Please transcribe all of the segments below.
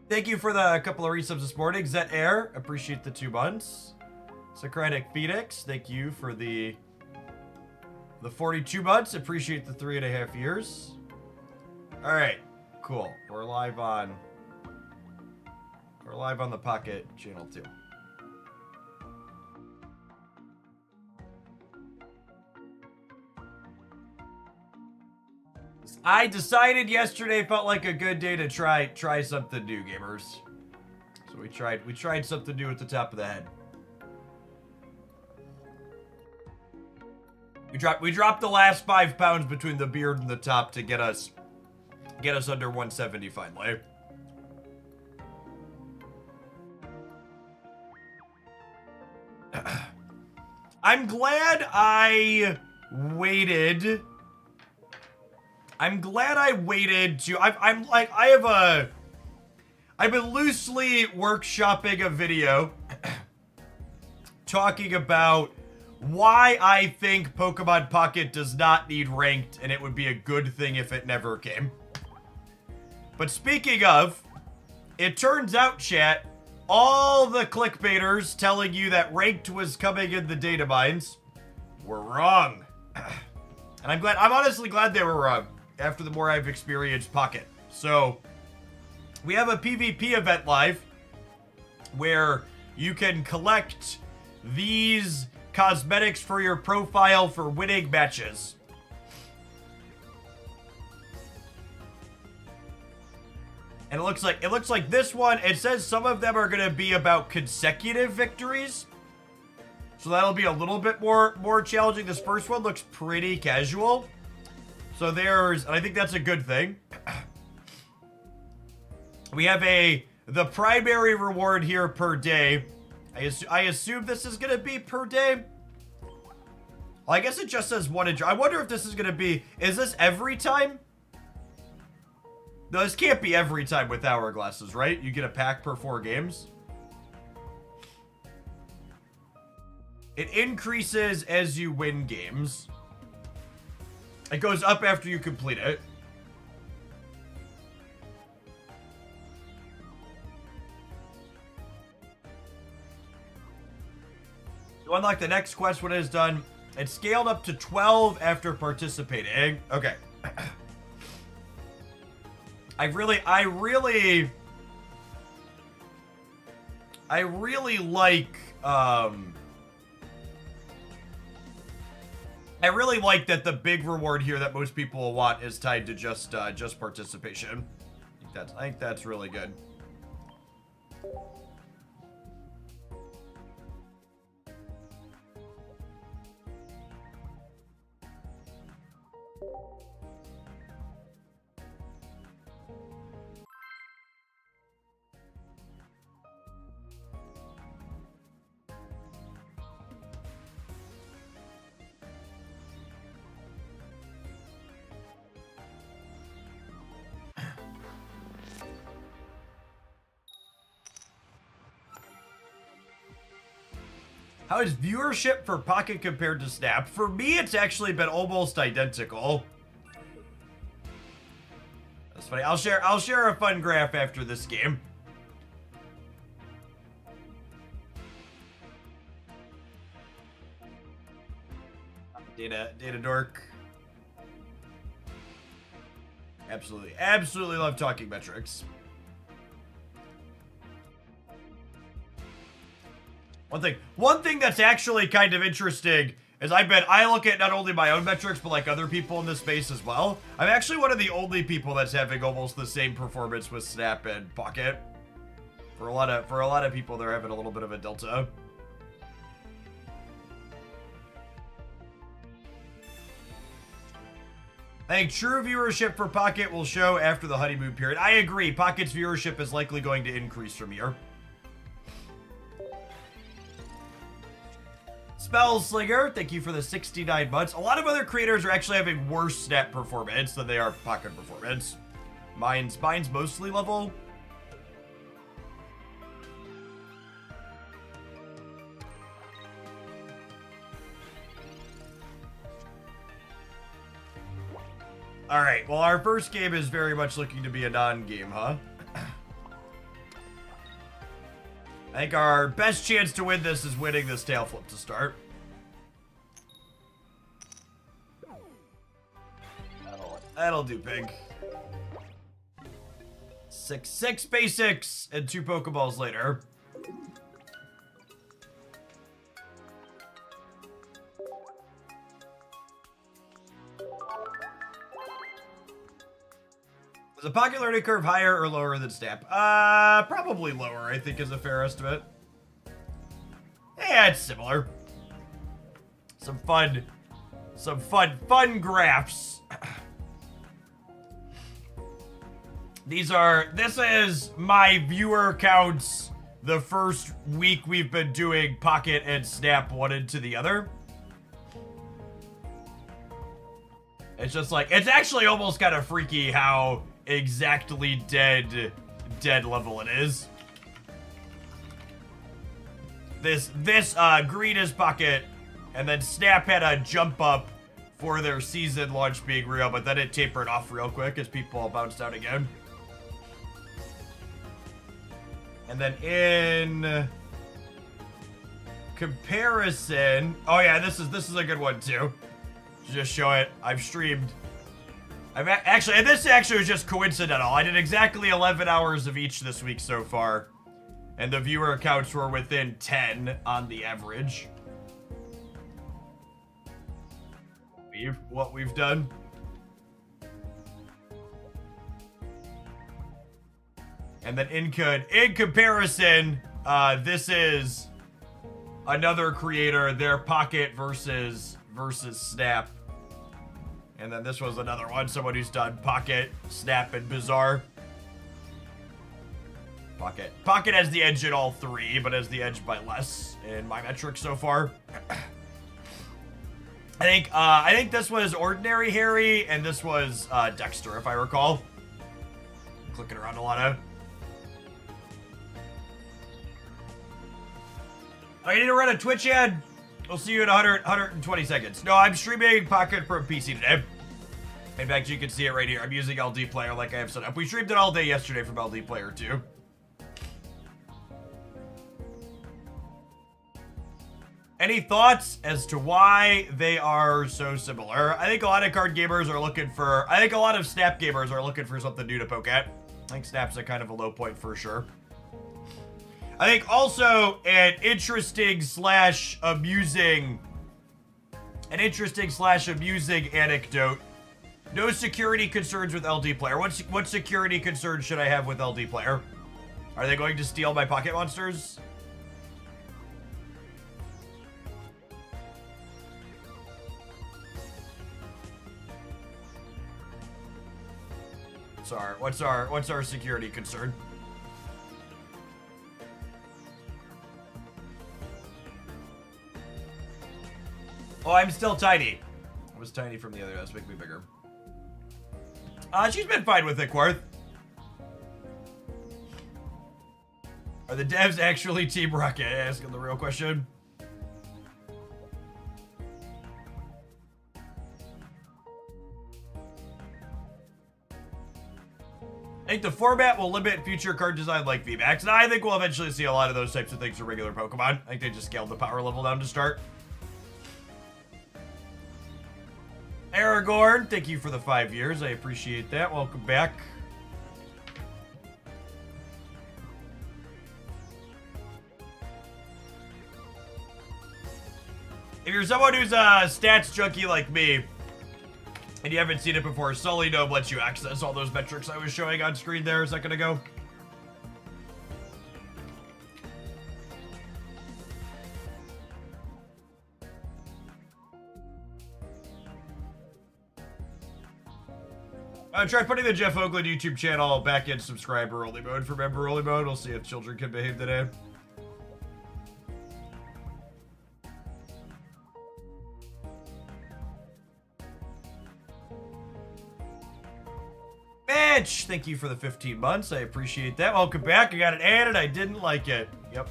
Thank you for the couple of resubs this morning. Zet Air, appreciate the 2 months. Socratic Phoenix, thank you for the 42 months. Appreciate the 3.5 years. All right, cool. We're live on the Pocket channel too. I decided yesterday felt like a good day to try something new, gamers. So we tried something new at the top of the head. We dropped the last 5 pounds between the beard and the top to get us under 170 finally. I'm glad I waited. I've been loosely workshopping a video talking about why I think Pokemon Pocket does not need ranked, and it would be a good thing if it never came. But speaking of, it turns out, chat, all the clickbaiters telling you that ranked was coming in the data mines were wrong. And I'm honestly glad they were wrong after the more I've experienced Pocket. So, we have a PvP event live where you can collect these cosmetics for your profile for winning matches. And it looks like this one, it says some of them are going to be about consecutive victories. So that'll be a little bit more challenging. This first one looks pretty casual. So and I think that's a good thing. We have the primary reward here per day. I assume this is going to be per day. Well, I guess it just says one. I wonder if this is going to be, is this every time? No, this can't be every time with hourglasses, right? You get a pack per 4 games. It increases as you win games. It goes up after you complete it. To unlock the next quest when it is done, it's scaled up to 12 after participating. Okay. I really like that the big reward here that most people will want is tied to just participation. I think that's really good. How is viewership for Pocket compared to Snap? For me, it's actually been almost identical. That's funny. I'll share a fun graph after this game. Data dork. Absolutely love talking metrics. One thing that's actually kind of interesting is I look at not only my own metrics, but like other people in this space as well. I'm actually one of the only people that's having almost the same performance with Snap and Pocket. For a lot of people, they're having a little bit of a delta. I think true viewership for Pocket will show after the honeymoon period. I agree. Pocket's viewership is likely going to increase from here. Spellslinger, thank you for the 69 months. A lot of other creators are actually having worse Snap performance than they are Pocket performance. Mine's mostly level. All right, well, our first game is very much looking to be a non-game, huh? I think our best chance to win this is winning this tail flip to start. That'll do, pig. 6 basics and 2 Pokeballs later. Is the Pocket learning curve higher or lower than Snap? Probably lower, I think, is a fair estimate. Yeah, it's similar. Some fun graphs. This is my viewer counts the first week we've been doing Pocket and Snap one into the other. It's just like, it's actually almost kind of freaky how exactly dead level it is. This green is Pocket, and then Snap had a jump up for their season launch being real, but then it tapered off real quick as people all bounced out again. And then in comparison, oh yeah, this is a good one too. Just show it. I've streamed. And this actually was just coincidental. I did exactly 11 hours of each this week so far, and the viewer accounts were within 10 on the average. What we've done. And then in comparison, this is another creator, their Pocket versus Snap. And then this was another one, someone who's done Pocket, Snap, and Bizarre. Pocket has the edge in all 3, but has the edge by less in my metrics so far. I think this was Ordinary Harry, and this was Dexter, if I recall. I'm clicking around a lot of. I need to run a Twitch ad. We'll see you in 120 seconds. No, I'm streaming Pocket from PC today. In fact, you can see it right here. I'm using LD Player like I have set up. We streamed it all day yesterday from LD Player too. Any thoughts as to why they are so similar? I think a lot of card gamers are looking for... I think a lot of Snap gamers are looking for something new to poke at. I think Snap's a kind of a low point for sure. I think also an interesting slash amusing anecdote. No security concerns with LD Player. What security concerns should I have with LD Player? Are they going to steal my Pocket monsters? What's our security concern? Oh, I'm still tiny. I was tiny from the other. Let's make me bigger. She's been fine with it, Quarth. Are the devs actually Team Rocket? Asking the real question. I think the format will limit future card design like VMAX, and I think we'll eventually see a lot of those types of things for regular Pokemon. I think they just scaled the power level down to start. Aragorn, thank you for the 5 years. I appreciate that. Welcome back. If you're someone who's a stats junkie like me, and you haven't seen it before, Sully Gnome lets you access all those metrics I was showing on screen there a second ago. Try putting the Jeff Oakland YouTube channel back in subscriber-only mode for member-only mode. We'll see if children can behave today. Mitch, thank you for the 15 months. I appreciate that. Welcome back. I got it added. I didn't like it. Yep.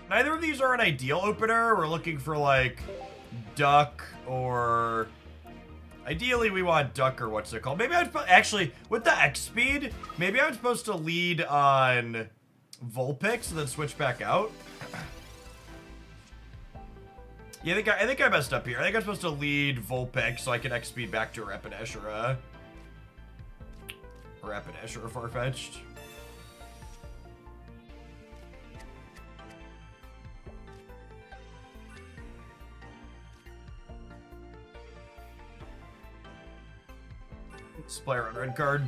neither of these are an ideal opener. We're looking for, like, Duck or... Ideally, we want Duck or what's it called? Maybe I'm actually, with the X speed, maybe I'm supposed to lead on Vulpix and then switch back out. Yeah, I think I messed up here. I think I'm supposed to lead Vulpix so I can X speed back to a Rapidash or a Farfetch'd. Player on red card.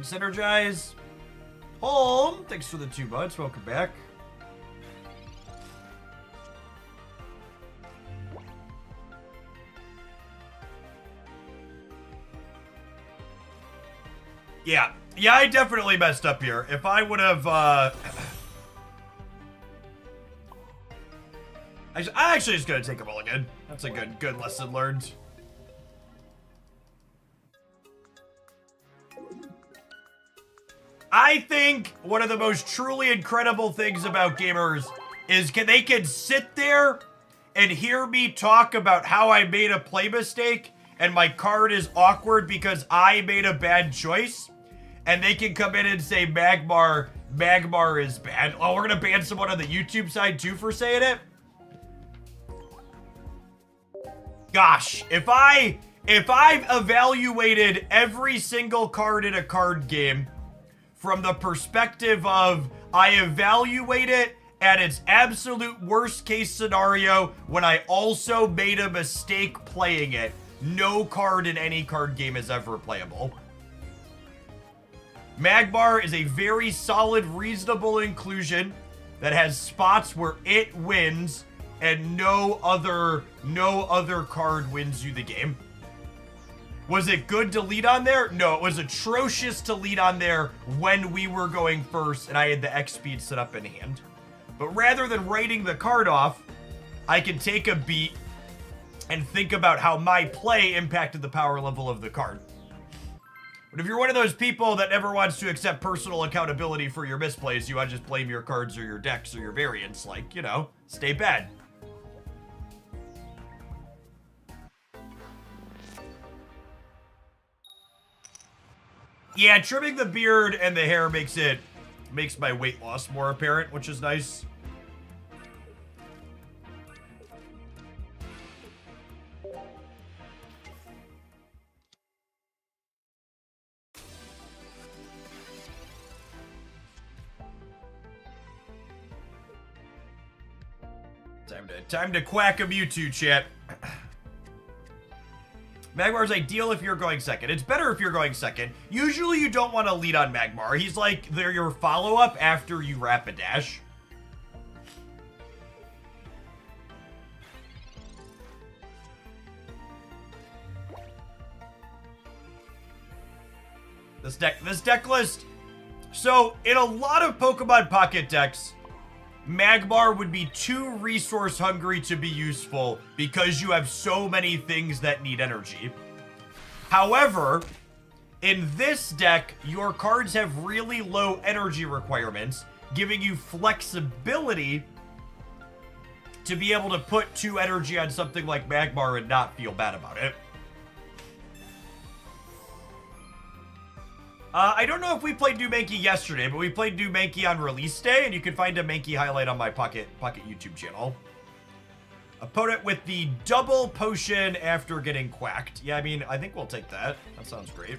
Synergize. Home. Thanks for the 2 months. Welcome back. Yeah, I definitely messed up here. If I would have, I'm actually just gonna take a mulligan. That's a good lesson learned. I think one of the most truly incredible things about gamers is they can sit there and hear me talk about how I made a play mistake and my card is awkward because I made a bad choice. And they can come in and say Magmar is bad. Oh, we're gonna ban someone on the YouTube side too for saying it? Gosh, if I've evaluated every single card in a card game from the perspective of I evaluate it at its absolute worst case scenario when I also made a mistake playing it, no card in any card game is ever playable. Magmar is a very solid, reasonable inclusion that has spots where it wins and no other card wins you the game. Was it good to lead on there? No, it was atrocious to lead on there when we were going first and I had the X speed set up in hand. But rather than writing the card off, I can take a beat and think about how my play impacted the power level of the card. But if you're one of those people that never wants to accept personal accountability for your misplays, you want to just blame your cards or your decks or your variants, like, you know, stay bad. Yeah, trimming the beard and the hair makes my weight loss more apparent, which is nice. Time to quack a Mewtwo, chat. Magmar is ideal if you're going second. It's better if you're going second. Usually you don't want to lead on Magmar. He's like, they're your follow-up after you Rapidash. This deck list. So, in a lot of Pokemon Pocket decks, Magmar would be too resource hungry to be useful because you have so many things that need energy. However, in this deck, your cards have really low energy requirements, giving you flexibility to be able to put 2 energy on something like Magmar and not feel bad about it. I don't know if we played New Mankey yesterday, but we played New Mankey on release day, and you can find a Mankey highlight on my Pocket YouTube channel. Opponent with the double potion after getting quacked. Yeah, I mean, I think we'll take that. That sounds great.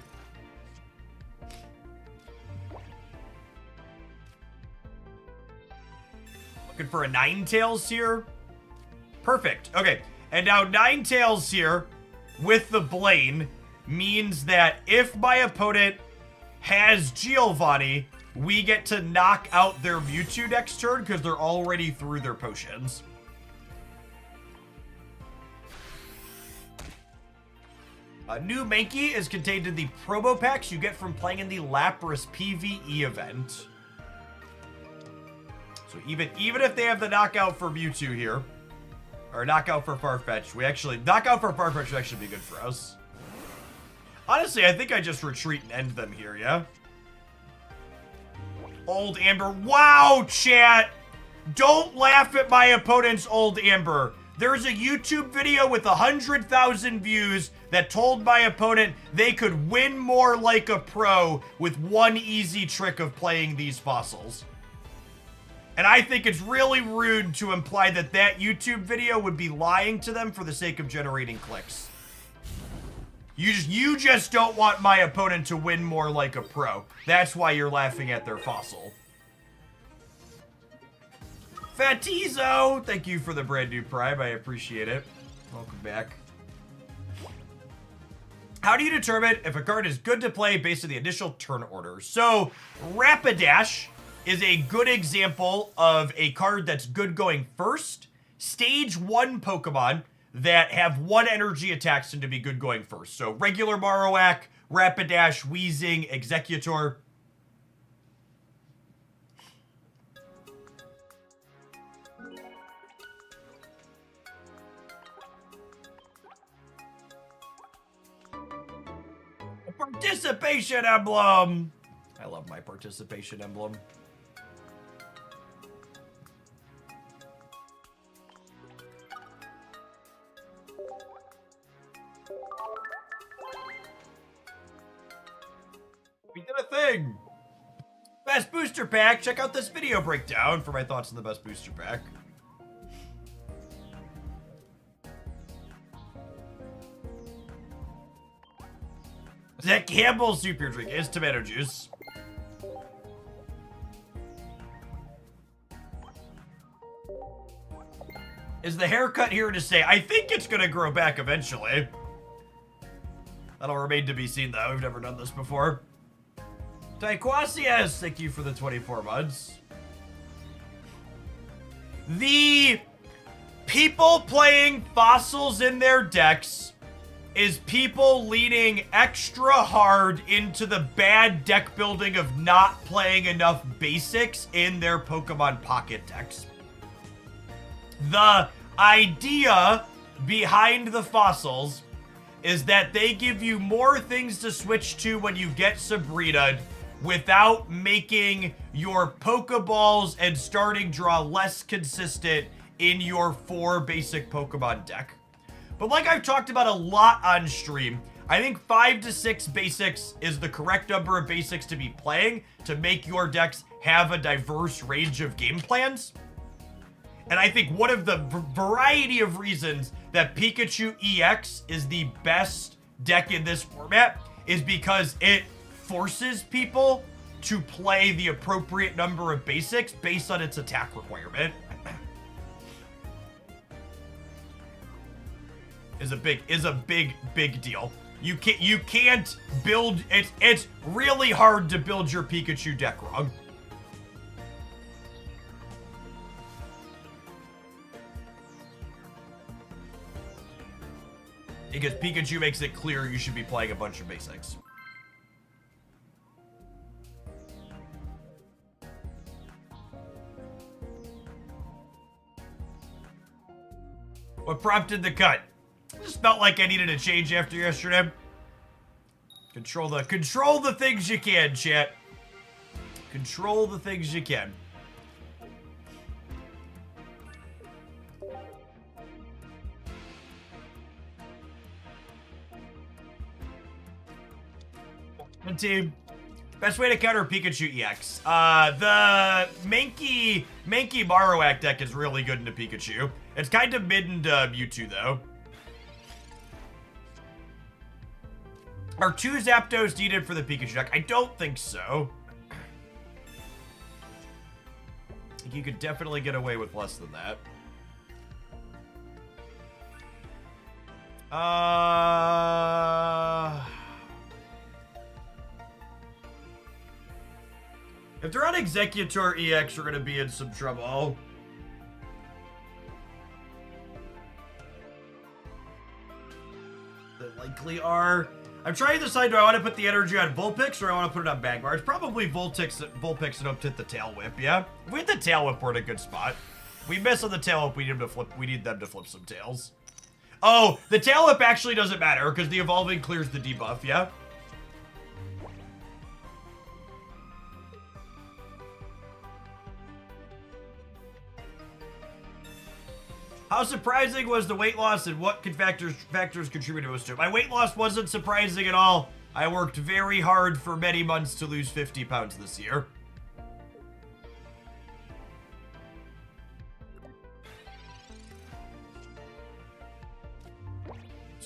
Looking for a Ninetales here. Perfect. Okay, and now Ninetales here with the Blaine means that if my opponent has Giovanni, we get to knock out their Mewtwo next turn because they're already through their potions. New Mankey is contained in the promo packs you get from playing in the Lapras PvE event. So So even if they have the knockout for Mewtwo here, or knockout for Farfetch'd, knockout for Farfetch'd would actually be good for us. Honestly, I think I just retreat and end them here, yeah? Old Amber. Wow, chat! Don't laugh at my opponent's Old Amber. There's a YouTube video with 100,000 views that told my opponent they could win more like a pro with one easy trick of playing these fossils. And I think it's really rude to imply that that YouTube video would be lying to them for the sake of generating clicks. You just don't want my opponent to win more like a pro. That's why you're laughing at their fossil. Fatizo, thank you for the brand new Prime. I appreciate it. Welcome back. How do you determine if a card is good to play based on the initial turn order? So, Rapidash is a good example of a card that's good going first. Stage 1 Pokemon that have 1 energy attacks tend to be good going first. So, regular Marowak, Rapidash, Weezing, Executor. Participation emblem! I love my participation emblem. We did a thing! Best booster pack! Check out this video breakdown for my thoughts on the best booster pack. That Campbell's super drink is tomato juice. Is the haircut here to stay? I think it's gonna grow back eventually. That'll remain to be seen though. We've never done this before. Taekwasias, thank you for the 24 months. The people playing fossils in their decks is people leaning extra hard into the bad deck building of not playing enough basics in their Pokemon Pocket decks. The idea behind the fossils is that they give you more things to switch to when you get Sabrina'd without making your Pokeballs and starting draw less consistent in your 4 basic Pokemon deck. But like I've talked about a lot on stream, I think 5 to 6 basics is the correct number of basics to be playing to make your decks have a diverse range of game plans. And I think one of the variety of reasons that Pikachu EX is the best deck in this format is because it forces people to play the appropriate number of basics based on its attack requirement. is a big deal. You can't build it's really hard to build your Pikachu deck wrong. Because Pikachu makes it clear you should be playing a bunch of basics. What prompted the cut? Just felt like I needed a change after yesterday. Control the things you can, chat. Control the things you can. Team. Best way to counter Pikachu EX. The Mankey Marowak deck is really good into Pikachu. It's kind of mid into Mewtwo, though. Are 2 Zapdos needed for the Pikachu deck? I don't think so. I think you could definitely get away with less than that. If they're on Executor EX, we're gonna be in some trouble. They likely are. I'm trying to decide, do I want to put the energy on Vulpix or I want to put it on Magmar? It's probably Vulpix and up to hit the Tail Whip, yeah? If we hit the Tail Whip, we're in a good spot. We miss on the Tail Whip, we need them to flip some tails. Oh, the Tail Whip actually doesn't matter because the evolving clears the debuff, yeah? How surprising was the weight loss and what factors contributed most to it? My weight loss wasn't surprising at all. I worked very hard for many months to lose 50 pounds this year.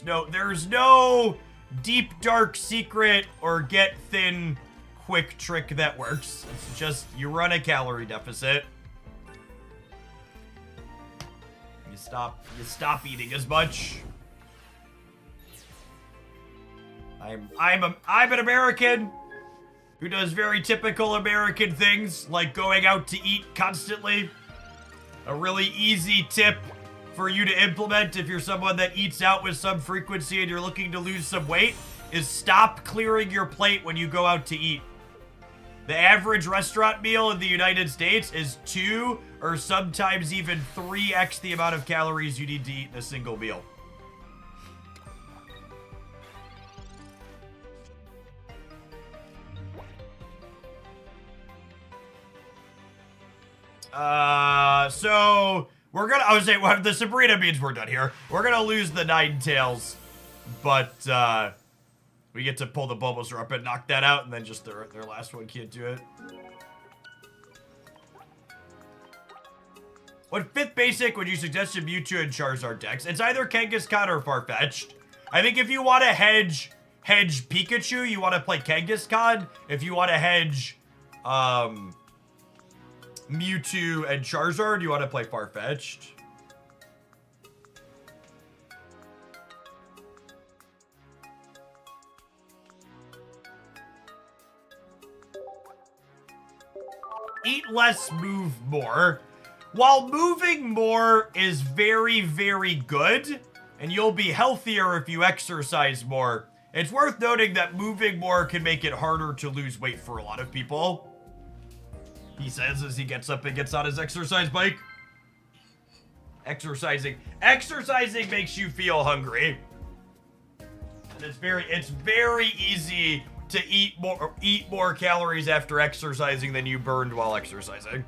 There's no deep, dark secret or get thin quick trick that works. It's just you run a calorie deficit. You stop eating as much. I'm an American who does very typical American things like going out to eat constantly. A really easy tip for you to implement if you're someone that eats out with some frequency and you're looking to lose some weight is stop clearing your plate when you go out to eat. The average restaurant meal in the United States is 2 or sometimes even 3x the amount of calories you need to eat in a single meal. So we're gonna, I would say, well, the Sabrina means we're done here. We're gonna lose the Ninetales, but, we get to pull the Bulbasaur up and knock that out, and then just their last one can't do it. What 5th basic would you suggest to Mewtwo and Charizard decks? It's either Kangaskhan or Farfetch'd. I think if you want to hedge Pikachu, you want to play Kangaskhan. If you want to hedge Mewtwo and Charizard, you want to play Farfetch'd. Eat less, move more. While moving more is very, very good, and you'll be healthier if you exercise more, it's worth noting that moving more can make it harder to lose weight for a lot of people. He says as he gets up and gets on his exercise bike. Exercising makes you feel hungry. And it's very easy to eat more calories after exercising than you burned while exercising.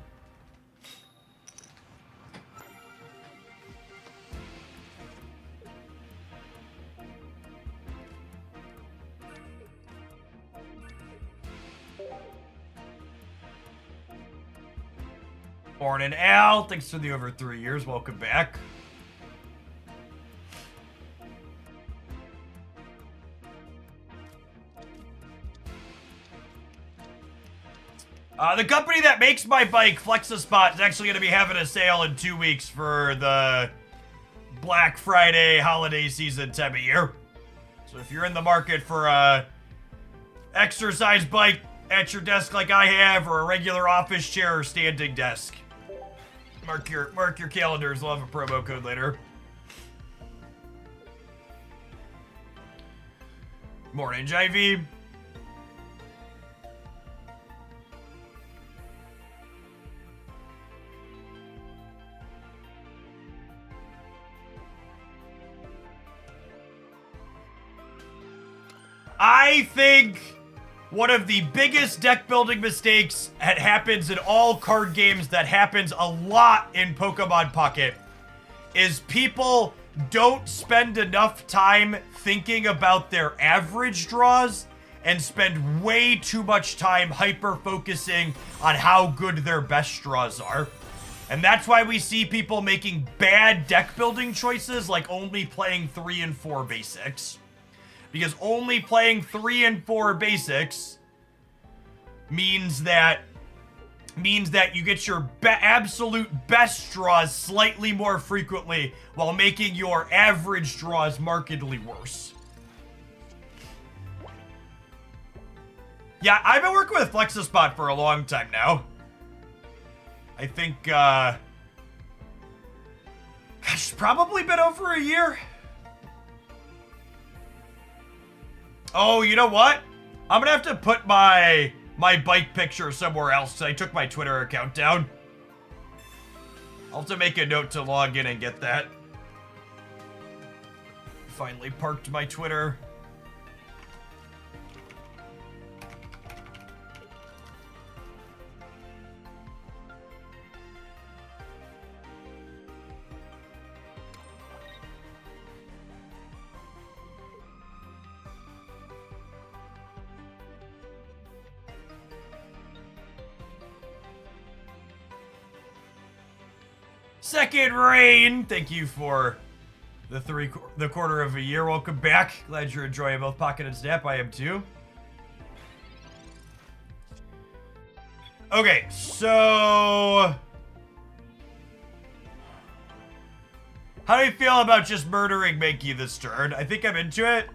Morning, Al. Thanks for the over 3 years. Welcome back. The company that makes my bike, Flexispot, is actually going to be having a sale in 2 weeks for the Black Friday holiday season time of year. So if you're in the market for a exercise bike at your desk like I have, or a regular office chair or standing desk, mark your calendars. We'll have a promo code later. Morning, JV. I think one of the biggest deck building mistakes that happens in all card games, that happens a lot in Pokemon Pocket, is people don't spend enough time thinking about their average draws and spend way too much time hyper-focusing on how good their best draws are. And that's why we see people making bad deck building choices, like only playing 3 and 4 basics. Because only playing 3 and 4 basics means that you get your absolute best draws slightly more frequently while making your average draws markedly worse. Yeah, I've been working with Flexispot for a long time now. I think, gosh, it's probably been over a year. Oh, you know what? I'm gonna have to put my bike picture somewhere else because I took my Twitter account down. I'll have to make a note to log in and get that. Finally parked my Twitter. Second Rain, thank you for the quarter of a year. Welcome back. Glad you're enjoying both Pocket and Snap. I am too. Okay, so how do you feel about just murdering Mankey this turn? I think I'm into it.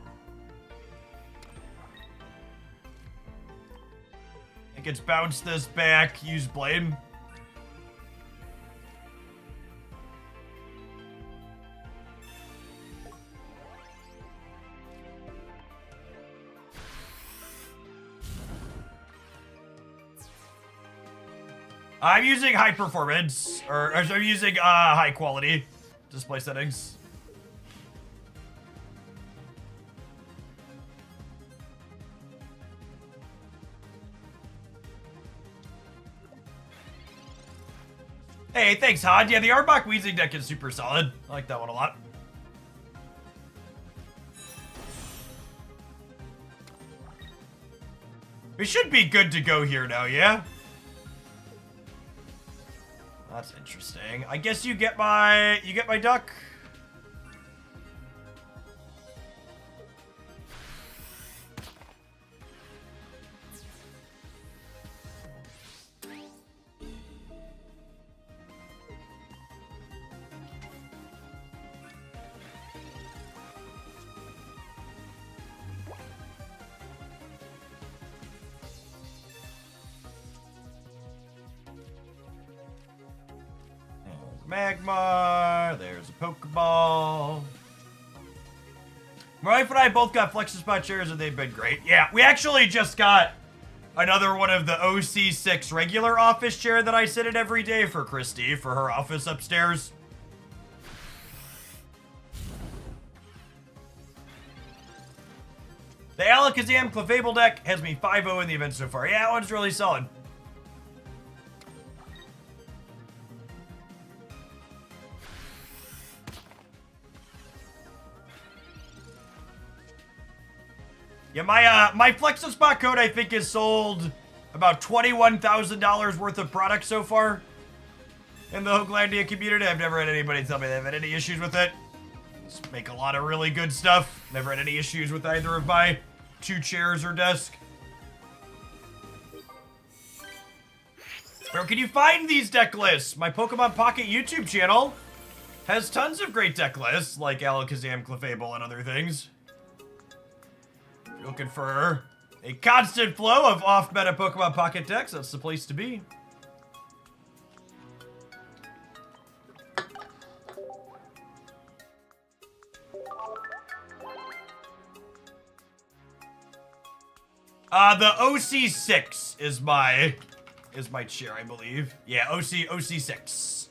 I think it's bounce this back, use Blaine. I'm using high performance, or I'm using high quality display settings. Hey, thanks, Hod. Yeah, the Arbok Weezing deck is super solid. I like that one a lot. We should be good to go here now, yeah? That's interesting. I guess you get my duck. Magmar, there's a Pokeball. My wife and I both got Flex-a-Spot chairs and they've been great. Yeah, we actually just got another one of the OC6 regular office chair that I sit in every day for Christy for her office upstairs. The Alakazam Clefable deck has me 5-0 in the event so far. Yeah, that one's really solid. Yeah, my Flex-a-Spot code, I think, has sold about $21,000 worth of products so far in the Hooglandia community. I've never had anybody tell me they've had any issues with it. Just make a lot of really good stuff. Never had any issues with either of my 2 chairs or desk. Where can you find these deck lists? My Pokemon Pocket YouTube channel has tons of great deck lists, like Alakazam, Clefable, and other things. If you're looking for a constant flow of off-meta Pokemon Pocket decks, that's the place to be. The OC6 is my chair, I believe. Yeah, OC6.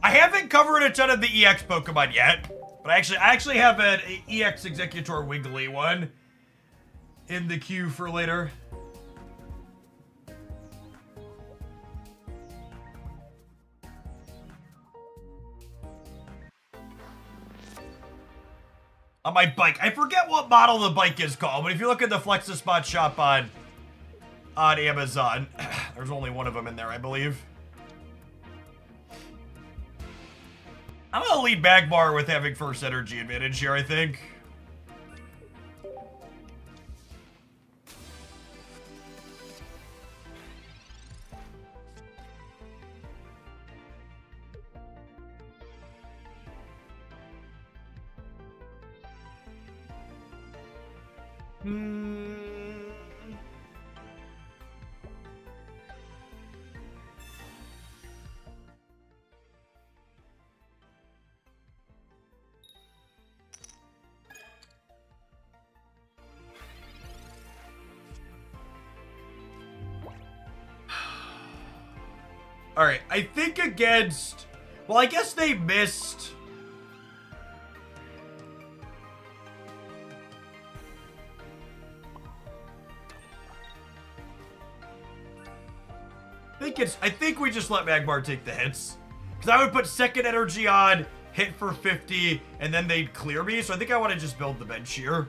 I haven't covered a ton of the EX Pokemon yet, but I actually have an EX Executor Wiggly one in the queue for later. On my bike. I forget what model the bike is called, but if you look at the Flex-a-Spot shop on Amazon, there's only one of them in there, I believe. I'm gonna lead Magmar with having first energy advantage here, I think. Alright, I think against... Well, I guess they missed... I think we just let Magmar take the hits. Because I would put second energy on, hit for 50, and then they'd clear me. So I think I want to just build the bench here.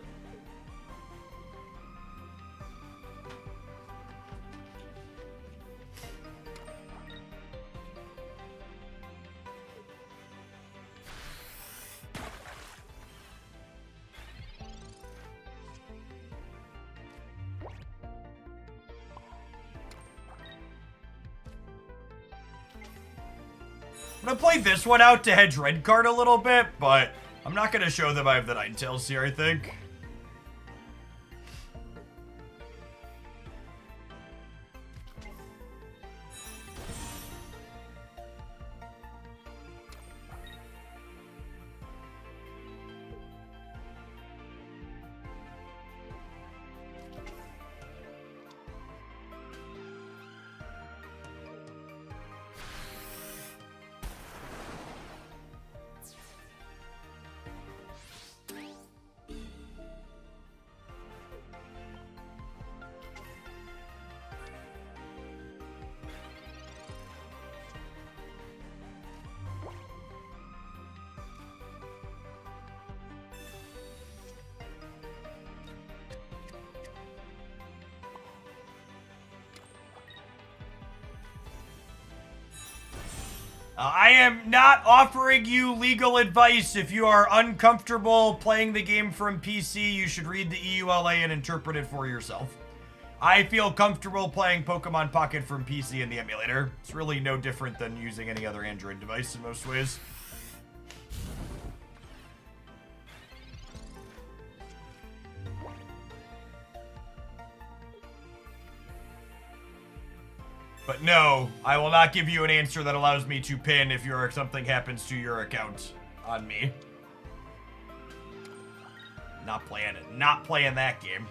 I'm gonna play this one out to hedge red card a little bit, but I'm not gonna show them I have the Ninetales here, I think. I am not offering you legal advice. If you are uncomfortable playing the game from PC, you should read the EULA and interpret it for yourself. I feel comfortable playing Pokemon Pocket from PC in the emulator. It's really no different than using any other Android device in most ways. But no, I will not give you an answer that allows me to pin if something happens to your account on me. Not playing it. Not playing that game.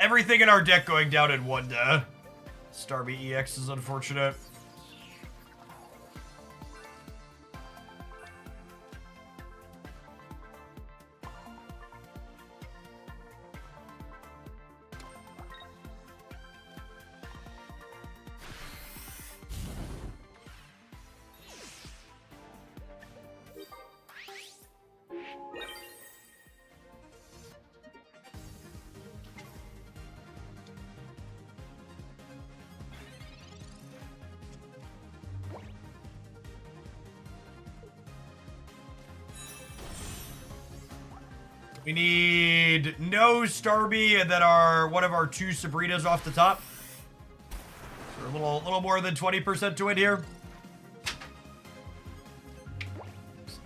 Everything in our deck going down in one Starmie EX is unfortunate. We need no Starmie and then one of our two Sabrinas off the top. So we're a little more than 20% to win here. Just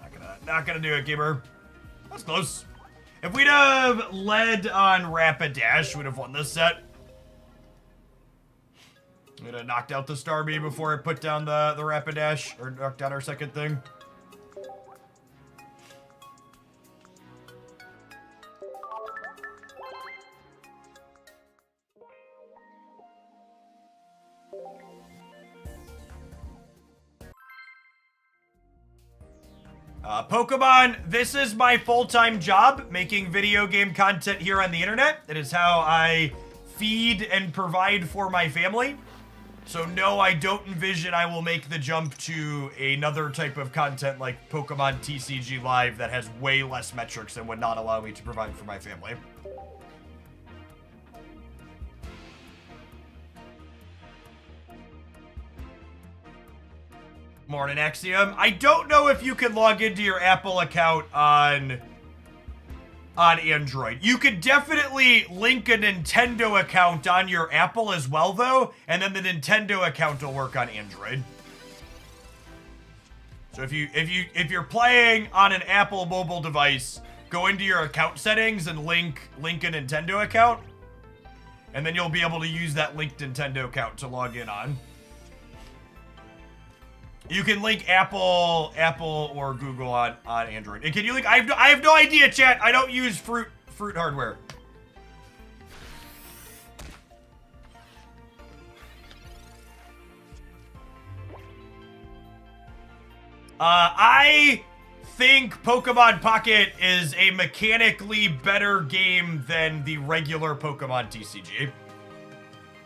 not gonna do it, gamer. That's close. If we'd have led on Rapidash, we'd have won this set. We'd have knocked out the Starmie before it put down the Rapidash, or knocked down our second thing. Pokemon, this is my full-time job, making video game content here on the internet. It is how I feed and provide for my family. So no, I don't envision I will make the jump to another type of content like Pokemon TCG Live that has way less metrics and would not allow me to provide for my family. Morning, Axiom. I don't know if you can log into your Apple account on Android. You could definitely link a Nintendo account on your Apple as well, though, and then the Nintendo account will work on Android. So if you're playing on an Apple mobile device, go into your account settings and link a Nintendo account, And then you'll be able to use that linked Nintendo account to log in on. You can link Apple or Google on Android. And can you link? I have no idea, chat. I don't use fruit hardware. I think Pokemon Pocket is a mechanically better game than the regular Pokemon TCG.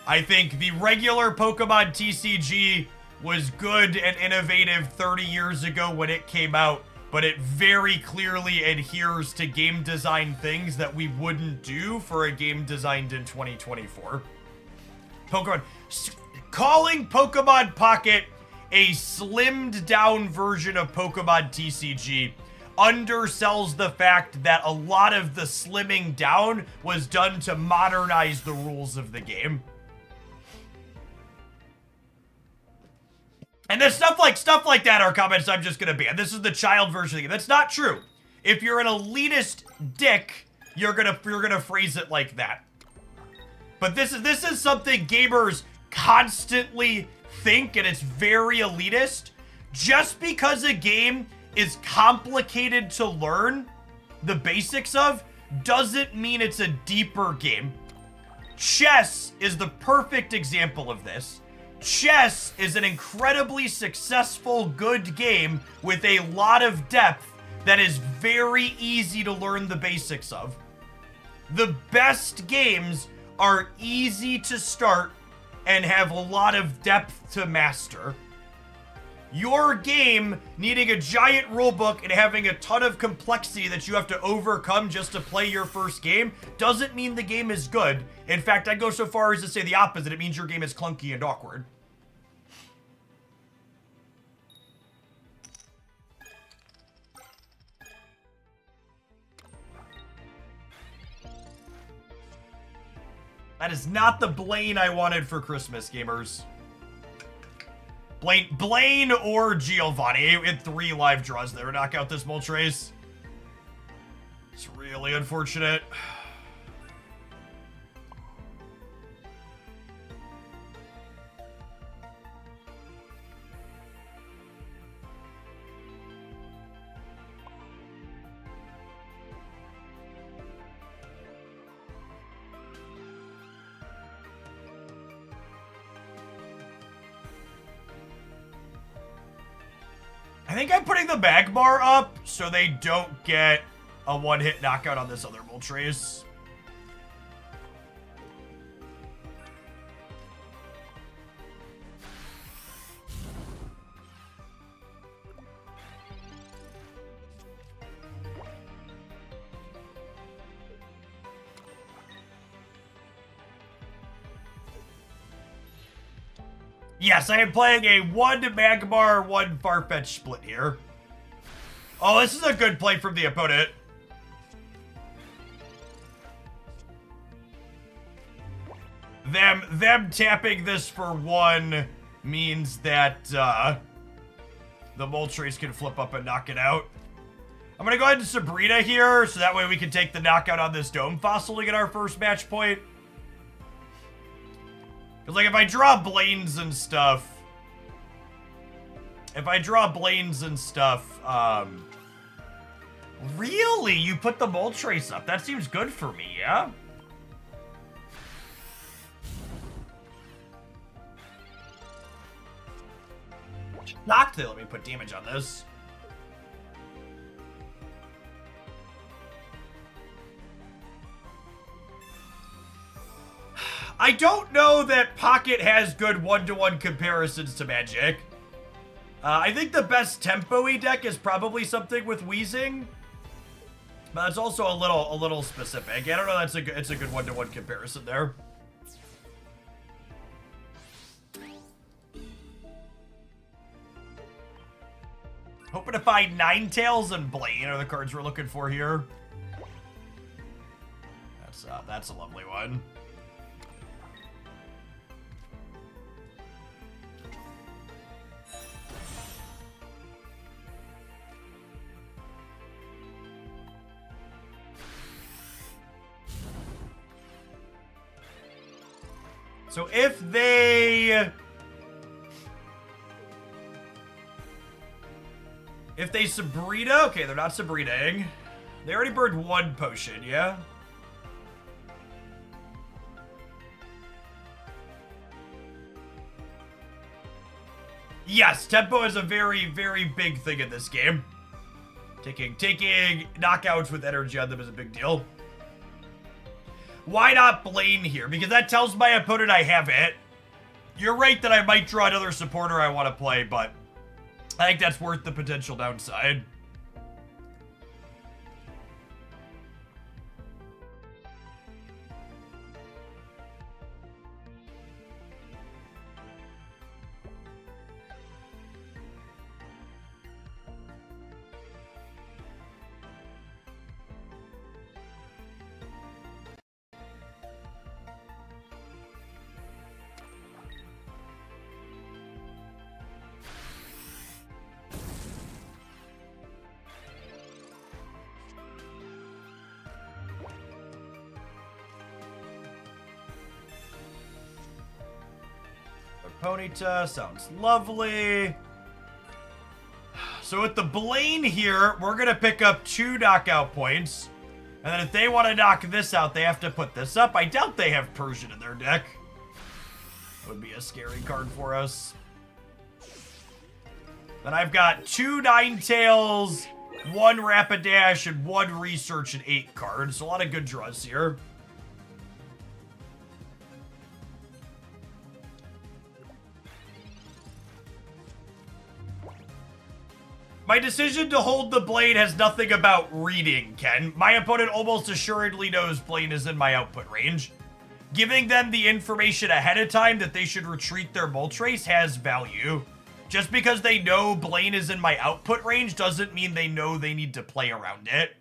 I think the regular Pokemon TCG was good and innovative 30 years ago when it came out, but it very clearly adheres to game design things that we wouldn't do for a game designed in 2024. Calling Pokemon Pocket a slimmed down version of Pokemon TCG undersells the fact that a lot of the slimming down was done to modernize the rules of the game. And then stuff like that are comments I'm just gonna ban. This is the child version of the game. That's not true. If you're an elitist dick, you're gonna phrase it like that. But this is something gamers constantly think, and it's very elitist. Just because a game is complicated to learn the basics of doesn't mean it's a deeper game. Chess is the perfect example of this. Chess is an incredibly successful, good game with a lot of depth that is very easy to learn the basics of. The best games are easy to start and have a lot of depth to master. Your game needing a giant rulebook and having a ton of complexity that you have to overcome just to play your first game doesn't mean the game is good. In fact, I'd go so far as to say the opposite. It means your game is clunky and awkward. That is not the Blaine I wanted for Christmas, gamers. Blaine or Giovanni in 3 live draws there to knock out this Moltres. It's really unfortunate. I think I'm putting the mag bar up so they don't get a one-hit knockout on this other Moltres. Yes, I am playing a 1 Magmar, 1 Farfetch split here. Oh, this is a good play from the opponent. Them tapping this for 1 means that the Moltres can flip up and knock it out. I'm gonna go ahead and Sabrina here, so that way we can take the knockout on this Dome Fossil to get our first match point. Because, like, if I draw Blaine's and stuff... Really? You put the Moltres up? That seems good for me, yeah? Knocked it. Let me put damage on this. I don't know that Pocket has good one-to-one comparisons to Magic. I think the best tempo-y deck is probably something with Wheezing. But it's also a little specific. I don't know, it's a good one-to-one comparison there. Hoping to find Ninetales and Blaine are the cards we're looking for here. That's a lovely one. So if they... If they Sabrina... Okay, they're not Sabrinaing. They already burned one potion, yeah? Yes, tempo is a very, very big thing in this game. Taking knockouts with energy on them is a big deal. Why not Blaine here? Because that tells my opponent I have it. You're right that I might draw another supporter I want to play, but I think that's worth the potential downside. Ponyta sounds lovely. So with the Blaine here, we're going to pick up 2 knockout points. And then if they want to knock this out, they have to put this up. I doubt they have Persian in their deck. Would be a scary card for us. Then I've got 2 Ninetales, 1 Rapidash, and 1 Research and 8 cards. So a lot of good draws here. My decision to hold the Blaine has nothing about reading, Ken. My opponent almost assuredly knows Blaine is in my output range. Giving them the information ahead of time that they should retreat their Moltres has value. Just because they know Blaine is in my output range doesn't mean they know they need to play around it.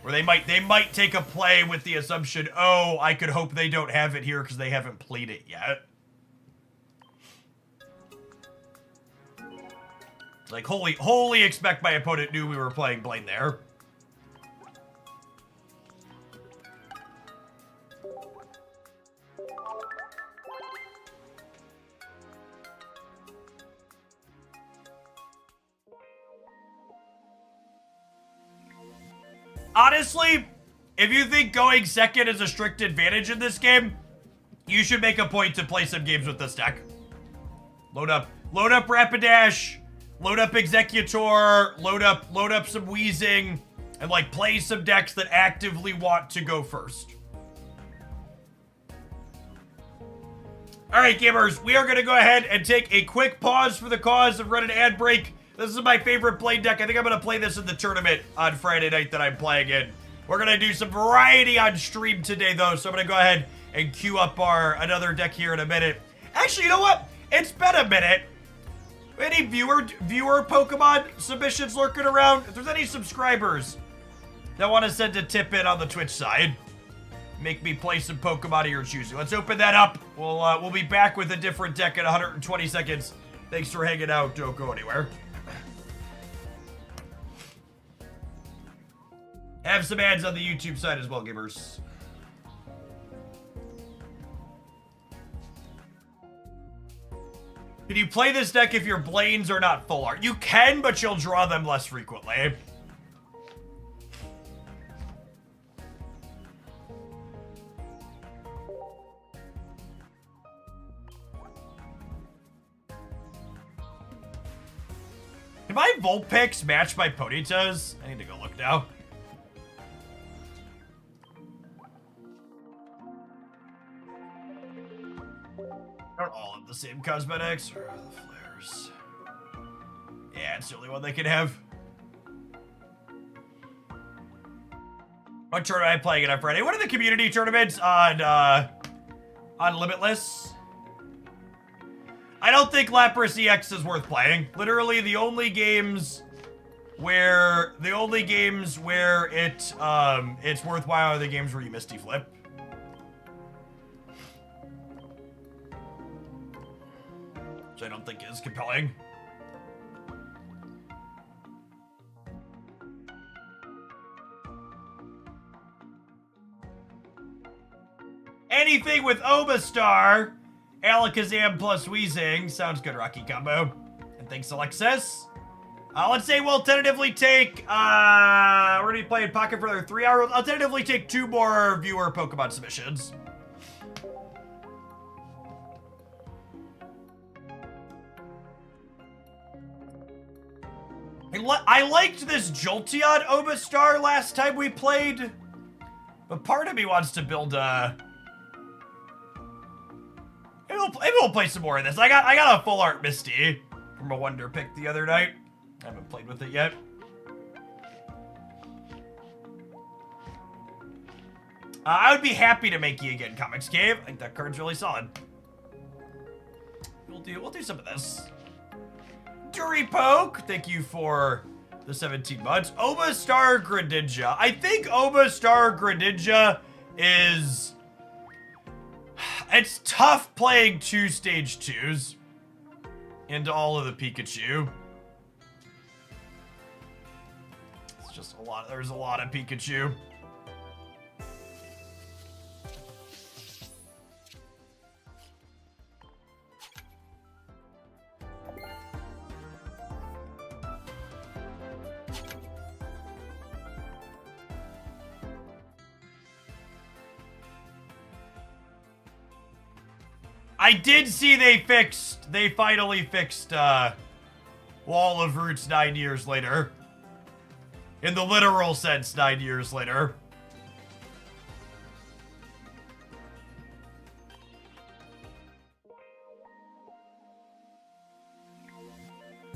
Or they might take a play with the assumption, oh, I could hope they don't have it here because they haven't played it yet. Like, wholly expect my opponent knew we were playing Blaine there. Honestly, if you think going second is a strict advantage in this game, you should make a point to play some games with this deck. Load up Rapidash. Load up Executor, load up some Wheezing, and like play some decks that actively want to go first. Alright gamers, we are going to go ahead and take a quick pause for the cause of run an ad break. This is my favorite Blaine deck. I think I'm going to play this in the tournament on Friday night that I'm playing in. We're going to do some variety on stream today though, so I'm going to go ahead and queue up another deck here in a minute. Actually, you know what? It's been a minute. Any viewer Pokemon submissions lurking around? If there's any subscribers that want to send a tip in on the Twitch side, make me play some Pokemon of your choosing. Let's open that up. We'll be back with a different deck in 120 seconds. Thanks for hanging out. Don't go anywhere. Have some ads on the YouTube side as well, gamers. Can you play this deck if your Blaines are not full art? You can, but you'll draw them less frequently. Can my Vulpix match my Ponytas? I need to go look now. Aren't all of the same cosmetics? Or the flares? Yeah, it's the only one they can have. What tournament am I playing it on Friday? What are the community tournaments on Limitless? I don't think Lapras EX is worth playing. Literally, the only games where it's worthwhile are the games where you Misty flip. Which I don't think is compelling. anything with Omastar, Alakazam plus Weezing. Sounds good, Rocky combo. And thanks, Alexis. Let's say we'll tentatively take, we're gonna be playing Pocket for another 3 hours. I'll tentatively take 2 more viewer Pokemon submissions. I liked this Jolteon Omastar last time we played, but part of me wants to build a... Maybe we'll play some more of this. I got a full art Misty from a Wonder pick the other night. I haven't played with it yet. I would be happy to make you again, Comics Cave. I think that card's really solid. We'll do some of this. Poke, thank you for the 17 months. Omastar Greninja. I think Omastar Greninja is... It's tough playing 2 stage 2s into all of the Pikachu. It's just a lot. There's a lot of Pikachu. I did see they finally fixed Wall of Roots 9 years later. In the literal sense, 9 years later.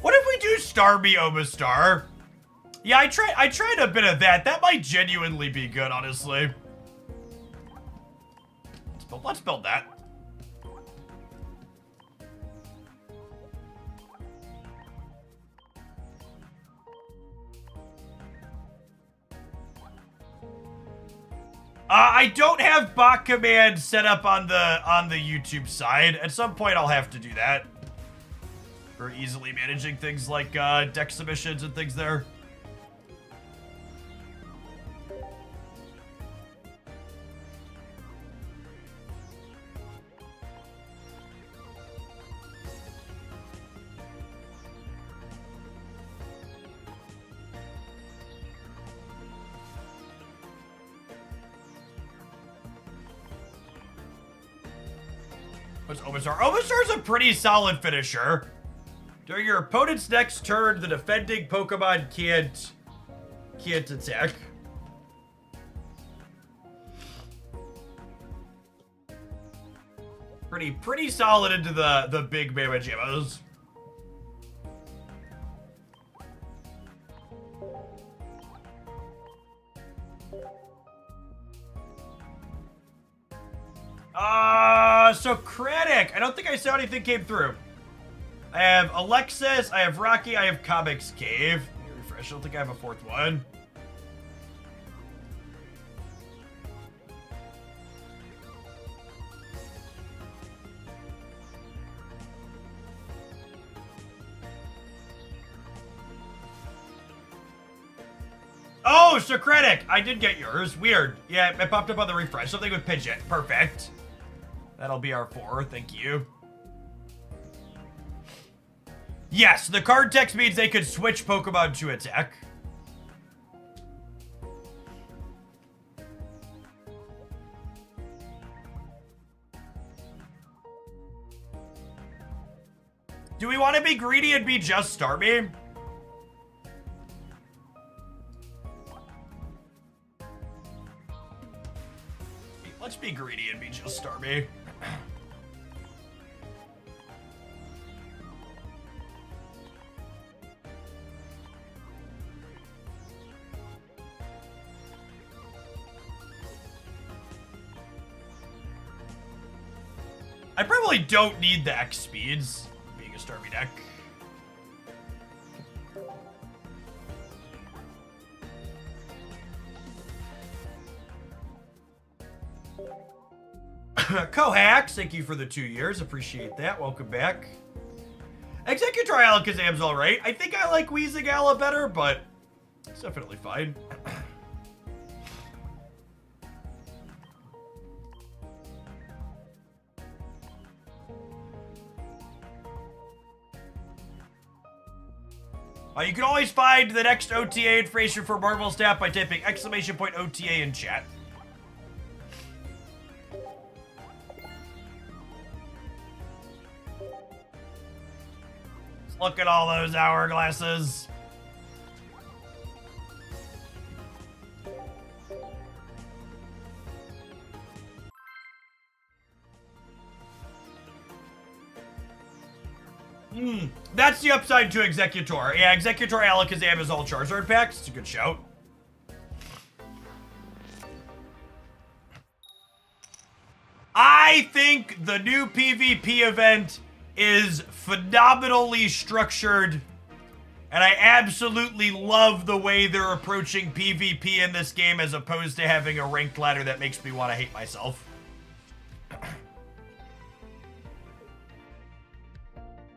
What if we do Starmie Omastar? Yeah, I tried a bit of that. That might genuinely be good, honestly. Let's build that. I don't have bot command set up on the YouTube side. At some point, I'll have to do that for easily managing things like deck submissions and things there. What's Omastar? Omastar's a pretty solid finisher. During your opponent's next turn, the defending Pokemon can't attack. Pretty solid into the big Mama Jammas. Socratic. I don't think I saw anything came through. I have Alexis, I have Rocky, I have Comics Cave. Let me refresh. I don't think I have a 4th one. Oh, Socratic! I did get yours. Weird. Yeah, it popped up on the refresh. Something with Pidgeot. Perfect. That'll be our 4. Thank you. Yes, the card text means they could switch Pokemon to attack. Do we want to be greedy and be just Starmie? Let's be greedy and be just Starmie. I probably don't need the X speeds, being a Starmie deck. Cohax, thank you for the 2 years. Appreciate that. Welcome back. Executor Alakazam's alright. I think I like Weezing better, but it's definitely fine. You can always find the next OTA information for Marvel Snap by typing !OTA in chat. Look at all those hourglasses. That's the upside to Executor. Yeah, Executor Alakazam is all Charizard packs. It's a good shout. I think the new PvP event is phenomenally structured, and I absolutely love the way they're approaching PvP in this game as opposed to having a ranked ladder that makes me want to hate myself.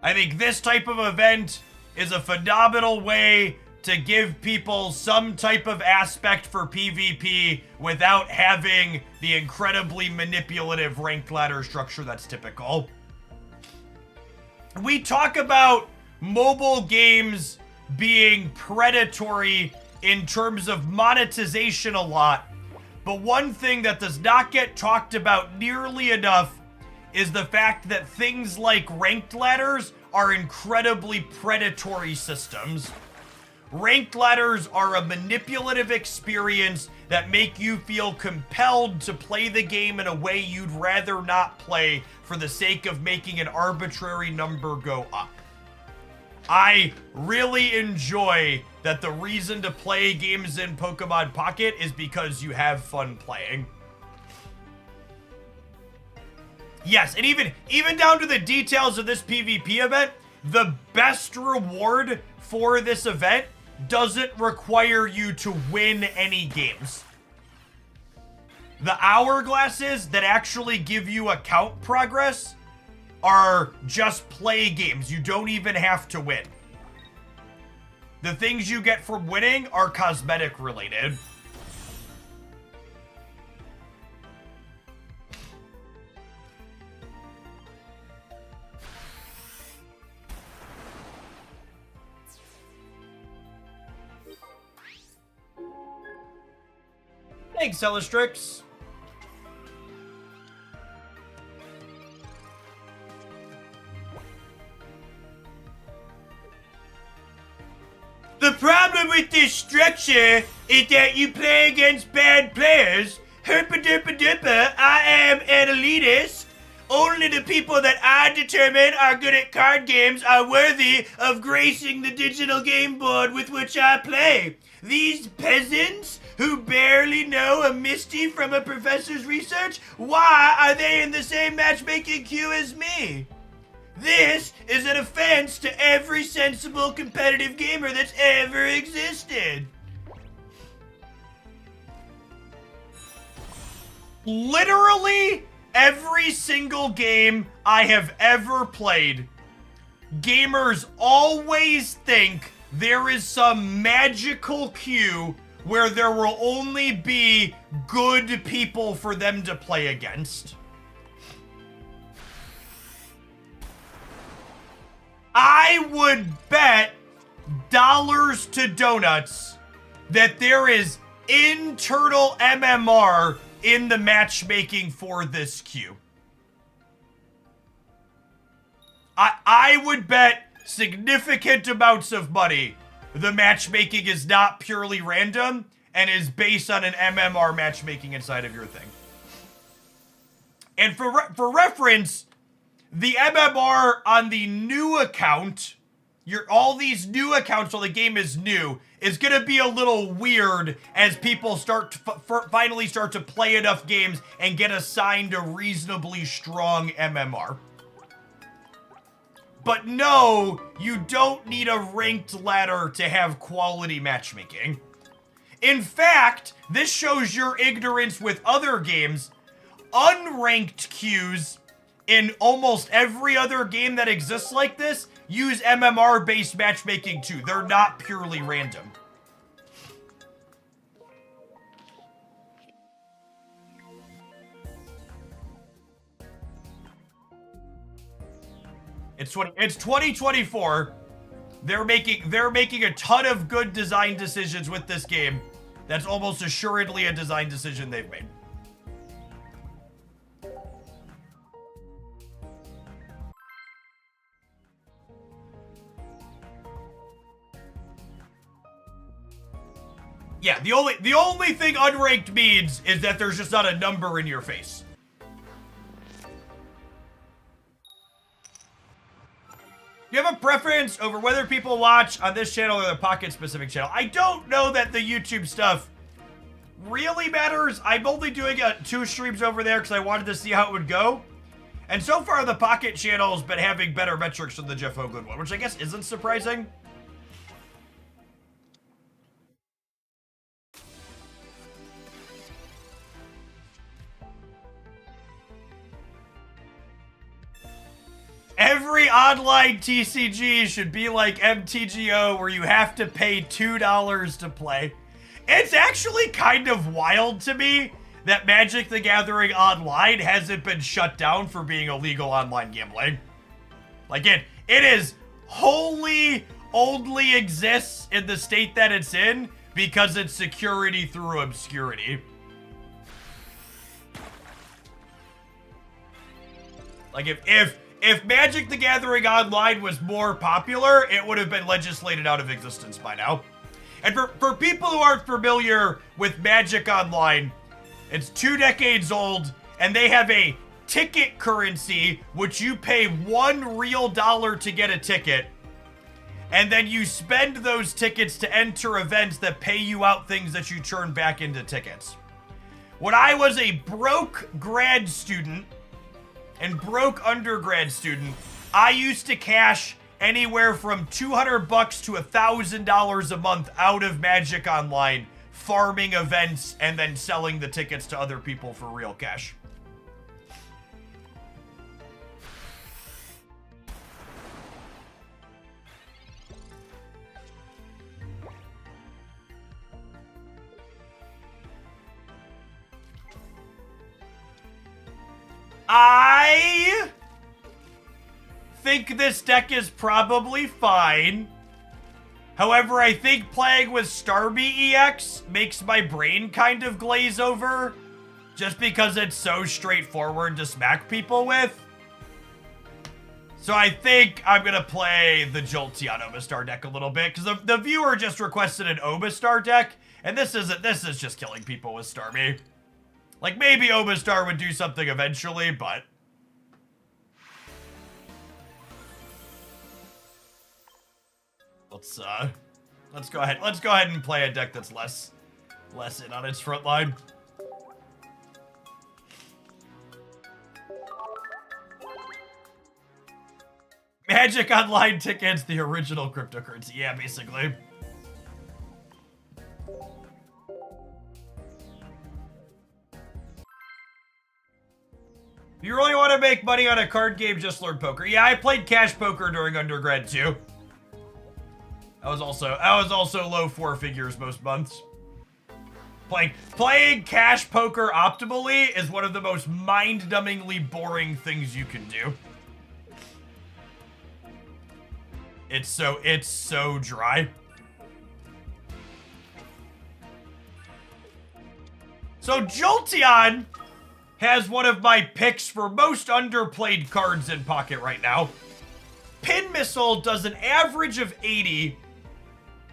I think this type of event is a phenomenal way to give people some type of aspect for PvP without having the incredibly manipulative ranked ladder structure that's typical. We talk about mobile games being predatory in terms of monetization a lot, but one thing that does not get talked about nearly enough is the fact that things like ranked ladders are incredibly predatory systems. Ranked ladders are a manipulative experience that make you feel compelled to play the game in a way you'd rather not play for the sake of making an arbitrary number go up. I really enjoy that the reason to play games in Pokemon Pocket is because you have fun playing. Yes, and even down to the details of this PvP event, the best reward for this event doesn't require you to win any games. The hourglasses that actually give you account progress are just play games. You don't even have to win. The things you get from winning are cosmetic related. Thanks, Celestrix. The problem with this structure is that you play against bad players. Herpa-derpa-derpa, I am an elitist. Only the people that I determine are good at card games are worthy of gracing the digital game board with which I play. These peasants who barely know a Misty from a professor's research, why are they in the same matchmaking queue as me? This is an offense to every sensible competitive gamer that's ever existed. Literally every single game I have ever played, gamers always think there is some magical queue where there will only be good people for them to play against. I would bet dollars to donuts that there is internal MMR in the matchmaking for this queue. I would bet significant amounts of money the matchmaking is not purely random and is based on an MMR matchmaking inside of your thing. And for reference, the MMR on the new account, all these new accounts while the game is new, is going to be a little weird as people start to finally start to play enough games and get assigned a reasonably strong MMR. But no, you don't need a ranked ladder to have quality matchmaking. In fact, this shows your ignorance with other games. Unranked queues in almost every other game that exists like this use MMR-based matchmaking too. They're not purely random. It's 2024. they're making a ton of good design decisions with this game. That's almost assuredly a design decision they've made. Yeah, the only thing unranked means is that there's just not a number in your face. Do you have a preference over whether people watch on this channel or the Pocket specific channel? I don't know that the YouTube stuff really matters. I'm only doing 2 streams over there because I wanted to see how it would go. And so far, the Pocket channel has been having better metrics than the Jeff Hoagland one, which I guess isn't surprising. Every online TCG should be like MTGO, where you have to pay $2 to play. It's actually kind of wild to me that Magic the Gathering Online hasn't been shut down for being illegal online gambling. Like, it is wholly only exists in the state that it's in because it's security through obscurity. Like, if Magic the Gathering Online was more popular, it would have been legislated out of existence by now. And for people who aren't familiar with Magic Online, it's 2 decades old, and they have a ticket currency, which you pay $1 real to get a ticket, and then you spend those tickets to enter events that pay you out things that you turn back into tickets. When I was a broke grad student and broke undergrad student, I used to cash anywhere from $200 to $1,000 a month out of Magic Online, farming events and then selling the tickets to other people for real cash. I think this deck is probably fine. However, I think playing with Starmie EX makes my brain kind of glaze over, just because it's so straightforward to smack people with. So I think I'm gonna play the Jolteon Omastar deck a little bit, because the viewer just requested an Omastar deck, and this is just killing people with Starmie. Like, maybe Omastar would do something eventually, but let's go ahead and play a deck that's less in on its front line. Magic Online tickets, the original cryptocurrency. Yeah, basically. If you really want to make money on a card game, just learn poker. Yeah, I played cash poker during undergrad too. I was also low 4 figures most months. Playing cash poker optimally is one of the most mind-numbingly boring things you can do. It's so dry. So Jolteon has one of my picks for most underplayed cards in Pocket right now. Pin Missile does an average of 80,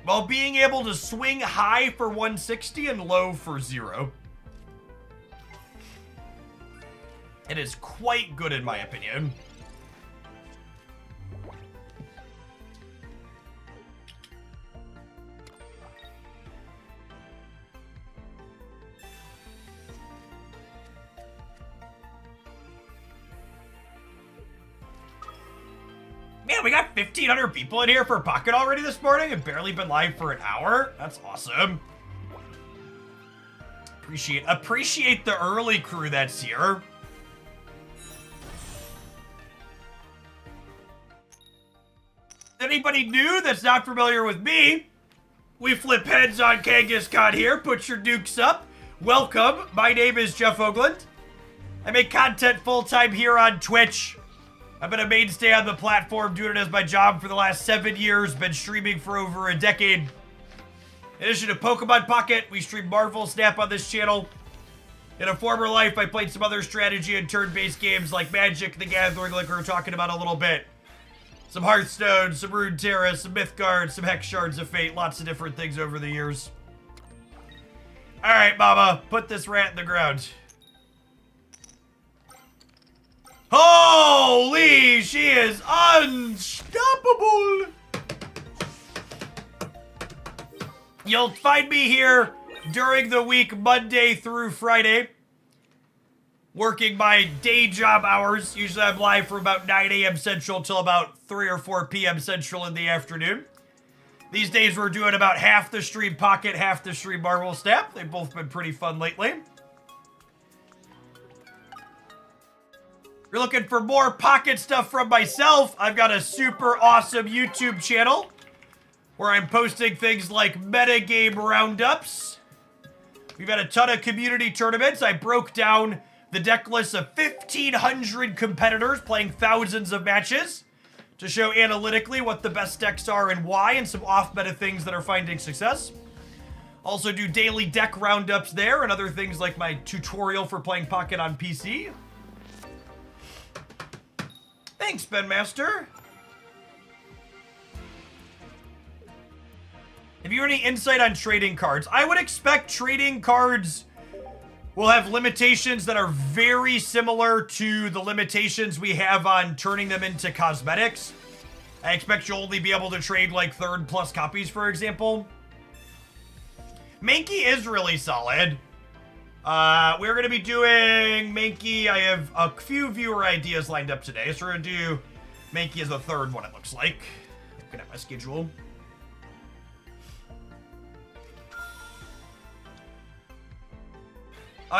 while being able to swing high for 160 and low for 0. It is quite good in my opinion. Man, we got 1,500 people in here for Pocket already this morning and barely been live for an hour. That's awesome. Appreciate the early crew that's here. Anybody new that's not familiar with me, we flip heads on Kangaskhan here. Put your dukes up. Welcome. My name is Jeff Hoagland. I make content full-time here on Twitch. I've been a mainstay on the platform, doing it as my job for the last 7 years, been streaming for over a decade. In addition to Pokemon Pocket, we stream Marvel Snap on this channel. In a former life, I played some other strategy and turn-based games like Magic the Gathering, like we were talking about a little bit. Some Hearthstone, some Runeterra, some Mythgard, some Hex Shards of Fate, lots of different things over the years. Alright, Mama, put this rat in the ground. Holy, she is unstoppable! You'll find me here during the week, Monday through Friday, working my day job hours. Usually I'm live from about 9 a.m. Central till about 3 or 4 p.m. Central in the afternoon. These days we're doing about half the stream Pocket, half the stream Marvel Snap. They've both been pretty fun lately. If you're looking for more Pocket stuff from myself, I've got a super awesome YouTube channel where I'm posting things like metagame roundups. We've had a ton of community tournaments. I broke down the deck list of 1,500 competitors playing thousands of matches to show analytically what the best decks are and why, and some off-meta things that are finding success. Also do daily deck roundups there and other things like my tutorial for playing Pocket on PC. Thanks, Ben Master. Have you any insight on trading cards? I would expect trading cards will have limitations that are very similar to the limitations we have on turning them into cosmetics. I expect you'll only be able to trade like 3rd plus copies, for example. Mankey is really solid. We're going to be doing Mankey. I have a few viewer ideas lined up today, so we're going to do Mankey as the 3rd one, it looks like. Looking at my schedule.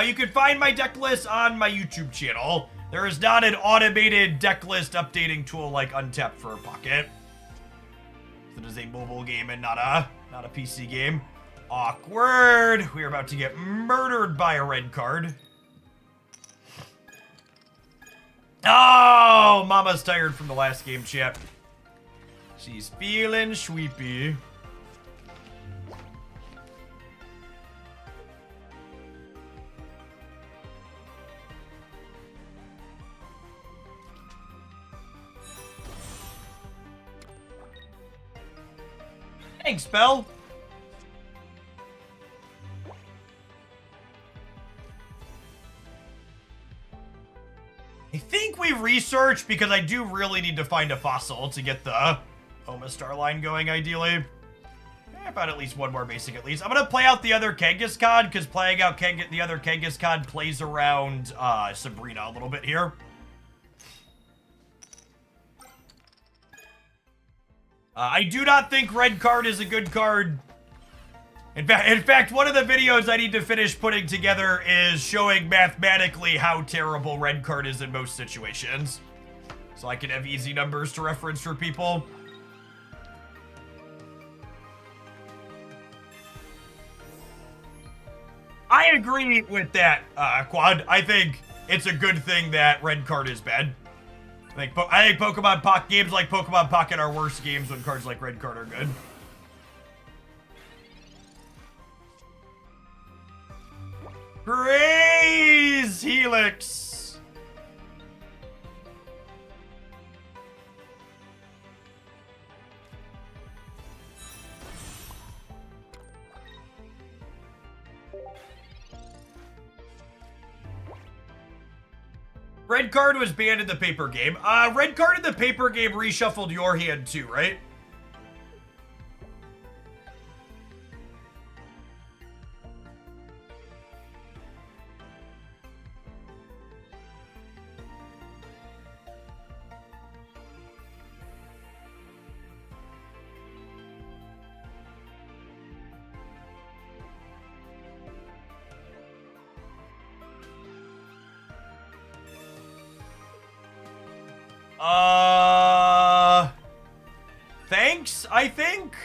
You can find my deck list on my YouTube channel. There is not an automated deck list updating tool like Untapped for Pocket. It is a mobile game and not a PC game. Awkward. We are about to get murdered by a red card. Oh, Mama's tired from the last game, chat. She's feeling sleepy. Thanks, Belle. I think we researched because I do really need to find a fossil to get the Omastar line going, ideally. About at least one more basic at least. I'm going to play out the other Kangaskhan because playing out the other Kangaskhan plays around Sabrina a little bit here. I do not think red card is a good card. In fact, one of the videos I need to finish putting together is showing mathematically how terrible red card is in most situations. So I can have easy numbers to reference for people. I agree with that, Quad. I think it's a good thing that red card is bad. I think Pokemon Pocket games like Pokemon Pocket are worse games when cards like red card are good. Praise Helix. Red card was banned in the paper game. Red card in the paper game reshuffled your hand too, right? Thanks, I think.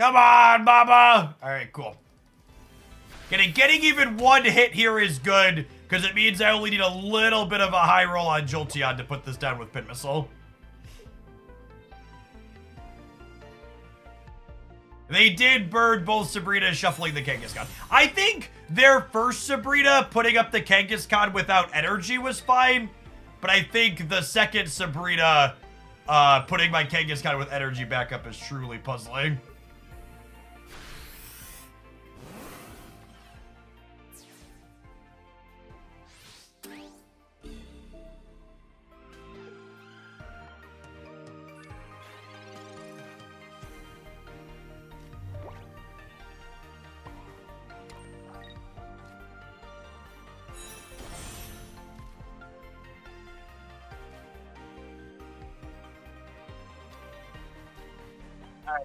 Come on, mama. All right, cool. Getting even one hit here is good, because it means I only need a little bit of a high roll on Jolteon to put this down with Pin Missile. They did burn both Sabrina shuffling the Kangaskhan. I think their first Sabrina putting up the Kangaskhan without energy was fine, but I think the second Sabrina putting my Kangaskhan with energy back up is truly puzzling.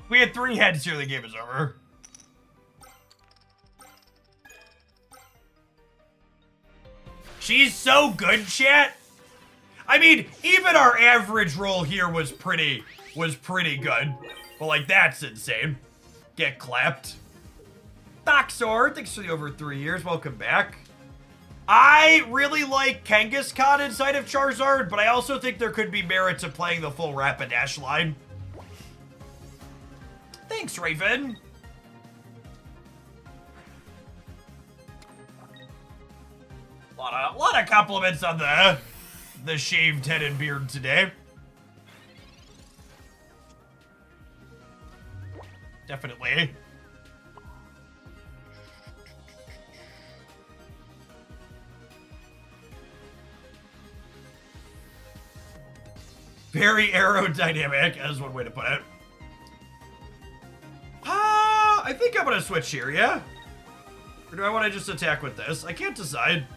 We had 3 heads here, the game is over. She's so good, chat. I mean, even our average roll here was pretty good. But like, that's insane. Get clapped. Doxor, thanks for the over 3 years. Welcome back. I really like Kangaskhan inside of Charizard, but I also think there could be merit to playing the full Rapidash line. Thanks, Raven. A lot of compliments on the shaved head and beard today. Definitely. Very aerodynamic, as one way to put it. I think I'm gonna switch here, yeah? Or do I want to just attack with this? I can't decide.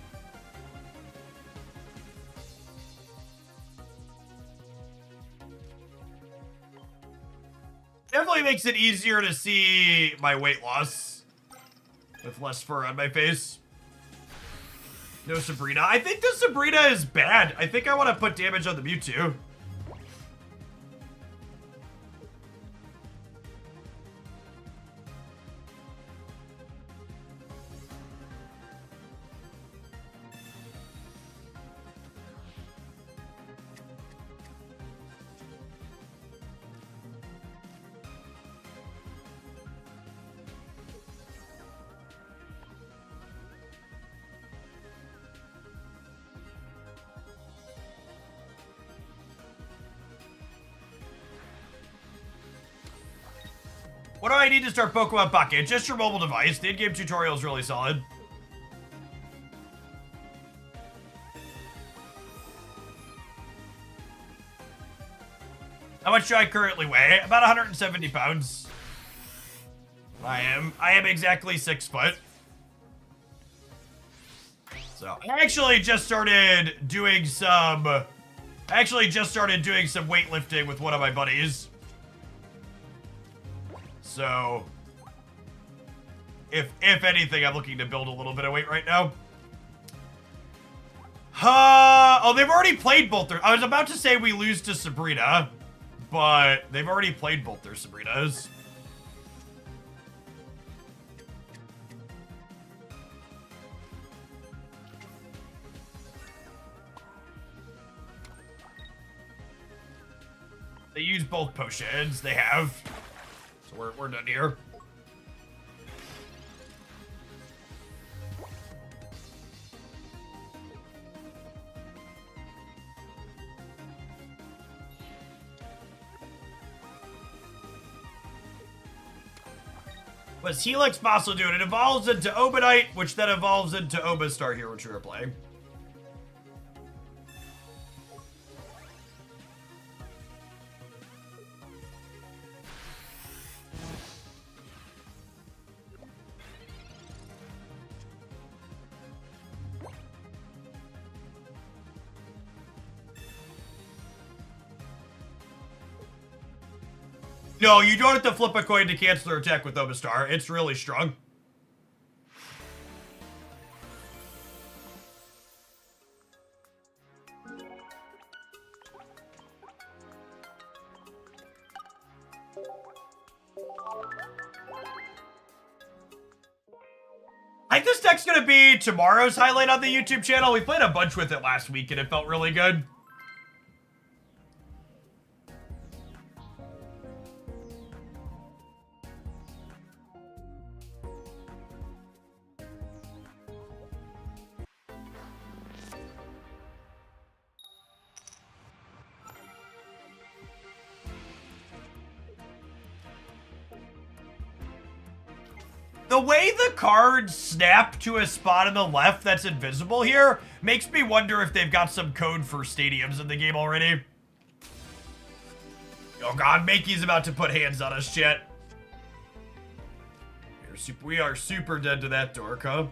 Definitely makes it easier to see my weight loss with less fur on my face. No Sabrina. I think the Sabrina is bad. I think I want to put damage on the Mewtwo. What do I need to start Pokemon Pocket? Just your mobile device. The in-game tutorial is really solid. How much do I currently weigh? About 170 pounds. I am exactly 6 foot. So I actually just started doing some weightlifting with one of my buddies. So, if anything, I'm looking to build a little bit of weight right now. Oh, they've already played both their... I was about to say we lose to Sabrina, but they've already played both their Sabrinas. They use both potions. They have... So we're done here. What's Helix Fossil doing? It evolves into Obanite, which then evolves into Obastar here, which we were playing. No, you don't have to flip a coin to cancel their attack with Obastar. It's really strong. think this deck's gonna be tomorrow's highlight on the YouTube channel. We played a bunch with it last week and it felt really good. The way the cards snap to a spot on the left that's invisible here makes me wonder if they've got some code for stadiums in the game already. Oh god, Makey's about to put hands on us, chat. We are super dead to that dork, huh?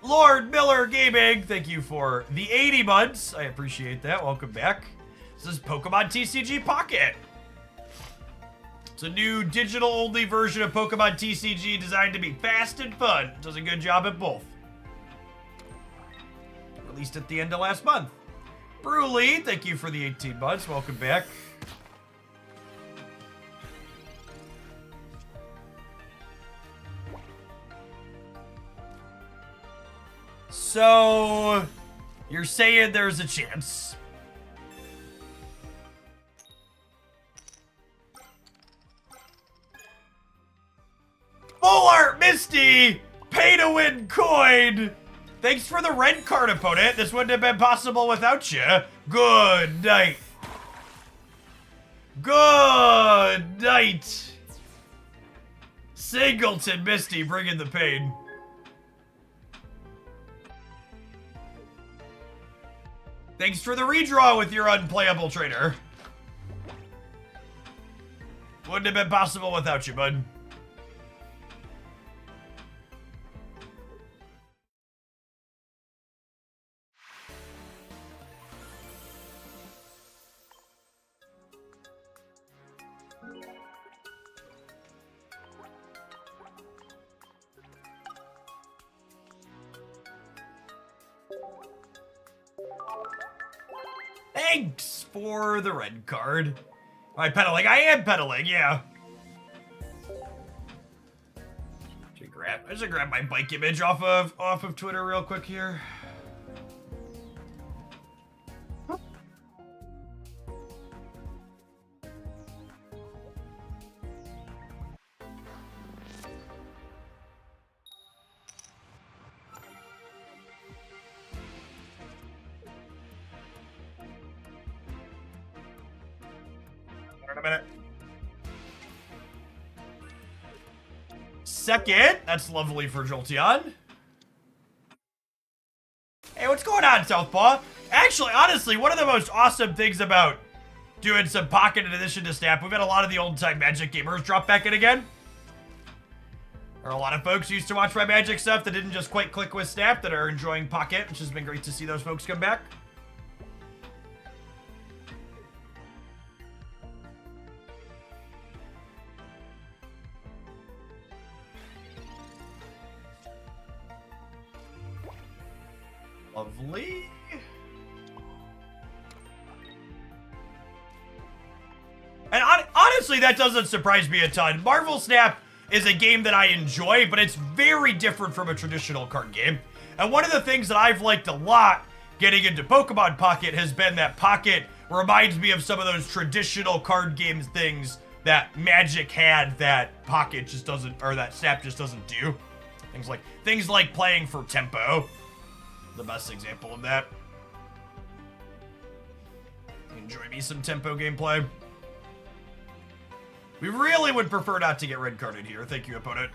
Lord Miller Gaming, thank you for the 80 months. I appreciate that. Welcome back. This is Pokemon TCG Pocket. It's a new digital-only version of Pokemon TCG designed to be fast and fun. It does a good job at both. Released at the end of last month. Brewly, thank you for the 18 months. Welcome back. So, you're saying there's a chance. Full art Misty! Pay to win coin! Thanks for the red card, opponent. This wouldn't have been possible without you. Good night. Good night. Singleton Misty bringing the pain. Thanks for the redraw with your unplayable trainer. Wouldn't have been possible without you, bud. Thanks for the red card. Am I pedaling? I am pedaling, yeah. I should grab my bike image off of Twitter real quick here. In a minute. Second, that's lovely for Jolteon. Hey, what's going on, Southpaw? Actually, honestly, one of the most awesome things about doing some Pocket in addition to Snap, we've had a lot of the old-time Magic gamers drop back in again. There are a lot of folks who used to watch my Magic stuff that didn't just quite click with Snap that are enjoying Pocket, which has been great to see those folks come back. Lovely. And honestly, that doesn't surprise me a ton. Marvel Snap is a game that I enjoy, but it's very different from a traditional card game. And one of the things that I've liked a lot getting into Pokemon Pocket has been that Pocket reminds me of some of those traditional card games things that Magic had that Pocket just doesn't, or that Snap just doesn't do. Things like playing for tempo. The best example of that. Enjoy me some tempo gameplay. We really would prefer not to get red carded here. Thank you, opponent.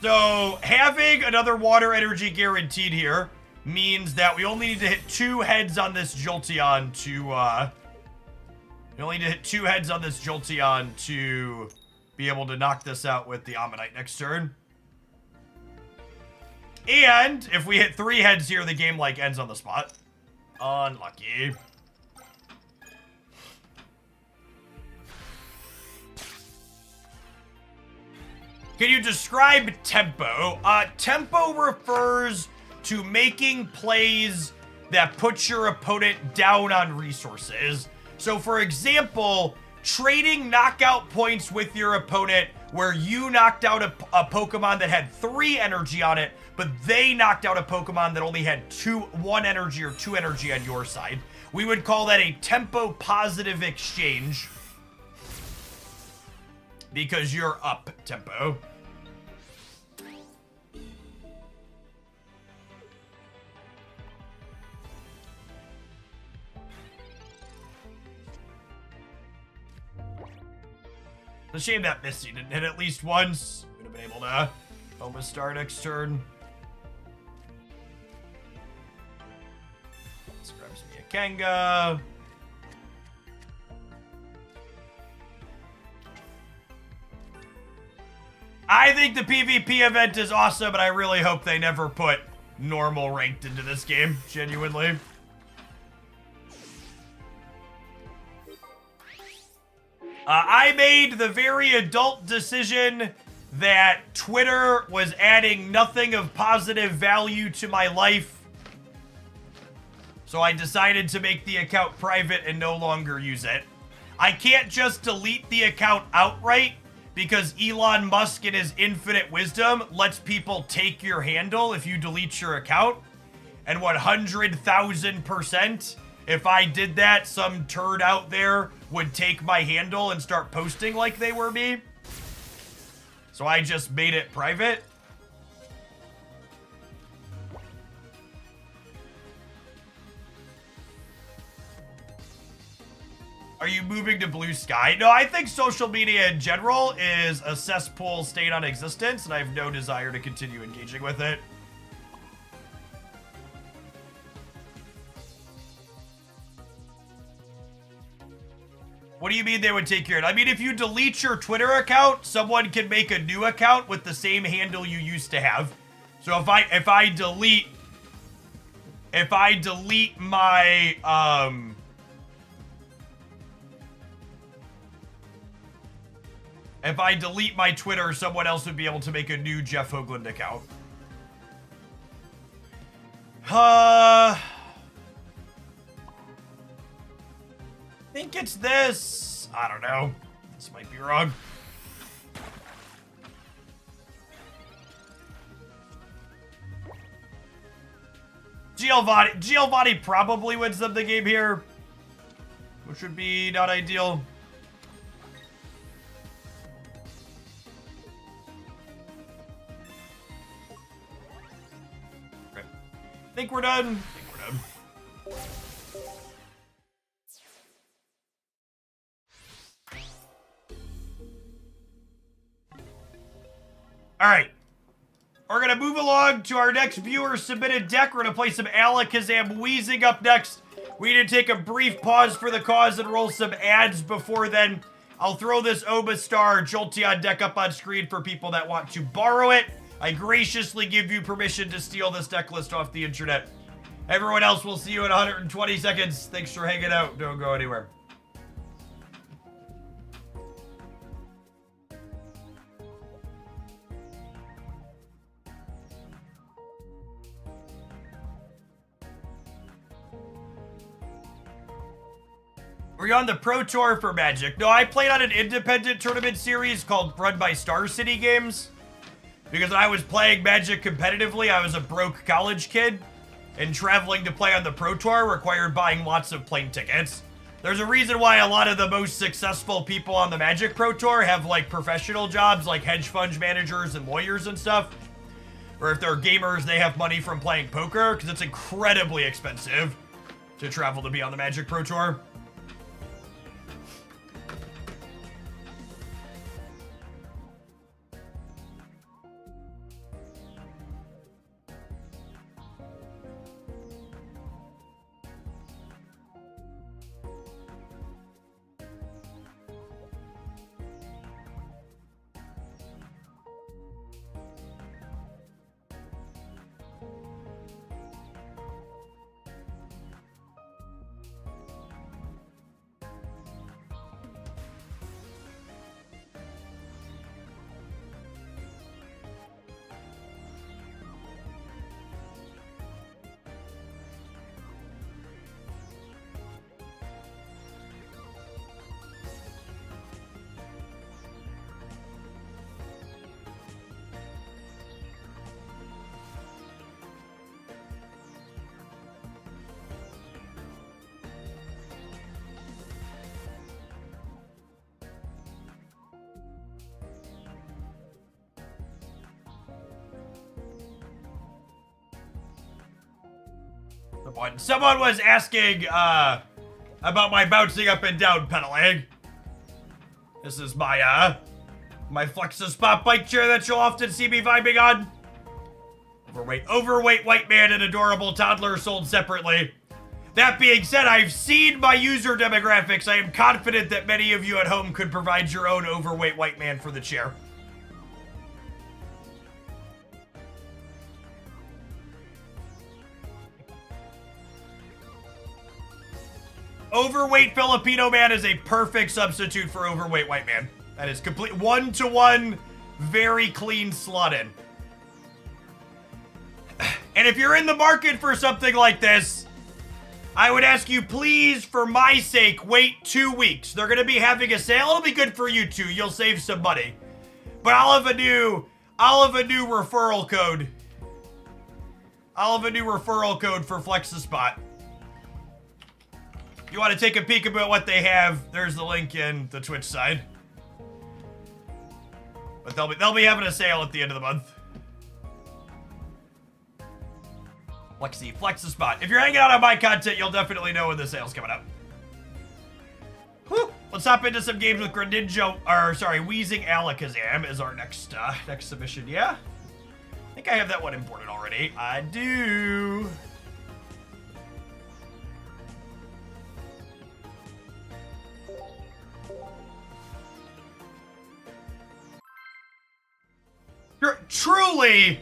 So, having another water energy guaranteed here means that we only need to hit 2 heads on this Jolteon to, we only need to hit 2 heads on this Jolteon to be able to knock this out with the Ammonite next turn. And if we hit 3 heads here, the game, ends on the spot. Unlucky. Can you describe tempo? Tempo refers to making plays that put your opponent down on resources. So for example, trading knockout points with your opponent where you knocked out a Pokemon that had 3 energy on it, but they knocked out a Pokemon that only had 1 energy or 2 energy on your side. We would call that a tempo positive exchange because you're up tempo. It's a shame that Misty didn't hit at least once. Would have been able to almost start next turn. Let's grab some Kanga. I think the PvP event is awesome, but I really hope they never put normal ranked into this game, genuinely. I made the very adult decision that Twitter was adding nothing of positive value to my life. So I decided to make the account private and no longer use it. I can't just delete the account outright because Elon Musk in his infinite wisdom lets people take your handle if you delete your account. And 100,000%, if I did that, some turd out there would take my handle and start posting like they were me. So I just made it private. Are you moving to Blue Sky? No, I think social media in general is a cesspool state on existence, and I have no desire to continue engaging with it. What do you mean they would take your... I mean, if you delete your Twitter account, someone can make a new account with the same handle you used to have. So if I delete my if I delete my Twitter, someone else would be able to make a new Jeff Hoagland account. I think it's this. I don't know. This might be wrong. Giovanni probably wins them the game here, which would be not ideal. Okay. Think we're done. All right, we're going to move along to our next viewer-submitted deck. We're going to play some Alakazam Wheezing up next. We need to take a brief pause for the cause and roll some ads before then. I'll throw this Omastar Jolteon deck up on screen for people that want to borrow it. I graciously give you permission to steal this deck list off the internet. Everyone else, we'll see you in 120 seconds. Thanks for hanging out. Don't go anywhere. Were you on the Pro Tour for Magic? No, I played on an independent tournament series run by Star City Games. Because I was playing Magic competitively, I was a broke college kid. And traveling to play on the Pro Tour required buying lots of plane tickets. There's a reason why a lot of the most successful people on the Magic Pro Tour have like professional jobs like hedge fund managers and lawyers and stuff. Or if they're gamers, they have money from playing poker because it's incredibly expensive to travel to be on the Magic Pro Tour. Someone was asking about my bouncing up and down pedaling. This is my my Flex-a-Spot bike chair that you'll often see me vibing on. Overweight white man and adorable toddler sold separately. That being said, I've seen my user demographics. I am confident that many of you at home could provide your own overweight white man for the chair. Overweight Filipino man is a perfect substitute for overweight white man. That is complete one-to-one, very clean slot in. And if you're in the market for something like this, I would ask you, please, for my sake, wait 2 weeks. They're going to be having a sale. It'll be good for you too. You'll save some money. But I'll have a new referral code. I'll have a new referral code for Flex-a-Spot. If you want to take a peek about what they have, there's the link in the Twitch side. But they'll be having a sale at the end of the month. Flex-a-Spot. If you're hanging out on my content, you'll definitely know when the sale's coming up. Whew. Let's hop into some games with Wheezing Alakazam is our next submission. Yeah? I think I have that one imported already. I do. Truly,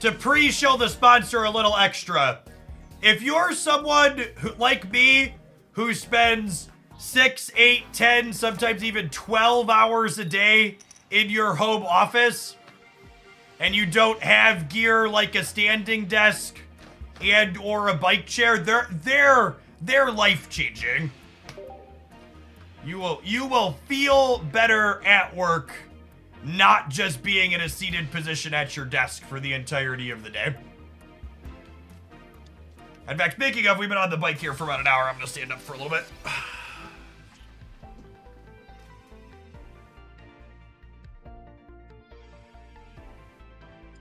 to pre-show the sponsor a little extra, if you're someone who, like me, who spends 6, 8, 10, sometimes even 12 hours a day in your home office, and you don't have gear like a standing desk and or a bike chair, they're life-changing. You will feel better at work, not just being in a seated position at your desk for the entirety of the day. In fact, speaking of, we've been on the bike here for about an hour. I'm gonna stand up for a little bit.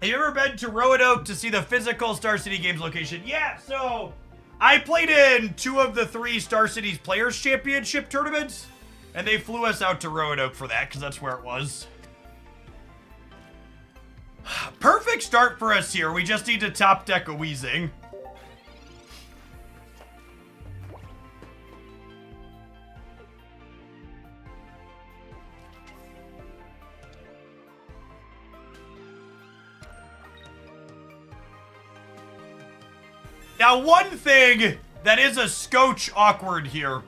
Have you ever been to Roanoke to see the physical Star City Games location? Yeah, so I played in 2 of the 3 Star Cities Players Championship tournaments, and they flew us out to Roanoke for that, because that's where it was. Perfect start for us here. We just need to top deck a Wheezing. Now, one thing that is a scotch awkward here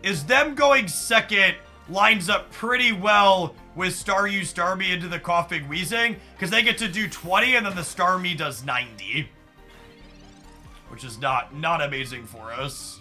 is them going second lines up pretty well with Staryu Starmie into the Coughing Wheezing, because they get to do 20 and then the Starmie does 90. Which is not amazing for us.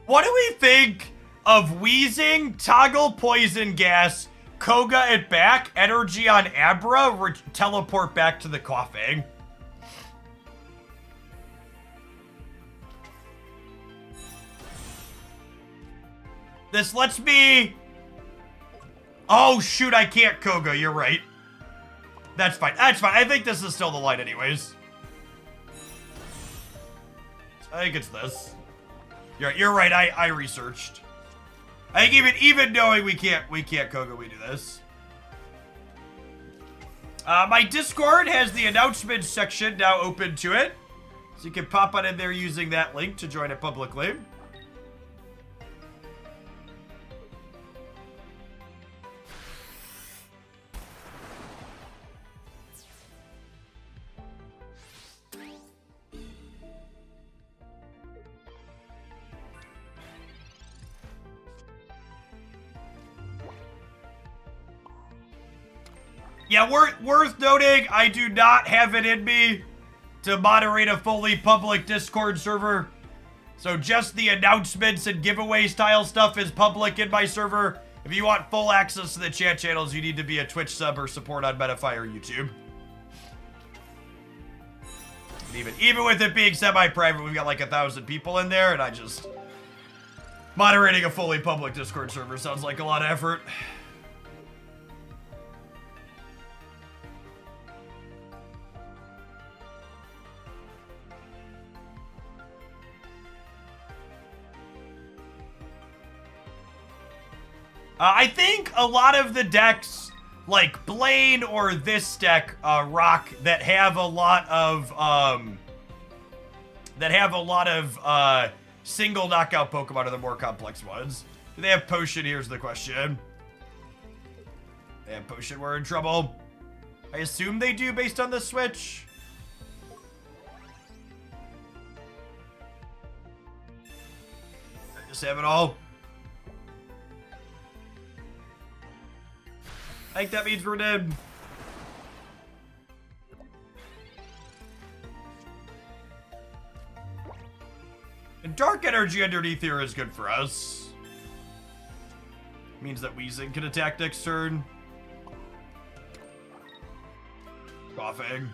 What do we think of Wheezing, Toggle Poison Gas, Koga at back, Energy on Abra, teleport back to the Coughing? This lets me... Oh, shoot, I can't Koga. You're right. That's fine. That's fine. I think this is still the line anyways. I think it's this. You're right. I researched. I think even knowing we can't Koga, we do this. My Discord has the announcements section now open to it. So you can pop on in there using that link to join it publicly. Yeah, worth noting, I do not have it in me to moderate a fully public Discord server. So just the announcements and giveaway style stuff is public in my server. If you want full access to the chat channels, you need to be a Twitch sub or support on Metafy or YouTube. Even with it being semi-private, we've got like 1,000 people in there, and I just... moderating a fully public Discord server sounds like a lot of effort. I think a lot of the decks, like Blaine or this deck, Rock, that have a lot of single knockout Pokemon are the more complex ones. Do they have Potion? Here's the question. They have Potion, we're in trouble. I assume they do based on the Switch. I just have it all. I think that means we're dead. And Dark Energy underneath here is good for us. Means that Weezing can attack next turn. Coughing.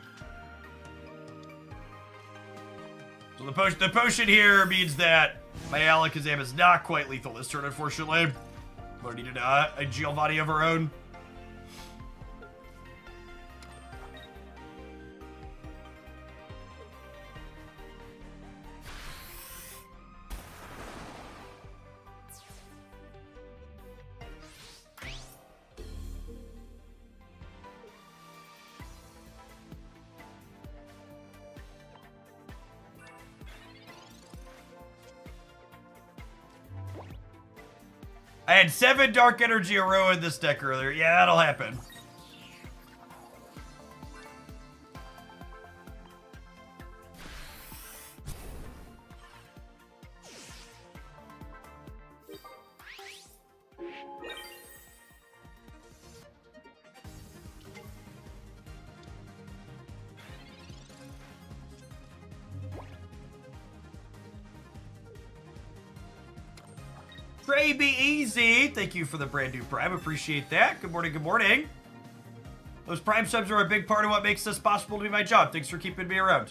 So the potion here means that my Alakazam is not quite lethal this turn, unfortunately. We're needed a Giovanni of our own. I had 7 Dark Energy a row in this deck earlier. Yeah, that'll happen. Trey Be Easy, thank you for the brand new Prime. Appreciate that. Good morning, good morning. Those Prime subs are a big part of what makes this possible to be my job. Thanks for keeping me around.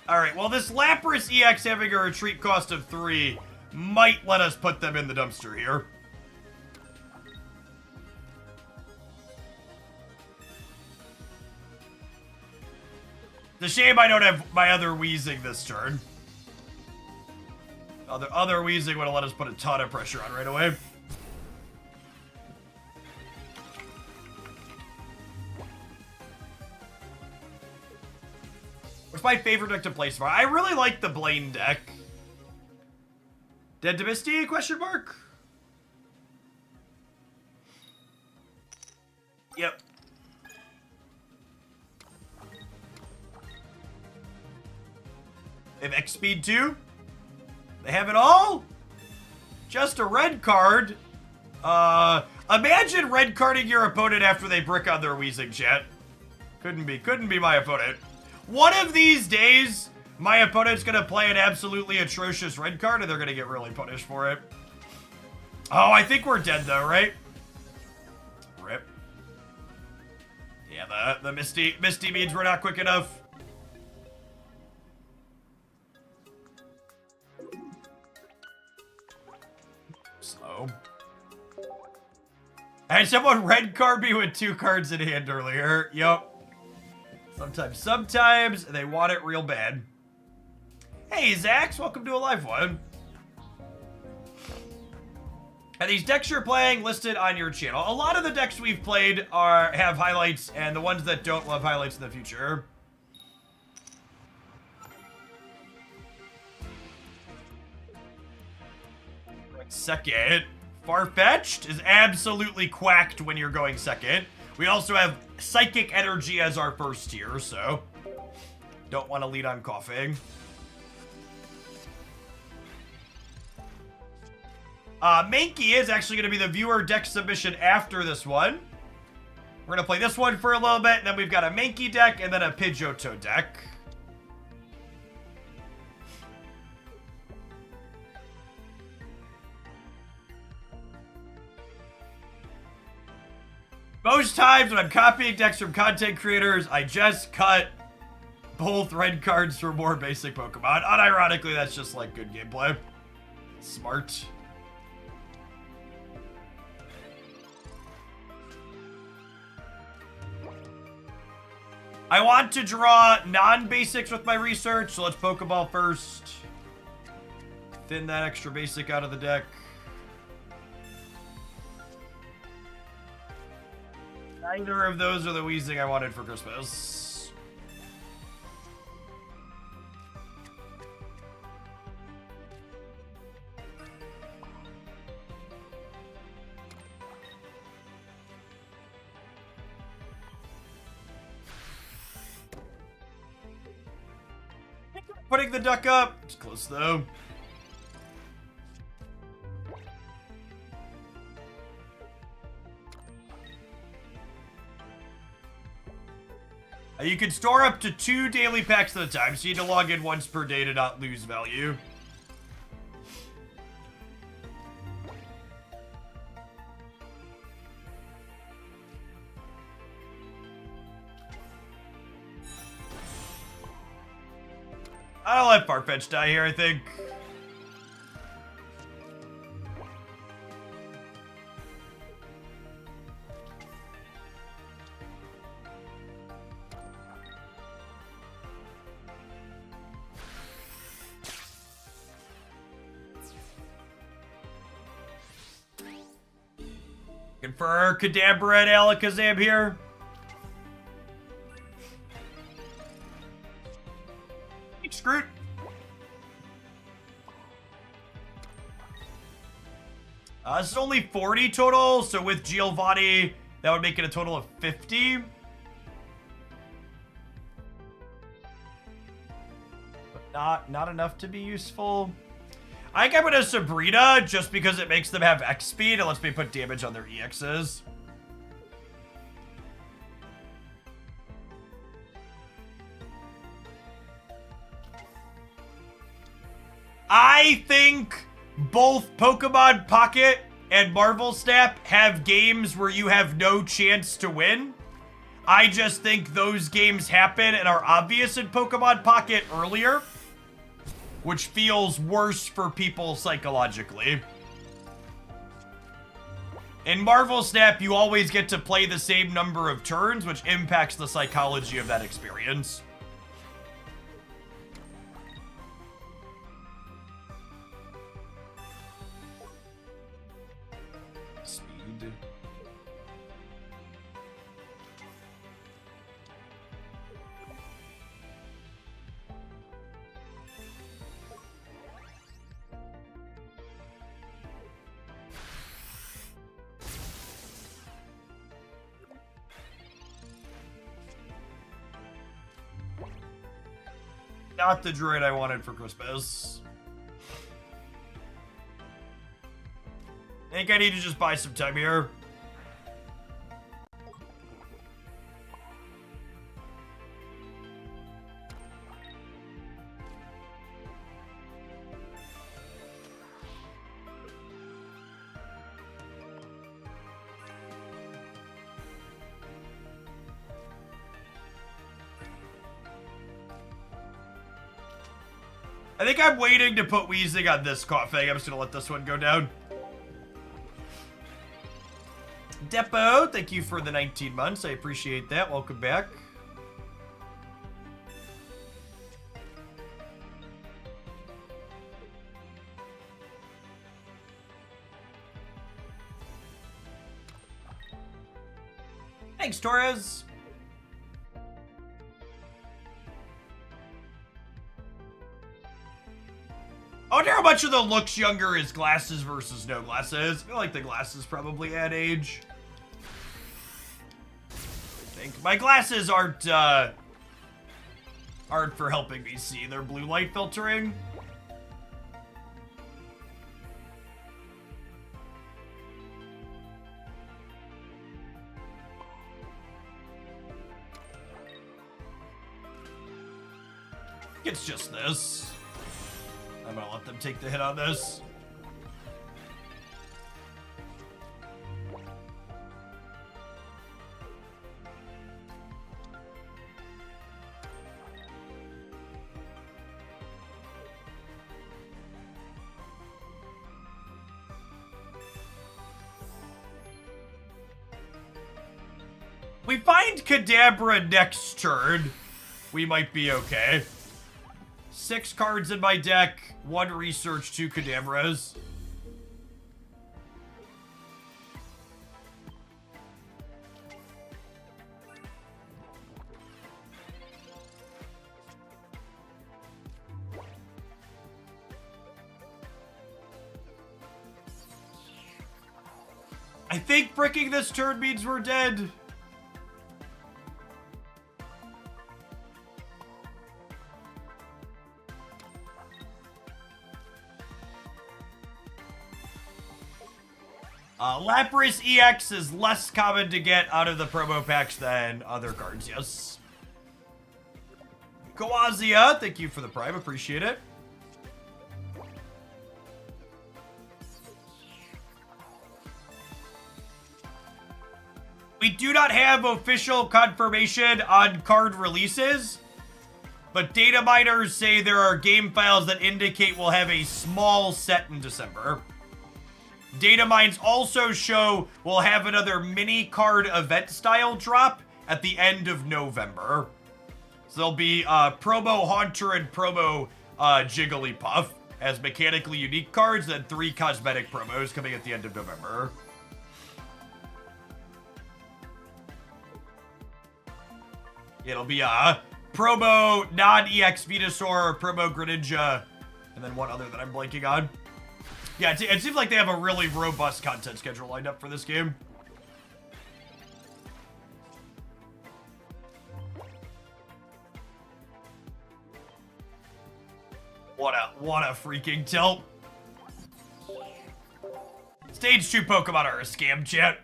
Alright, well, this Lapras EX having a retreat cost of 3 might let us put them in the dumpster here. It's a shame I don't have my other Weezing this turn. Other Weezing would have let us put a ton of pressure on right away. What's my favorite deck to play so far? I really like the Blaine deck. Dead to Misty? Question mark? Yep. They have X speed too? They have it all? Just a red card. Imagine red carding your opponent after they brick on their Weezing, chat. Couldn't be my opponent. One of these days, my opponent's gonna play an absolutely atrocious red card and they're gonna get really punished for it. Oh, I think we're dead though, right? Rip. Yeah, the Misty means we're not quick enough. Slow. I had someone red card me with 2 cards in hand earlier. Yup. Sometimes they want it real bad. Hey, Zax, welcome to a live one. Are these decks you're playing listed on your channel? A lot of the decks we've played have highlights, and the ones that don't will have highlights in the future. Second. Farfetch'd is absolutely quacked when you're going second. We also have Psychic Energy as our first tier, so don't want to lead on coughing. Mankey is actually going to be the viewer deck submission after this one. We're going to play this one for a little bit, and then we've got a Mankey deck and then a Pidgeotto deck. Most times when I'm copying decks from content creators, I just cut both red cards for more basic Pokemon. Unironically, that's just like good gameplay. Smart. I want to draw non-basics with my research, so let's Pokeball first. Thin that extra basic out of the deck. Neither of those are the Weezing I wanted for Christmas. Putting the duck up. It's close though. You can store up to 2 daily packs at a time, so you need to log in once per day to not lose value. I'll let Farfetch die here, I think. Looking for Kadabra and Alakazam here. Screwed. This is only 40 total, so with Giovanni, that would make it a total of 50. But not enough to be useful. I think I'm gonna Sabrina just because it makes them have X speed and lets me put damage on their EXs. I think both Pokemon Pocket and Marvel Snap have games where you have no chance to win. I just think those games happen and are obvious in Pokemon Pocket earlier, which feels worse for people psychologically. In Marvel Snap, you always get to play the same number of turns, which impacts the psychology of that experience. Speed. Not the droid I wanted for Christmas. I think I need to just buy some time here. I think I'm waiting to put Weezing on this coughing. I'm just gonna let this one go down. Depot, thank you for the 19 months. I appreciate that. Welcome back. Thanks, Torres. I wonder how much of the looks younger is glasses versus no glasses. I feel like the glasses probably add age. I think my glasses aren't for helping me see. They're blue light filtering. It's just this. I'm gonna let them take the hit on this. We find Kadabra next turn, we might be okay. 6 cards in my deck, 1 research, 2 Kadabras. I think bricking this turn means we're dead. Lapras EX is less common to get out of the promo packs than other cards, yes. Kawazia, thank you for the prime, appreciate it. We do not have official confirmation on card releases, but data miners say there are game files that indicate we'll have a small set in December. Data mines also show we'll have another mini card event style drop at the end of November. So there'll be Promo Haunter and Promo Jigglypuff as mechanically unique cards, then 3 cosmetic promos coming at the end of November. It'll be Promo non-EX Venusaur, Promo Greninja, and then one other that I'm blanking on. Yeah, it seems like they have a really robust content schedule lined up for this game. What a freaking tilt. Stage 2 Pokemon are a scam, chat.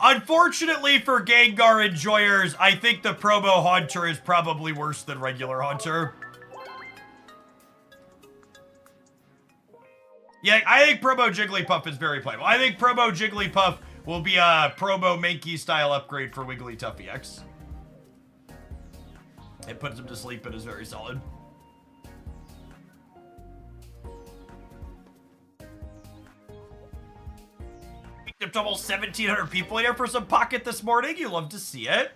Unfortunately for Gengar enjoyers, I think the Promo Haunter is probably worse than regular Haunter. Yeah, I think Promo Jigglypuff is very playable. I think Promo Jigglypuff will be a Promo Mankey style upgrade for Wigglytuff EX. It puts him to sleep and is very solid. Picked up to almost 1,700 people here for some Pocket this morning. You love to see it.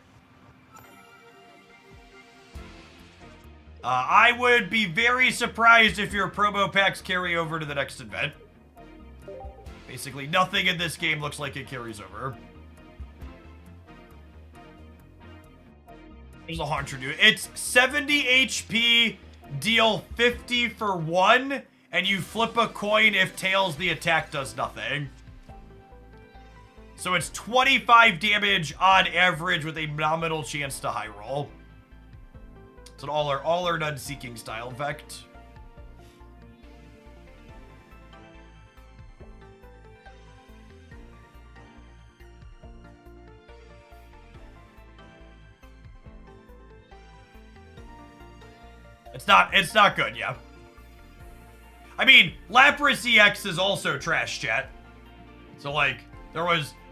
I would be very surprised if your promo packs carry over to the next event. Basically, nothing in this game looks like it carries over. There's a Haunter dude. It's 70 HP, deal 50 for 1, and you flip a coin if tails the attack does nothing. So it's 25 damage on average with a nominal chance to high roll. It's an all or none seeking style effect. It's not good, yeah. I mean, Lapras EX is also trash, chat. So like,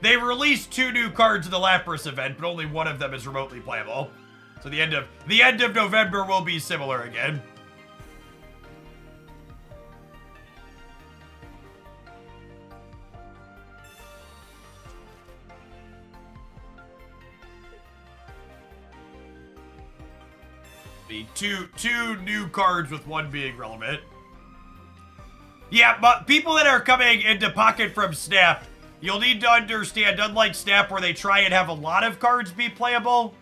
they released 2 new cards in the Lapras event, but only one of them is remotely playable. So the end of November will be similar again. Be two new cards with 1 being relevant. Yeah, but people that are coming into Pocket from Snap, you'll need to understand, unlike Snap where they try and have a lot of cards be playable,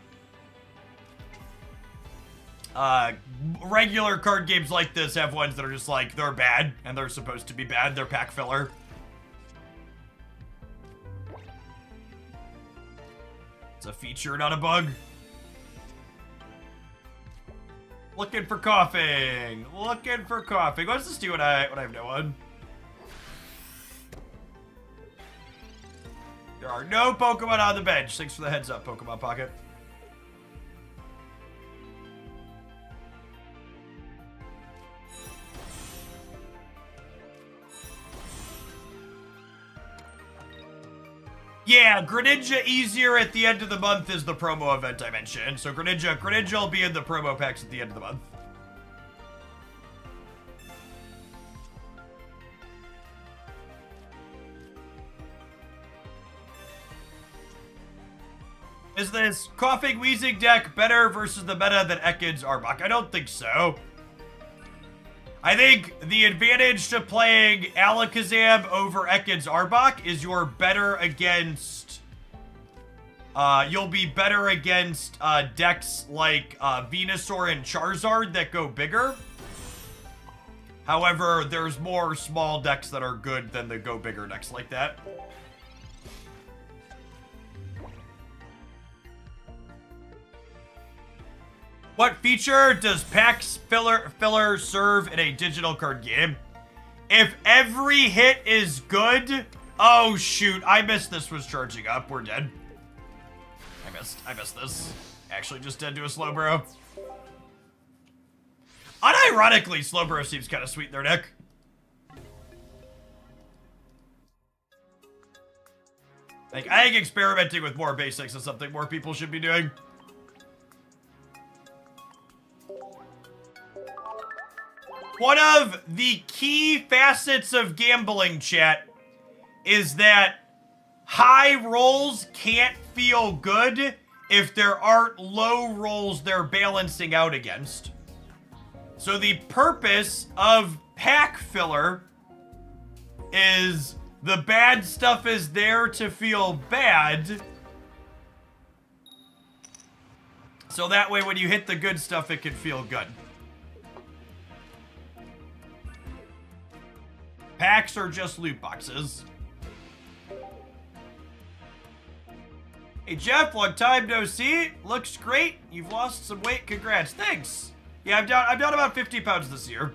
regular card games like this have ones that are just like, they're bad, and they're supposed to be bad. They're pack filler. It's a feature, not a bug. Looking for coughing. Looking for coughing. What's this do when I have no one? There are no Pokemon on the bench. Thanks for the heads up, Pokemon Pocket. Yeah, Greninja easier at the end of the month is the promo event I mentioned. So Greninja will be in the promo packs at the end of the month. Is this coughing, wheezing deck better versus the meta than Ekid's Arbok? I don't think so. I think the advantage to playing Alakazam over Ekid's Arbok is you're better against... you'll be better against decks like Venusaur and Charizard that go bigger. However, there's more small decks that are good than the go bigger decks like that. What feature does pack filler serve in a digital card game? If every hit is good... Oh, shoot. I missed this was charging up. We're dead. I missed this. Actually just dead to a Slowbro. Unironically, Slowbro seems kind of sweet in their deck. Like, I think experimenting with more basics is something more people should be doing. One of the key facets of gambling, chat, is that high rolls can't feel good if there aren't low rolls they're balancing out against. So the purpose of pack filler is the bad stuff is there to feel bad. So that way when you hit the good stuff, it can feel good. Packs are just loot boxes. Hey Jeff, long time no see. Looks great. You've lost some weight. Congrats. Thanks. Yeah, I'm down about 50 pounds this year.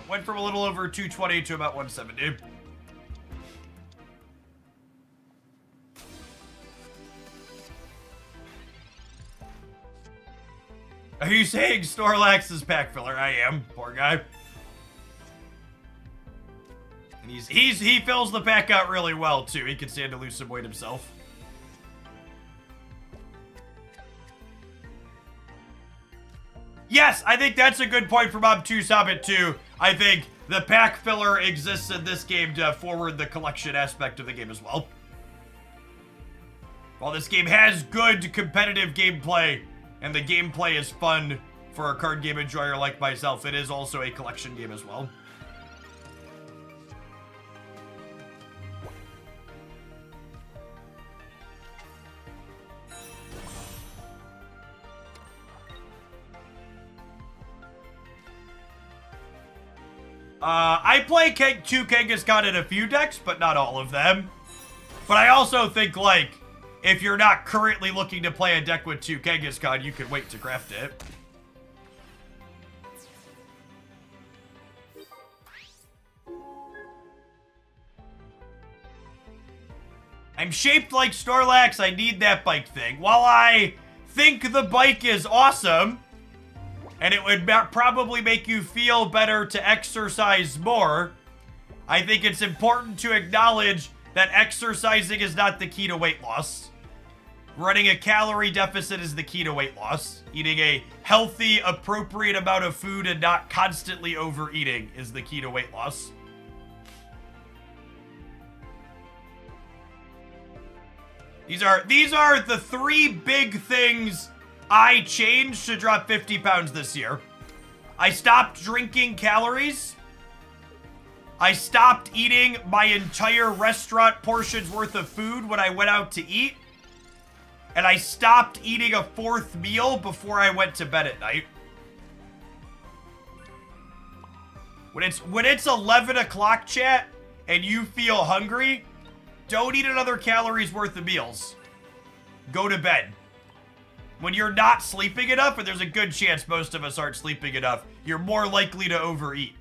Went from a little over 220 to about 170. Are you saying Snorlax is pack filler? I am. Poor guy. And he fills the pack out really well too. He can stand to lose some weight himself. Yes, I think that's a good point from Mob2 Summit too. I think the pack filler exists in this game to forward the collection aspect of the game as well. While this game has good competitive gameplay, and the gameplay is fun for a card game enjoyer like myself, it is also a collection game as well. I play two Kangaskhan in a few decks, but not all of them. But I also think, like, if you're not currently looking to play a deck with two Kangaskhan, you can wait to craft it. I'm shaped like Snorlax, I need that bike thing. While I think the bike is awesome, and it would probably make you feel better to exercise more, I think it's important to acknowledge that exercising is not the key to weight loss. Running a calorie deficit is the key to weight loss. Eating a healthy, appropriate amount of food and not constantly overeating is the key to weight loss. These are the three big things I changed to drop 50 pounds this year. I stopped drinking calories. I stopped eating my entire restaurant portion's worth of food when I went out to eat. And I stopped eating a fourth meal before I went to bed at night. When it's 11 o'clock, chat, and you feel hungry, don't eat another calories worth of meals. Go to bed. When you're not sleeping enough, and there's a good chance most of us aren't sleeping enough, you're more likely to overeat.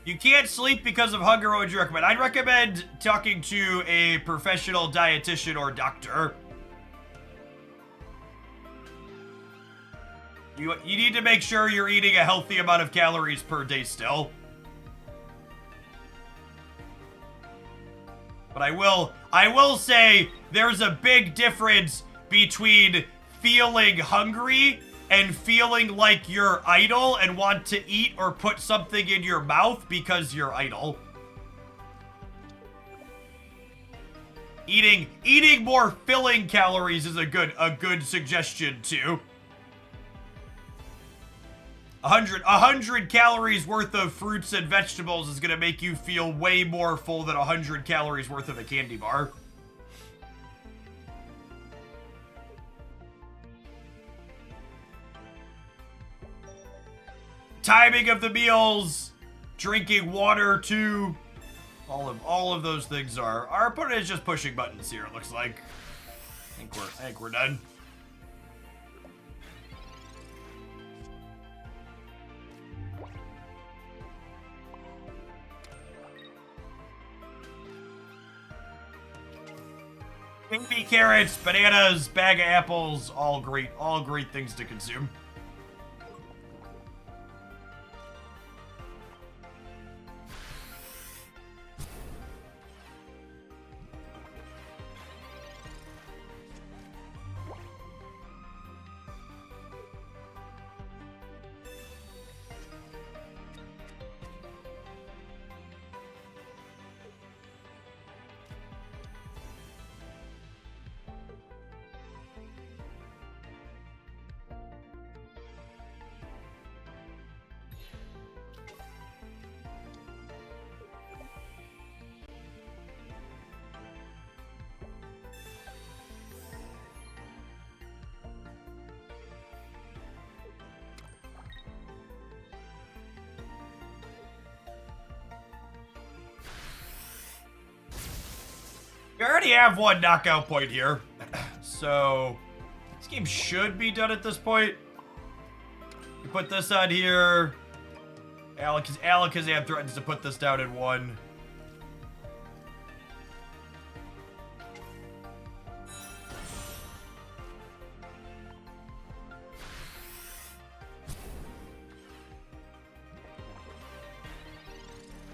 You can't sleep because of hunger. What would you recommend? I'd recommend talking to a professional dietitian or doctor. You need to make sure you're eating a healthy amount of calories per day still. But I will say there's a big difference between feeling hungry and feeling like you're idle and want to eat or put something in your mouth because you're idle. Eating more filling calories is a good suggestion too. 100 calories worth of fruits and vegetables is gonna make you feel way more full than 100 calories worth of a candy bar. Timing of the meals, drinking water too. All of those things are. Our opponent is just pushing buttons here, it looks like. I think we're done. Baby carrots, bananas, bag of apples, all great things to consume. We already have one knockout point here, so this game should be done at this point. We put this on here. Alakazam threatens to put this down in one.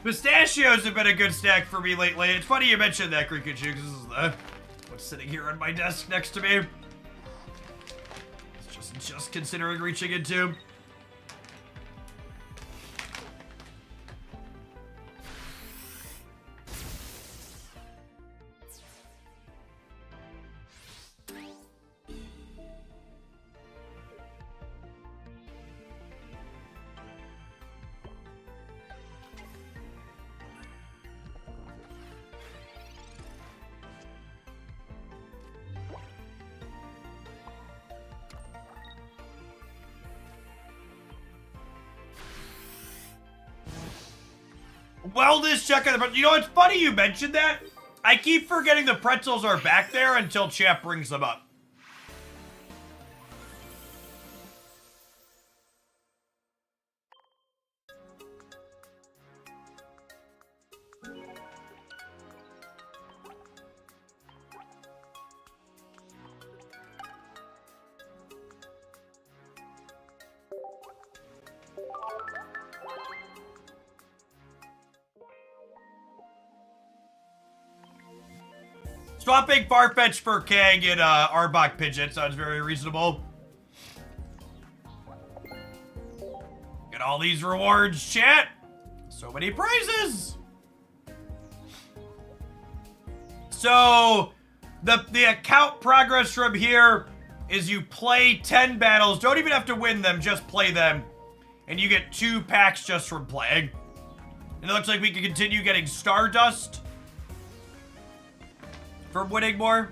Pistachios have been a good snack for me lately. It's funny you mentioned that, Pikachu, because this is what's sitting here on my desk next to me. It's just considering reaching into. Wellness check on the pretzels. You know, it's funny you mentioned that. I keep forgetting the pretzels are back there until chat brings them up. Swapping Farfetch for Kang and Arbok Pigeon sounds very reasonable. Get all these rewards, chat. So many prizes. So the account progress from here is you play 10 battles. Don't even have to win them, just play them. And you get 2 packs just from playing. And it looks like we can continue getting Stardust from winning more.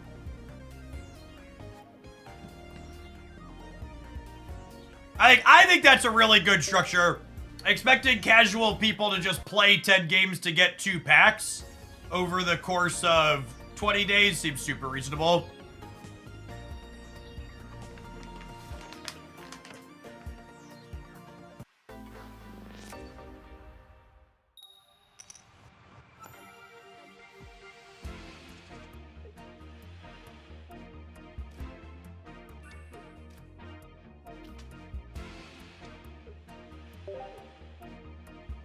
I think that's a really good structure. Expecting casual people to just play 10 games to get 2 packs over the course of 20 days seems super reasonable.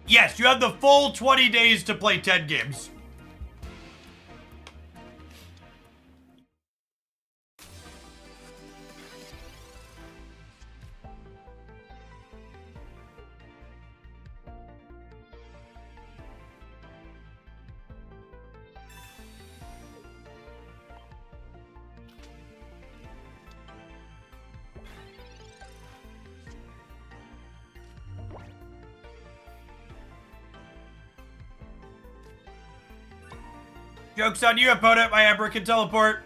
Yes, you have the full 20 days to play 10 games. Joke's on you, opponent. My Ember can teleport.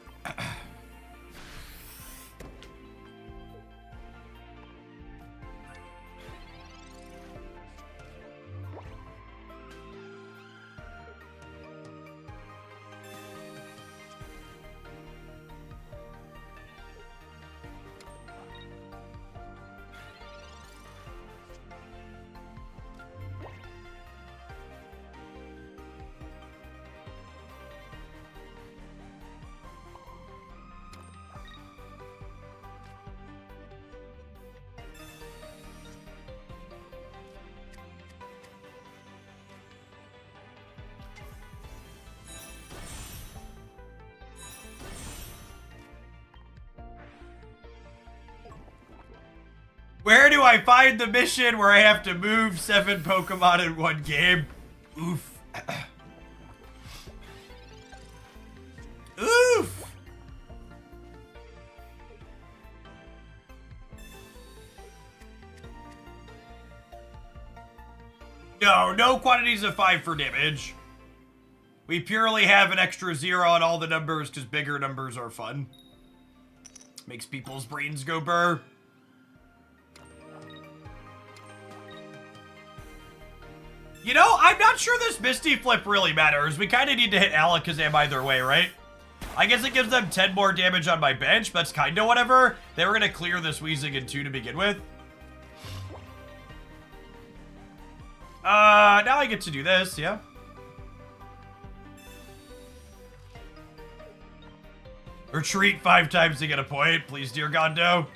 Where do I find the mission where I have to move 7 Pokemon in one game? Oof. Oof. No quantities of 5 for damage. We purely have an extra 0 on all the numbers because bigger numbers are fun. Makes people's brains go burr. You know, I'm not sure this Misty flip really matters. We kind of need to hit Alakazam either way, right? I guess it gives them 10 more damage on my bench, but that's kind of whatever. They were going to clear this Weezing in 2 to begin with. Now I get to do this, yeah. Retreat 5 times to get a point, please, dear Gondo.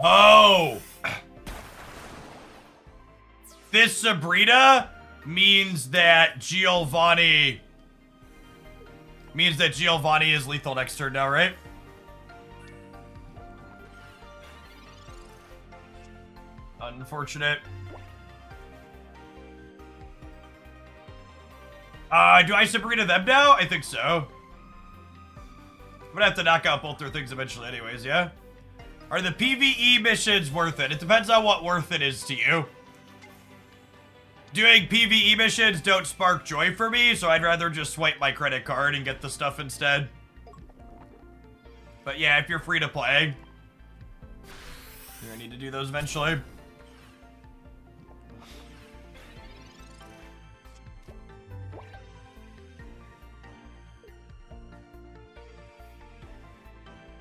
Oh! This Sabrina means that Giovanni is lethal next turn now, right? Unfortunate. Do I Sabrina them now? I think so. I'm gonna have to knock out both their things eventually anyways, yeah? Are the PvE missions worth it? It depends on what worth it is to you. Doing PvE missions don't spark joy for me, so I'd rather just swipe my credit card and get the stuff instead. But yeah, if you're free to play, you're gonna need to do those eventually.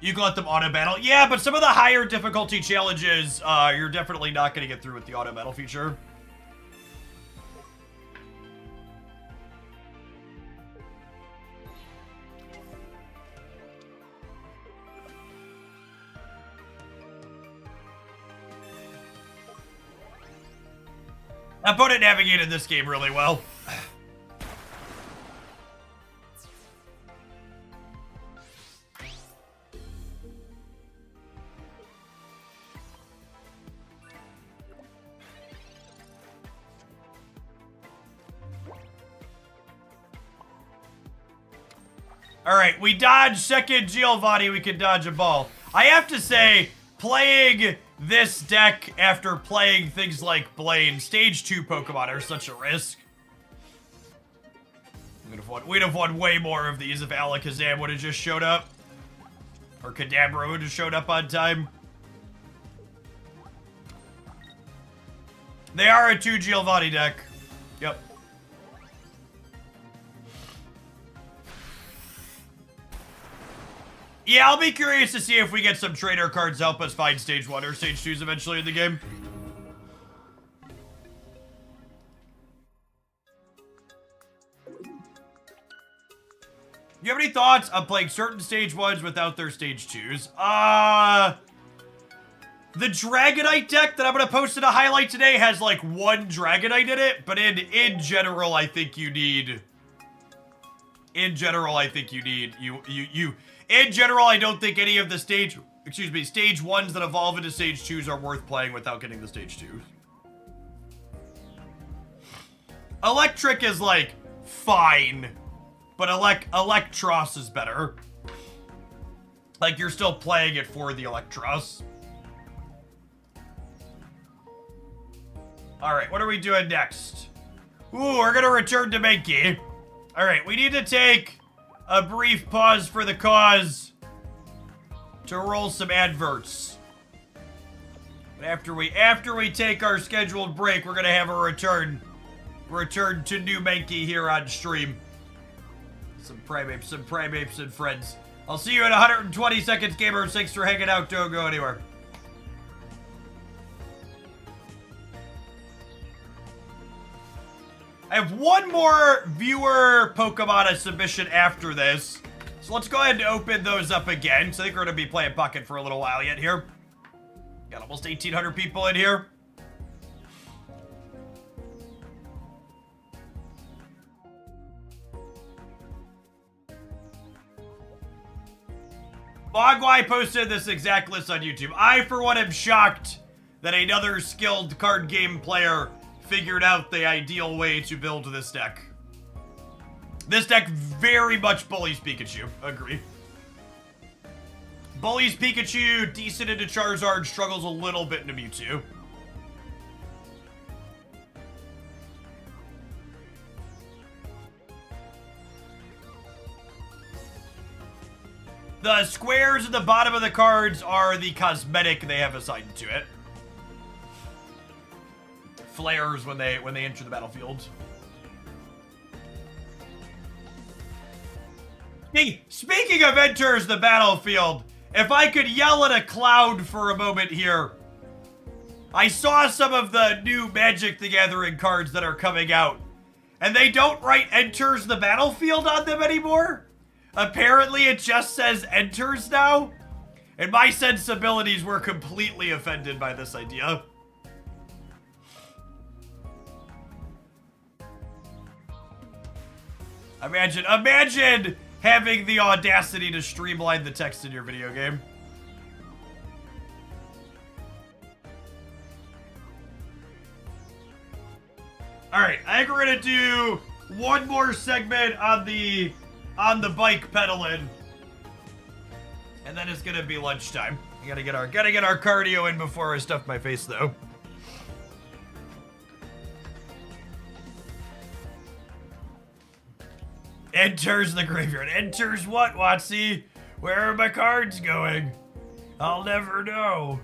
You can let them auto-battle. Yeah, but some of the higher difficulty challenges, you're definitely not going to get through with the auto-battle feature. Opponent navigated this game really well. Alright, we dodge second Giovanni, we can dodge a ball. I have to say, playing this deck after playing things like Blaine, stage 2 Pokemon are such a risk. We'd have won way more of these if Alakazam would have just showed up. Or Kadabra would have showed up on time. They are a 2 Giovanni deck. Yep. Yeah, I'll be curious to see if we get some trainer cards to help us find stage 1 or stage 2s eventually in the game. You have any thoughts on playing certain stage 1s without their stage 2s? The Dragonite deck that I'm going to post in a highlight today has like 1 Dragonite in it, but in general, I think you need... In general, I don't think any of the stage 1s that evolve into stage 2s are worth playing without getting the stage 2s. Electric is like, fine. But Electros is better. Like, you're still playing it for the Electros. Alright, what are we doing next? Ooh, we're gonna return to Mankey. Alright, we need to take a brief pause for the cause to roll some adverts. But after we take our scheduled break, we're gonna have a return to new Mankey here on stream. Some Primeapes and friends. I'll see you in 120 seconds, gamers. Thanks for hanging out. Don't go anywhere. I have one more viewer Pokemon submission after this. So let's go ahead and open those up again. So I think we're going to be playing Pocket for a little while yet here. Got almost 1,800 people in here. Mogwai posted this exact list on YouTube. I, for one, am shocked that another skilled card game player figured out the ideal way to build this deck. This deck very much bullies Pikachu. Agree. Bullies Pikachu, decent into Charizard, struggles a little bit into Mewtwo. The squares at the bottom of the cards are the cosmetic they have assigned to it. Flares when they enter the battlefield. Hey, speaking of enters the battlefield, if I could yell at a cloud for a moment here. I saw some of the new Magic the Gathering cards that are coming out, and they don't write enters the battlefield on them anymore. Apparently it just says enters now, and my sensibilities were completely offended by this idea. Imagine having the audacity to streamline the text in your video game. Alright, I think we're gonna do one more segment on the bike pedaling. And then it's gonna be lunchtime. We gotta get our cardio in before I stuff my face though. Enters the graveyard. Enters what, Watsy? Where are my cards going? I'll never know.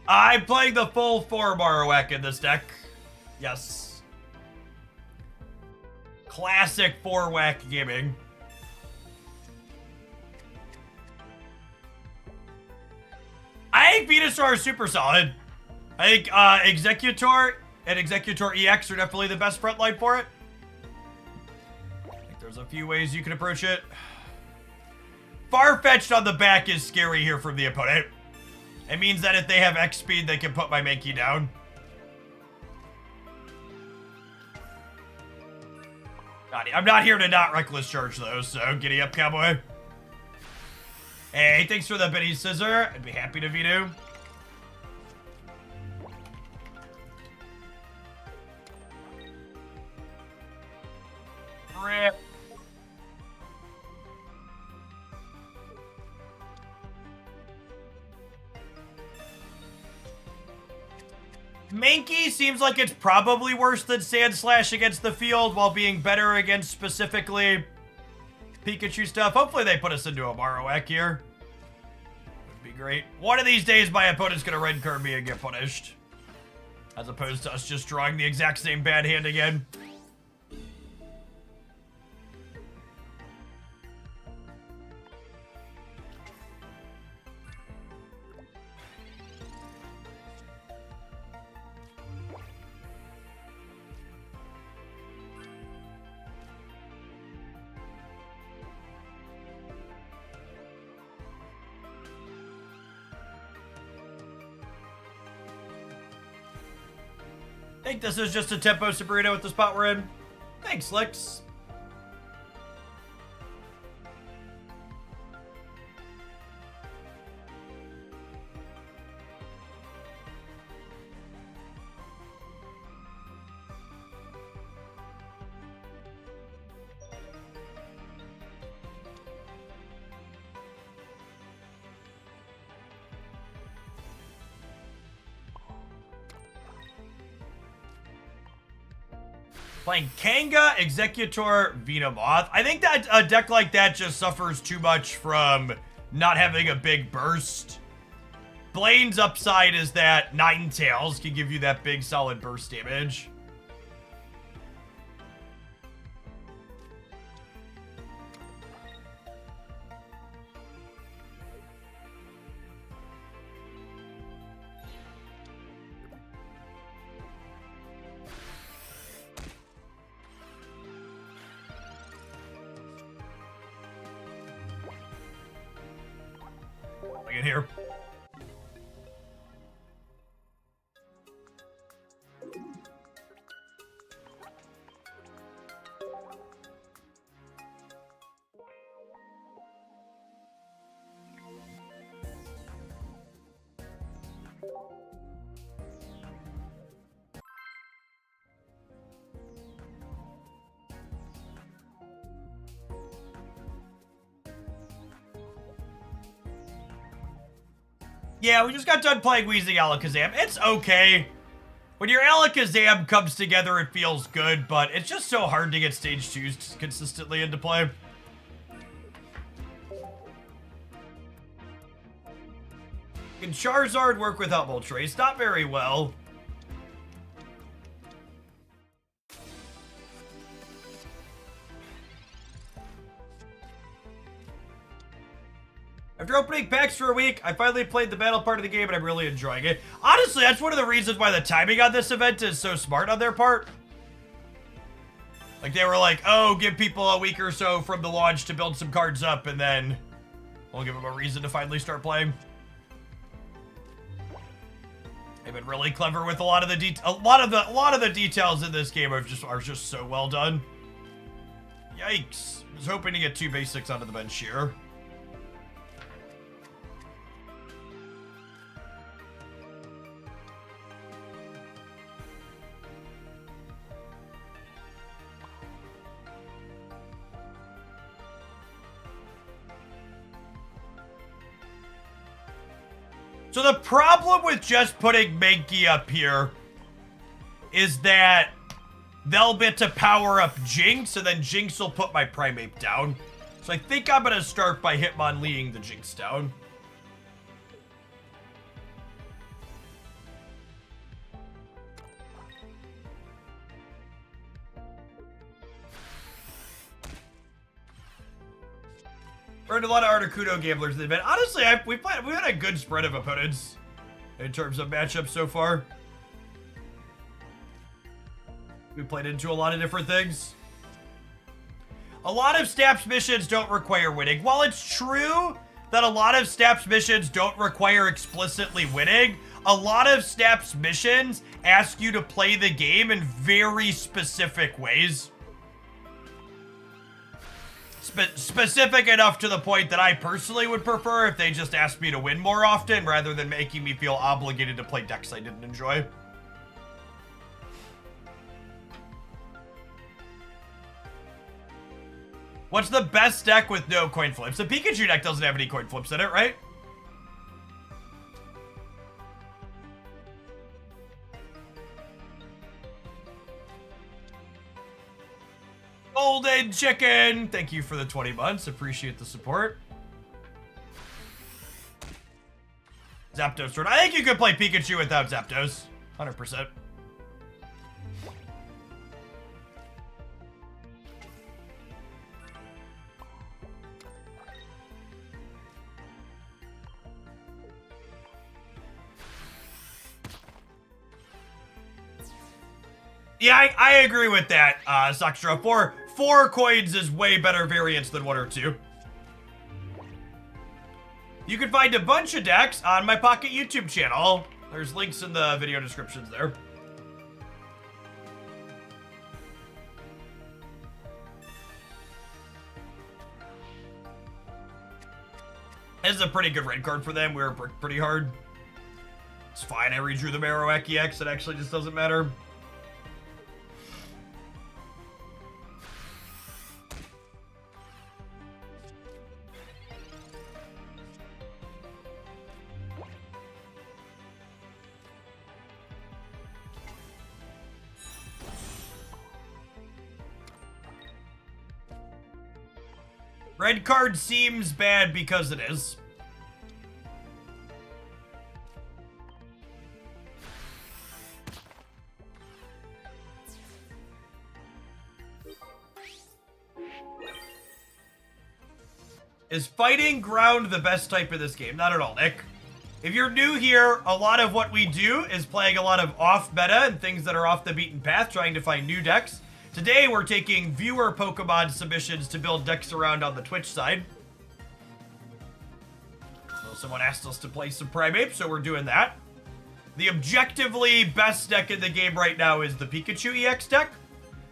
I'm playing the full 4 Marowak in this deck. Yes. Classic 4-whack gaming. I think Venusaur is super solid. I think Executor and Executor EX are definitely the best frontline for it. I think there's a few ways you can approach it. Farfetch'd on the back is scary here from the opponent. It means that if they have X speed, they can put my Mankey down. I'm not here to not reckless charge though, so giddy up, cowboy. Hey, thanks for the Benny Scissor. I'd be happy to Vito. Rip. Mankey seems like it's probably worse than Sand Slash against the field while being better against specifically Pikachu stuff. Hopefully they put us into a Marowak here. Would be great. One of these days my opponent's gonna red card me and get punished. As opposed to us just drawing the exact same bad hand again. I think this is just a tempo Sabrina with the spot we're in. Thanks, Licks. Playing Kanga, Executor, Venomoth. I think that a deck like that just suffers too much from not having a big burst. Blaine's upside is that Ninetales can give you that big solid burst damage. In here. Yeah, we just got done playing Wheezing Alakazam. It's okay. When your Alakazam comes together, it feels good, but it's just so hard to get stage 2s consistently into play. Can Charizard work without Moltres? Not very well. After opening packs for a week, I finally played the battle part of the game and I'm really enjoying it. Honestly, that's one of the reasons why the timing on this event is so smart on their part. Like, they were like, oh, give people a week or so from the launch to build some cards up, and then we'll give them a reason to finally start playing. They've been really clever with a lot of the details in this game are just so well done. Yikes. I was hoping to get 2 basics onto the bench here. So the problem with just putting Mankey up here is that they'll get to power up Jinx, and then Jinx will put my Primeape down. So I think I'm going to start by Hitmonleeing the Jinx down. Earned a lot of Articuno gamblers in the event. Honestly, we've had a good spread of opponents in terms of matchups so far. We played into a lot of different things. A lot of Staps missions don't require winning. While it's true that a lot of Staps missions don't require explicitly winning, a lot of Staps missions ask you to play the game in very specific ways. Specific enough to the point that I personally would prefer if they just asked me to win more often rather than making me feel obligated to play decks I didn't enjoy. What's the best deck with no coin flips? The Pikachu deck doesn't have any coin flips in it, right? Golden Chicken! Thank you for the 20 months. Appreciate the support. Zapdos turn. I think you could play Pikachu without Zapdos. 100%. Yeah, I agree with that, Sakstra. Four coins is way better variance than 1 or 2. You can find a bunch of decks on my Pocket YouTube channel. There's links in the video descriptions there. This is a pretty good red card for them. We were pretty hard. It's fine. I redrew the Marowak EX. It actually just doesn't matter. Red card seems bad because it is. Is fighting ground the best type of this game? Not at all, Nick. If you're new here, a lot of what we do is playing a lot of off-meta and things that are off the beaten path, trying to find new decks. Today, we're taking viewer Pokemon submissions to build decks around on the Twitch side. So someone asked us to play some Primeape, so we're doing that. The objectively best deck in the game right now is the Pikachu EX deck.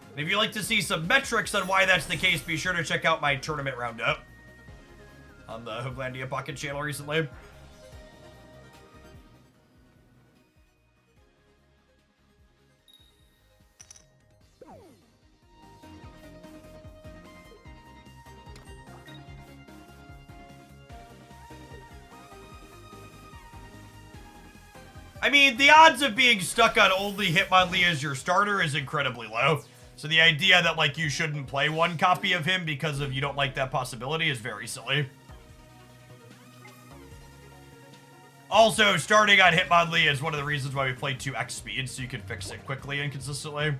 And if you'd like to see some metrics on why that's the case, be sure to check out my tournament roundup on the Hooglandia Pocket channel recently. I mean, the odds of being stuck on only Hitmonlee as your starter is incredibly low. So the idea that, like, you shouldn't play one copy of him because of you don't like that possibility is very silly. Also, starting on Hitmonlee is one of the reasons why we play 2x speed, so you can fix it quickly and consistently.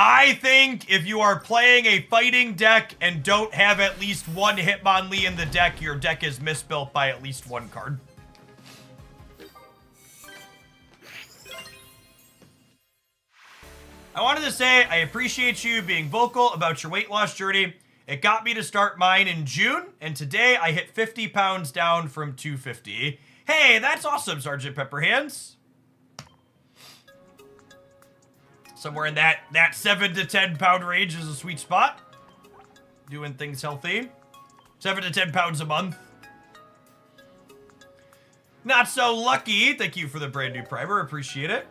I think if you are playing a fighting deck and don't have at least one Hitmonlee in the deck, your deck is misbuilt by at least one card. I wanted to say I appreciate you being vocal about your weight loss journey. It got me to start mine in June, and today I hit 50 pounds down from 250. Hey, that's awesome, Sergeant Pepperhands. Somewhere in that 7 to 10 pound range is a sweet spot. Doing things healthy. 7 to 10 pounds a month. Not so lucky. Thank you for the brand new primer. Appreciate it.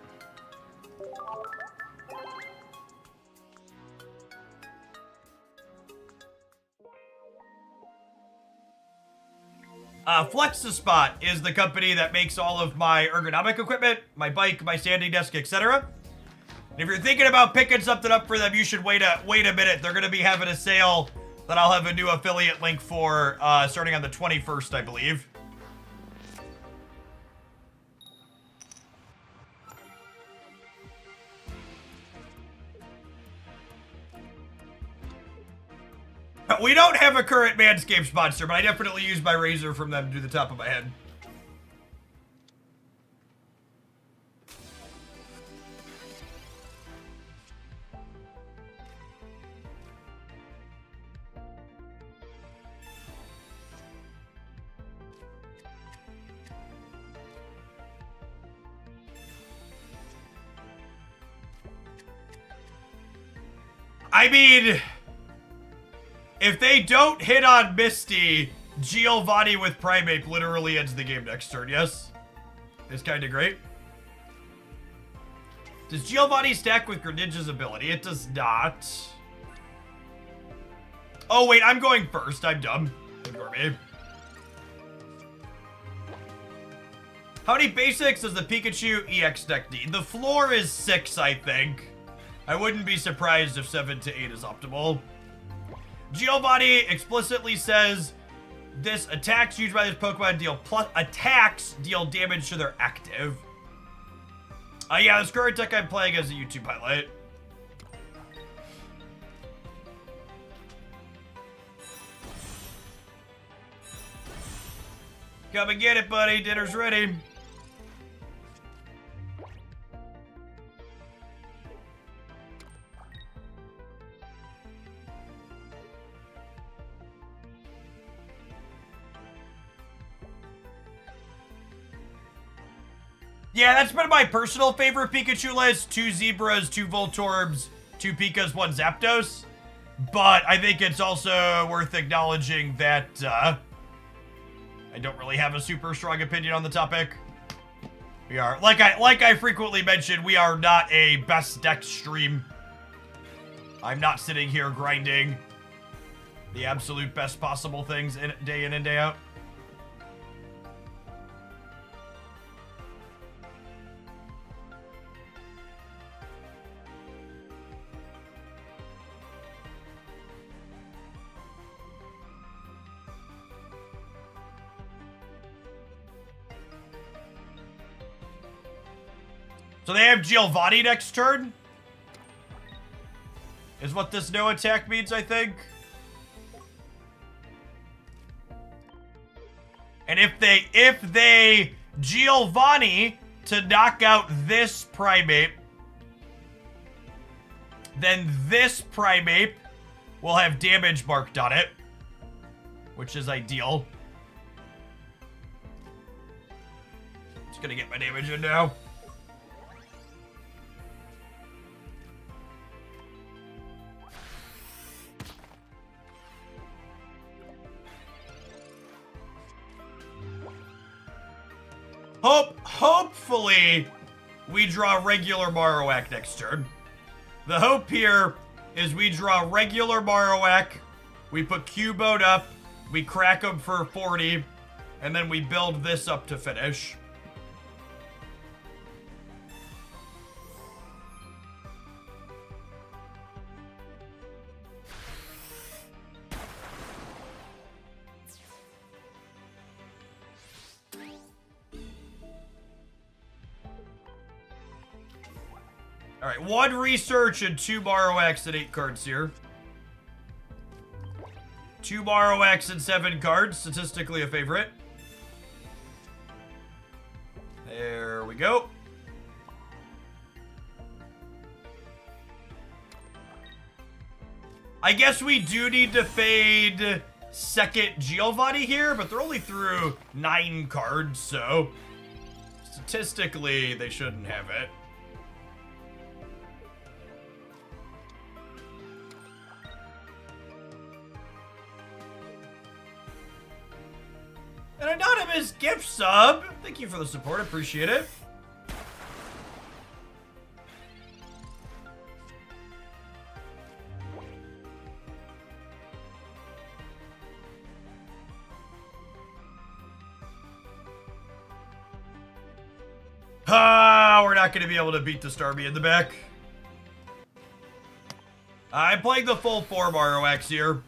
Flexispot is the company that makes all of my ergonomic equipment, my bike, my standing desk, etc. And if you're thinking about picking something up for them, you should wait a minute. They're going to be having a sale that I'll have a new affiliate link for starting on the 21st, I believe. We don't have a current Manscaped sponsor, but I definitely use my razor from them to do the top of my head. I mean, if they don't hit on Misty, Giovanni with Primeape literally ends the game next turn, yes? It's kind of great. Does Giovanni stack with Greninja's ability? It does not. Oh, wait, I'm going first. I'm dumb. Ignore me. How many basics does the Pikachu EX deck need? The floor is 6, I think. I wouldn't be surprised if 7 to 8 is optimal. Giovanni explicitly says this attacks used by this Pokemon deal deal damage to their active. Yeah, this current deck I'm playing as a YouTube highlight. Come and get it, buddy. Dinner's ready. Yeah, that's been my personal favorite Pikachu list. 2 Zebras, 2 Voltorbs, 2 Pikas, 1 Zapdos. But I think it's also worth acknowledging that I don't really have a super strong opinion on the topic. We are, like I frequently mention, we are not a best deck stream. I'm not sitting here grinding the absolute best possible things day in and day out. So they have Giovanni next turn? Is what this no attack means, I think. And if they Giovanni to knock out this Primeape, then this Primeape will have damage marked on it, which is ideal. Just gonna get my damage in now. Hopefully, we draw regular Marowak next turn. The hope here is we draw regular Marowak, we put Cubone up, we crack him for 40, and then we build this up to finish. Alright, 1 research and 2 Marowaks and 8 cards here. 2 Marowaks and 7 cards, statistically a favorite. There we go. I guess we do need to fade second Giovanni here, but they're only through 9 cards, so statistically they shouldn't have it. An anonymous gift sub. Thank you for the support. Appreciate it. We're not going to be able to beat the Starmie in the back. I'm playing the full 4 Marowaks here.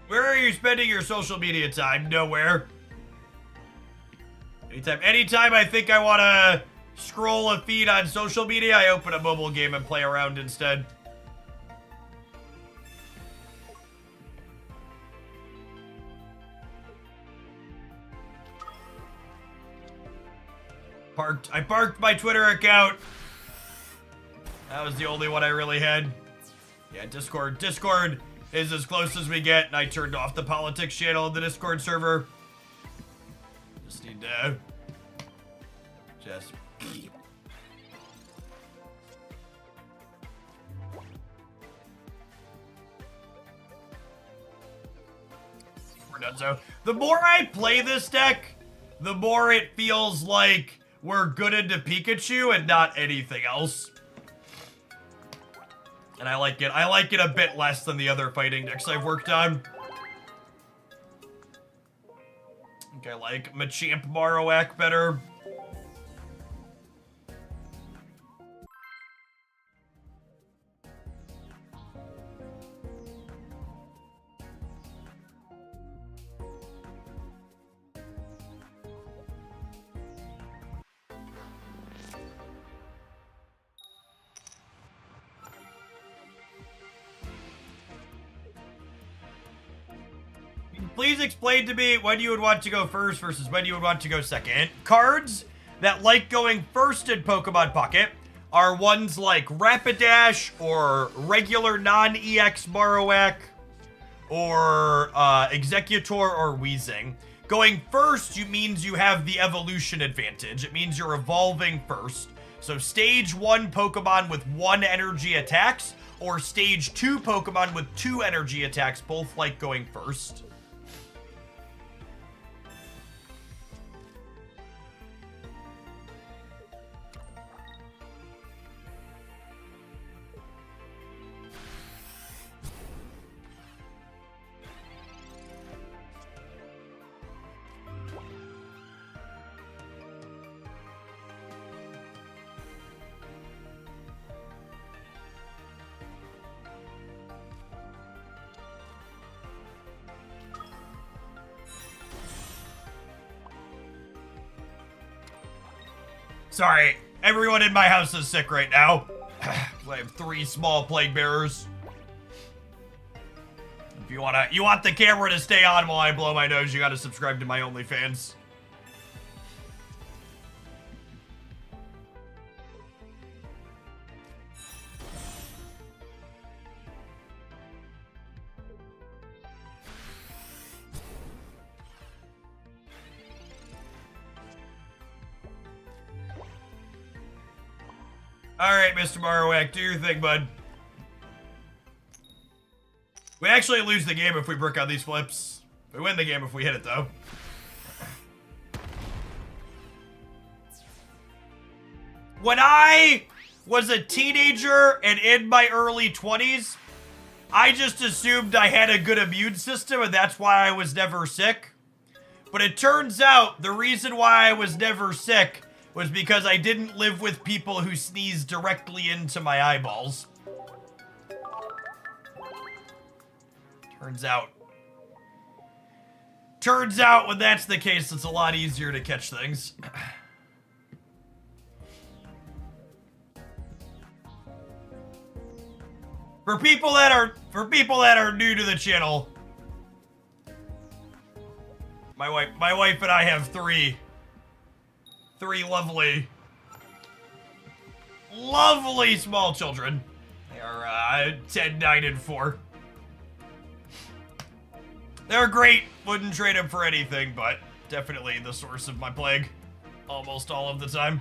Where are you spending your social media time? Nowhere. Anytime I think I want to scroll a feed on social media, I open a mobile game and play around instead. I parked my Twitter account. That was the only one I really had. Yeah, Discord is as close as we get, and I turned off the politics channel in the Discord server. Just need to... just... We're done. So, the more I play this deck, the more it feels like we're good into Pikachu and not anything else. And I like it. I like it a bit less than the other fighting decks I've worked on. I think I like Machamp Marowak better. Please explain to me when you would want to go first versus when you would want to go second. Cards that like going first in Pokemon Pocket are ones like Rapidash or regular non-EX Marowak or Executor or Weezing. Going first means you have the evolution advantage. It means you're evolving first. So stage 1 Pokemon with 1 energy attacks or stage 2 Pokemon with 2 energy attacks both like going first. Sorry, everyone in my house is sick right now. I have 3 small plague bearers. If you want the camera to stay on while I blow my nose, you gotta subscribe to my OnlyFans. Alright, Mr. Marowak, do your thing, bud. We actually lose the game if we brick on these flips. We win the game if we hit it, though. When I was a teenager and in my early 20s, I just assumed I had a good immune system and that's why I was never sick. But it turns out the reason why I was never sick was because I didn't live with people who sneezed directly into my eyeballs. Turns out when that's the case, it's a lot easier to catch things. For people that are new to the channel, my wife and I have three lovely small children. They are 10, 9, and 4. They're great. Wouldn't trade them for anything, but definitely the source of my plague almost all of the time.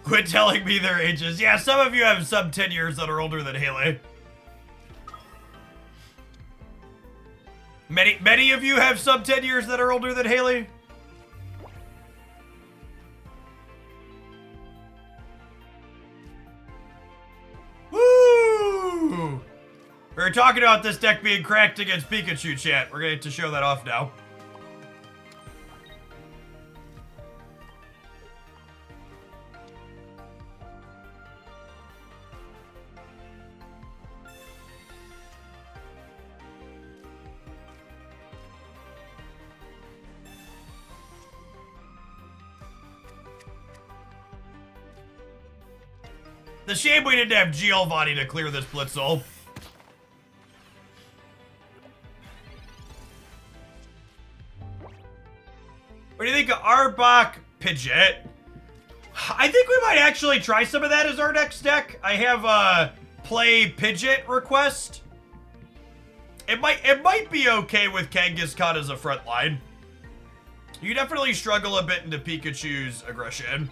Quit telling me their ages. Yeah, some of you have sub 10 years that are older than Haley. Many of you have sub 10 years that are older than Haley. Woo! We were talking about this deck being cracked against Pikachu, chat. We're going to show that off now. The shame we didn't have Giovanni to clear this Blitzel. What do you think of Arbok Pidgeot? I think we might actually try some of that as our next deck. I have a play Pidgeot request. It might be okay with Kangaskhan as a front line. You definitely struggle a bit into Pikachu's aggression.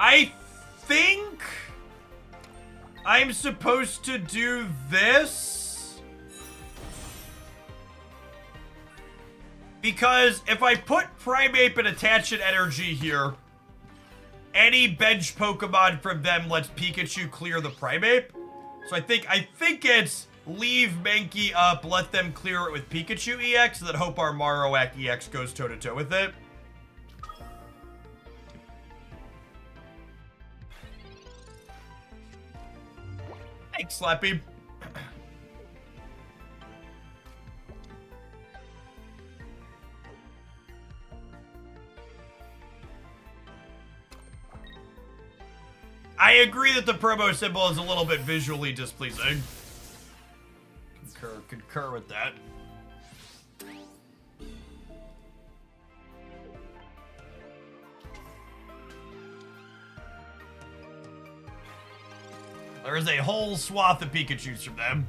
I think I'm supposed to do this because if I put Primeape and Attachment Energy here, any bench Pokemon from them lets Pikachu clear the Primeape. So I think it's leave Mankey up, let them clear it with Pikachu EX, and then hope our Marowak EX goes toe-to-toe with it. Thanks, Slappy. I agree that the promo symbol is a little bit visually displeasing. Concur with that. There is a whole swath of Pikachus from them.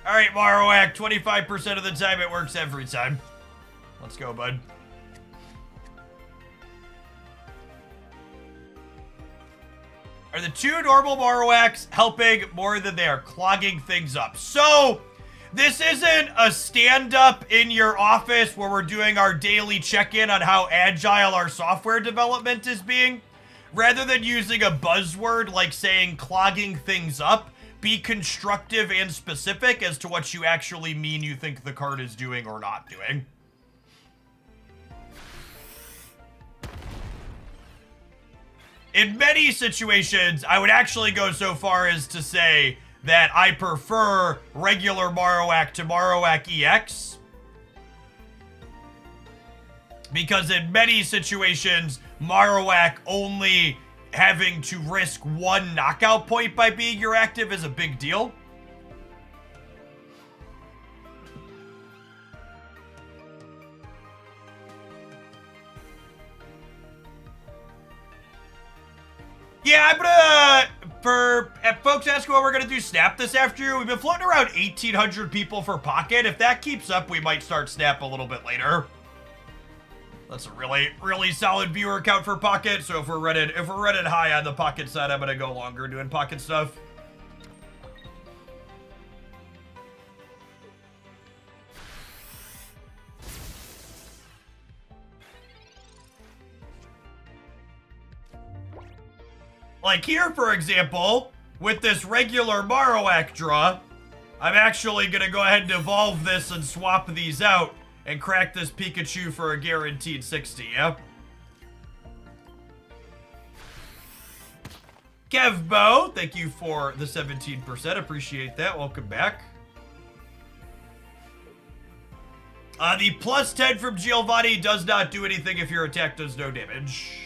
Alright, Marowak, 25% of the time it works every time. Let's go, bud. Are the two normal Marowaks helping more than they are clogging things up? So, this isn't a stand-up in your office where we're doing our daily check-in on how agile our software development is being. Rather than using a buzzword like saying clogging things up, be constructive and specific as to what you actually mean you think the card is doing or not doing. In many situations, I would actually go so far as to say that I prefer regular Marowak to Marowak EX. Because in many situations, Marowak only having to risk one knockout point by being your active is a big deal. Yeah, I'm gonna, for folks asking what we're gonna do Snap this afternoon, we've been floating around 1,800 people for Pocket. If that keeps up, we might start Snap a little bit later. That's a really solid viewer count for Pocket. So if we're running high on the Pocket side, I'm gonna go longer doing Pocket stuff. Like here, for example, with this regular Marowak draw, I'm actually gonna go ahead and evolve this and swap these out and crack this Pikachu for a guaranteed 60, yeah? Kevbo, thank you for the 17%. Appreciate that. Welcome back. The plus 10 from Giovanni does not do anything if your attack does no damage.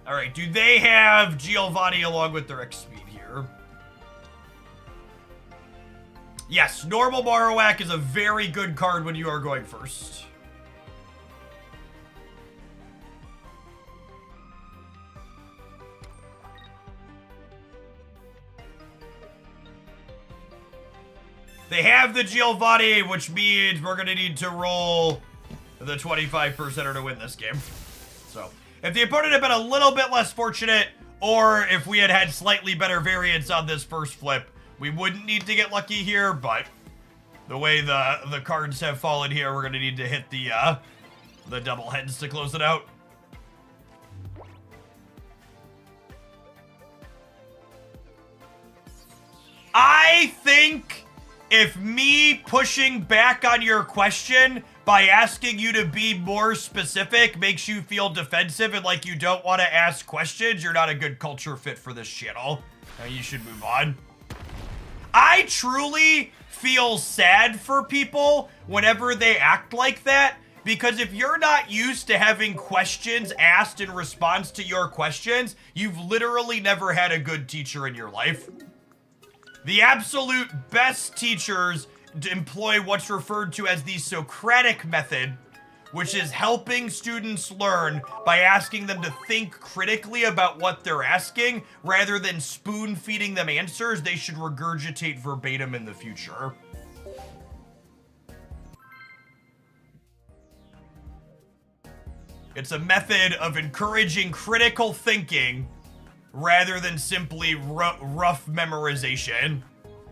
Alright, do they have Giovanni along with their X speed here? Yes, normal Marowak is a very good card when you are going first. They have the Giovanni, which means we're going to need to roll the 25%er to win this game. So, if the opponent had been a little bit less fortunate, or if we had had slightly better variance on this first flip, we wouldn't need to get lucky here, but the way the cards have fallen here, we're going to need to hit the double heads to close it out. I think if me pushing back on your question by asking you to be more specific makes you feel defensive and like you don't want to ask questions, you're not a good culture fit for this channel. Now you should move on. I truly feel sad for people whenever they act like that, because if you're not used to having questions asked in response to your questions, you've literally never had a good teacher in your life. The absolute best teachers employ what's referred to as the Socratic method, which is helping students learn by asking them to think critically about what they're asking rather than spoon feeding them answers they should regurgitate verbatim in the future. It's a method of encouraging critical thinking rather than simply rough memorization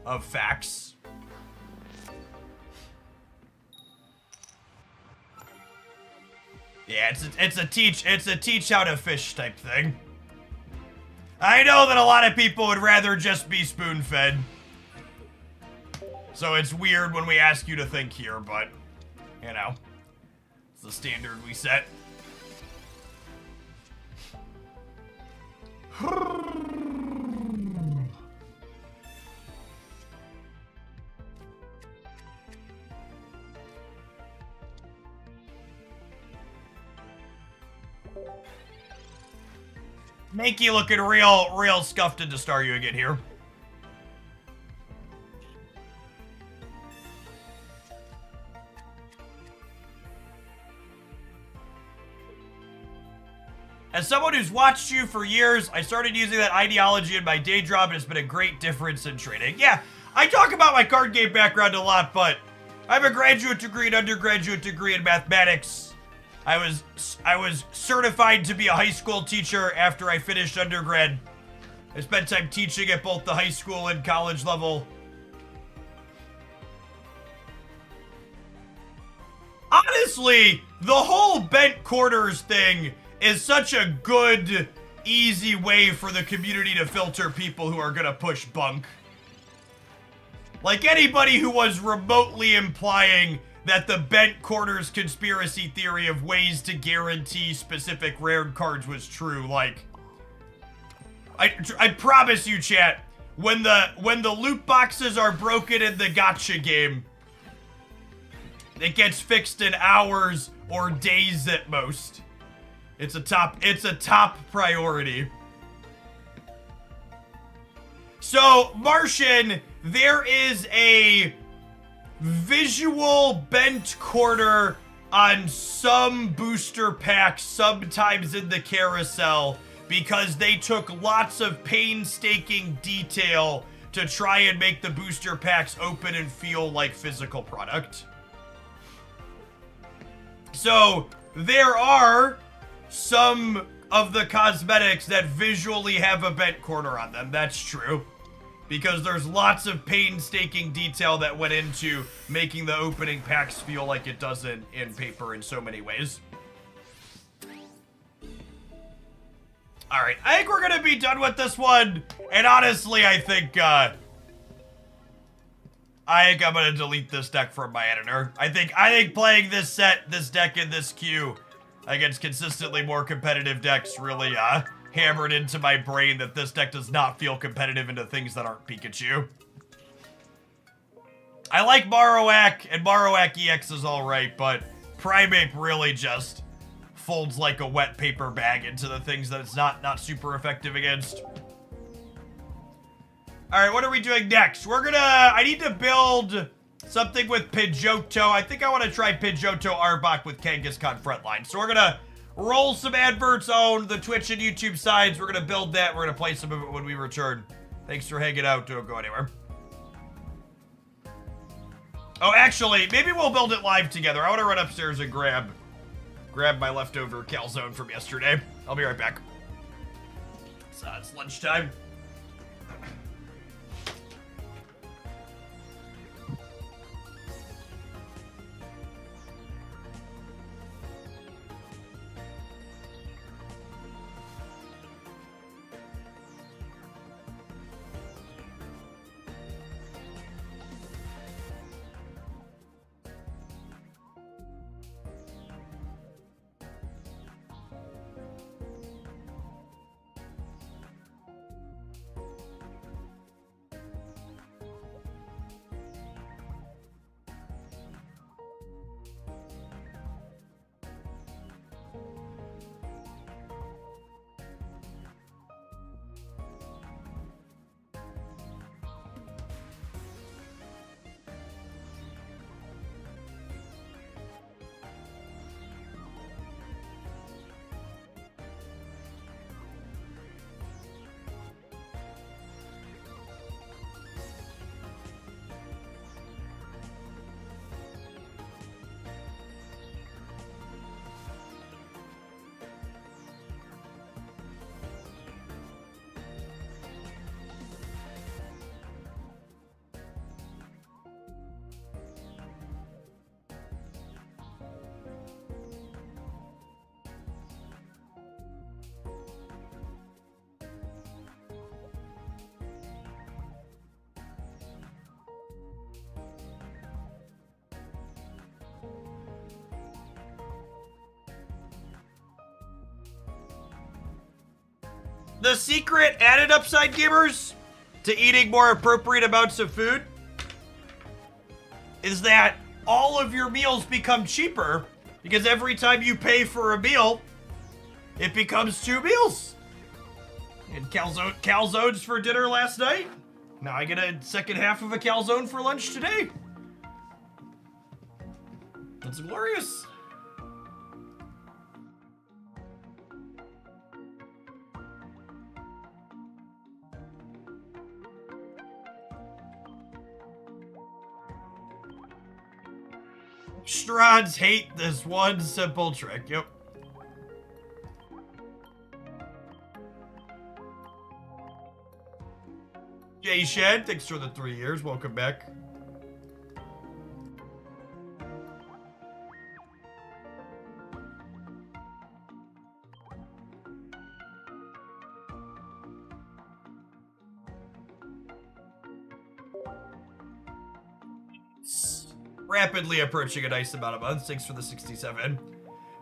of facts. Yeah, it's a teach how to fish type thing. I know that a lot of people would rather just be spoon-fed. So it's weird when we ask you to think here, but, you know, it's the standard we set. Make you looking real scuffed into Staryu again here. As someone who's watched you for years, I started using that ideology in my day job, and it's been a great difference in trading. Yeah, I talk about my card game background a lot, but I have a graduate degree and undergraduate degree in mathematics. I was certified to be a high school teacher after I finished undergrad. I spent time teaching at both the high school and college level. Honestly, the whole bent quarters thing is such a good, easy way for the community to filter people who are gonna push bunk. Like anybody who was remotely implying that the bent corners conspiracy theory of ways to guarantee specific rare cards was true. Like, I promise you, chat, when the loot boxes are broken in the gacha game, it gets fixed in hours or days at most. It's a top priority. So, Martian, there is a visual bent corner on some booster packs sometimes in the carousel because they took lots of painstaking detail to try and make the booster packs open and feel like physical product. So there are some of the cosmetics that visually have a bent corner on them. That's true. Because there's lots of painstaking detail that went into making the opening packs feel like it does in paper in so many ways. Alright, I think we're gonna be done with this one. And honestly, I think I'm gonna delete this deck from my editor. I think playing this deck in this queue against consistently more competitive decks really hammered into my brain that this deck does not feel competitive into things that aren't Pikachu. I like Marowak, and Marowak EX is alright, but Primeape really just folds like a wet paper bag into the things that it's not super effective against. Alright, what are we doing next? I need to build something with Pidgeotto. I think I want to try Pidgeotto Arbok with Kangaskhan frontline. So we're gonna roll some adverts on the Twitch and YouTube sides. We're gonna build that. We're gonna play some of it when we return. Thanks for hanging out. Don't go anywhere. Oh, actually, maybe we'll build it live together. I want to run upstairs and grab my leftover calzone from yesterday. I'll be right back. So it's lunchtime. The secret added upside, gamers, to eating more appropriate amounts of food is that all of your meals become cheaper because every time you pay for a meal, it becomes 2 meals. And calzones for dinner last night. Now I get a second half of a calzone for lunch today. That's glorious. Strads hate this one simple trick. Yep. Jay Shed, thanks for the 3 years. Welcome back. Rapidly approaching a nice amount of months. Thanks for the 67.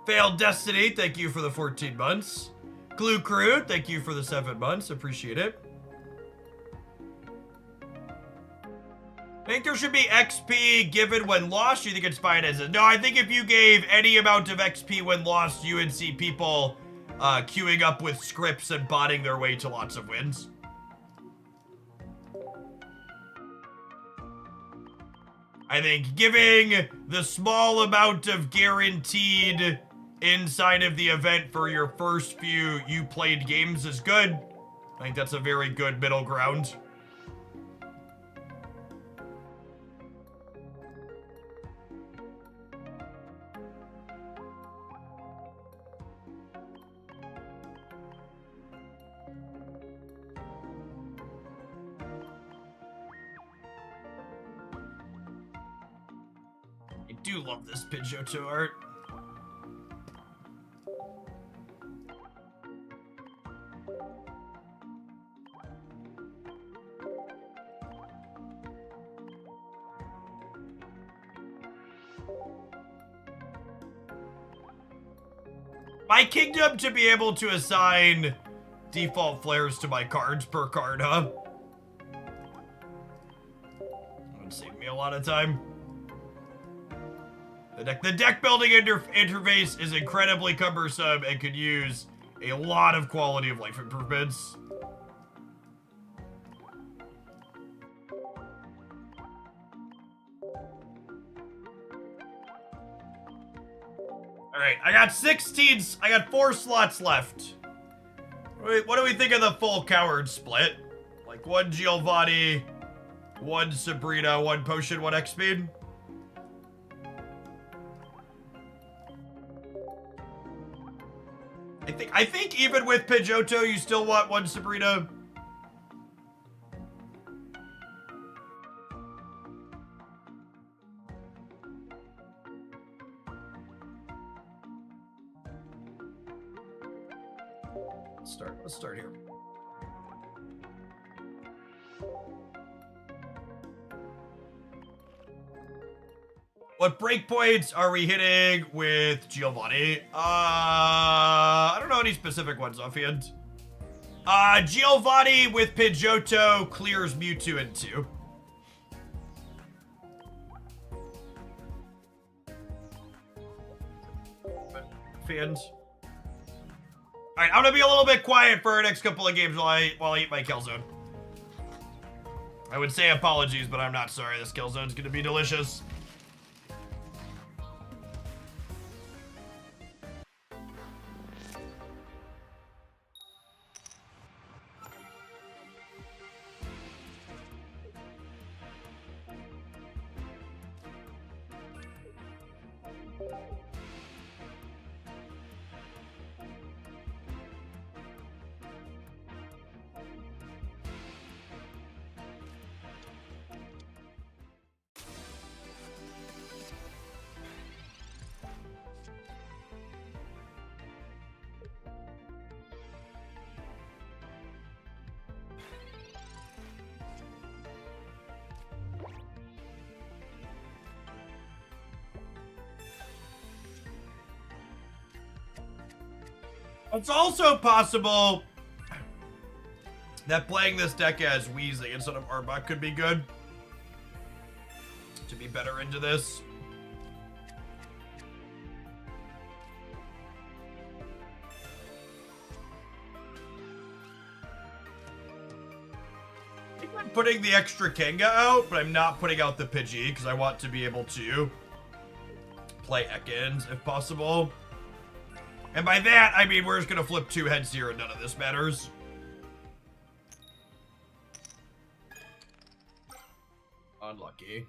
Failed Destiny, thank you for the 14 months. Glue Crew, thank you for the 7 months. Appreciate it. I think there should be XP given when lost. You think it's fine as a... No, I think if you gave any amount of XP when lost, you would see people queuing up with scripts and botting their way to lots of wins. I think giving the small amount of guaranteed inside of the event for your first few you played games is good. I think that's a very good middle ground. I do love this Pidgeotto art. My kingdom to be able to assign default flares to my cards per card, huh? That would save me a lot of time. The deck building interface is incredibly cumbersome and could use a lot of quality of life improvements. Alright, I got 4 slots left. What do we think of the full coward split? Like 1 Giovanni, 1 Sabrina, 1 Potion, 1 X-Speed? I think even with Pidgeotto, you still want 1 Sabrina. Let's start here. What breakpoints are we hitting with Giovanni? I don't know any specific ones offhand. Giovanni with Pidgeotto clears Mewtwo in 2. Fans. Alright, I'm gonna be a little bit quiet for our next couple of games while I eat my Killzone. I would say apologies, but I'm not sorry. This Killzone's gonna be delicious. It's also possible that playing this deck as Wheezing instead of Arbok could be good. To be better into this. I'm putting the extra Kenga out, but I'm not putting out the Pidgey because I want to be able to play Ekans if possible. And by that, I mean we're just going to flip 2 heads here and none of this matters. Unlucky.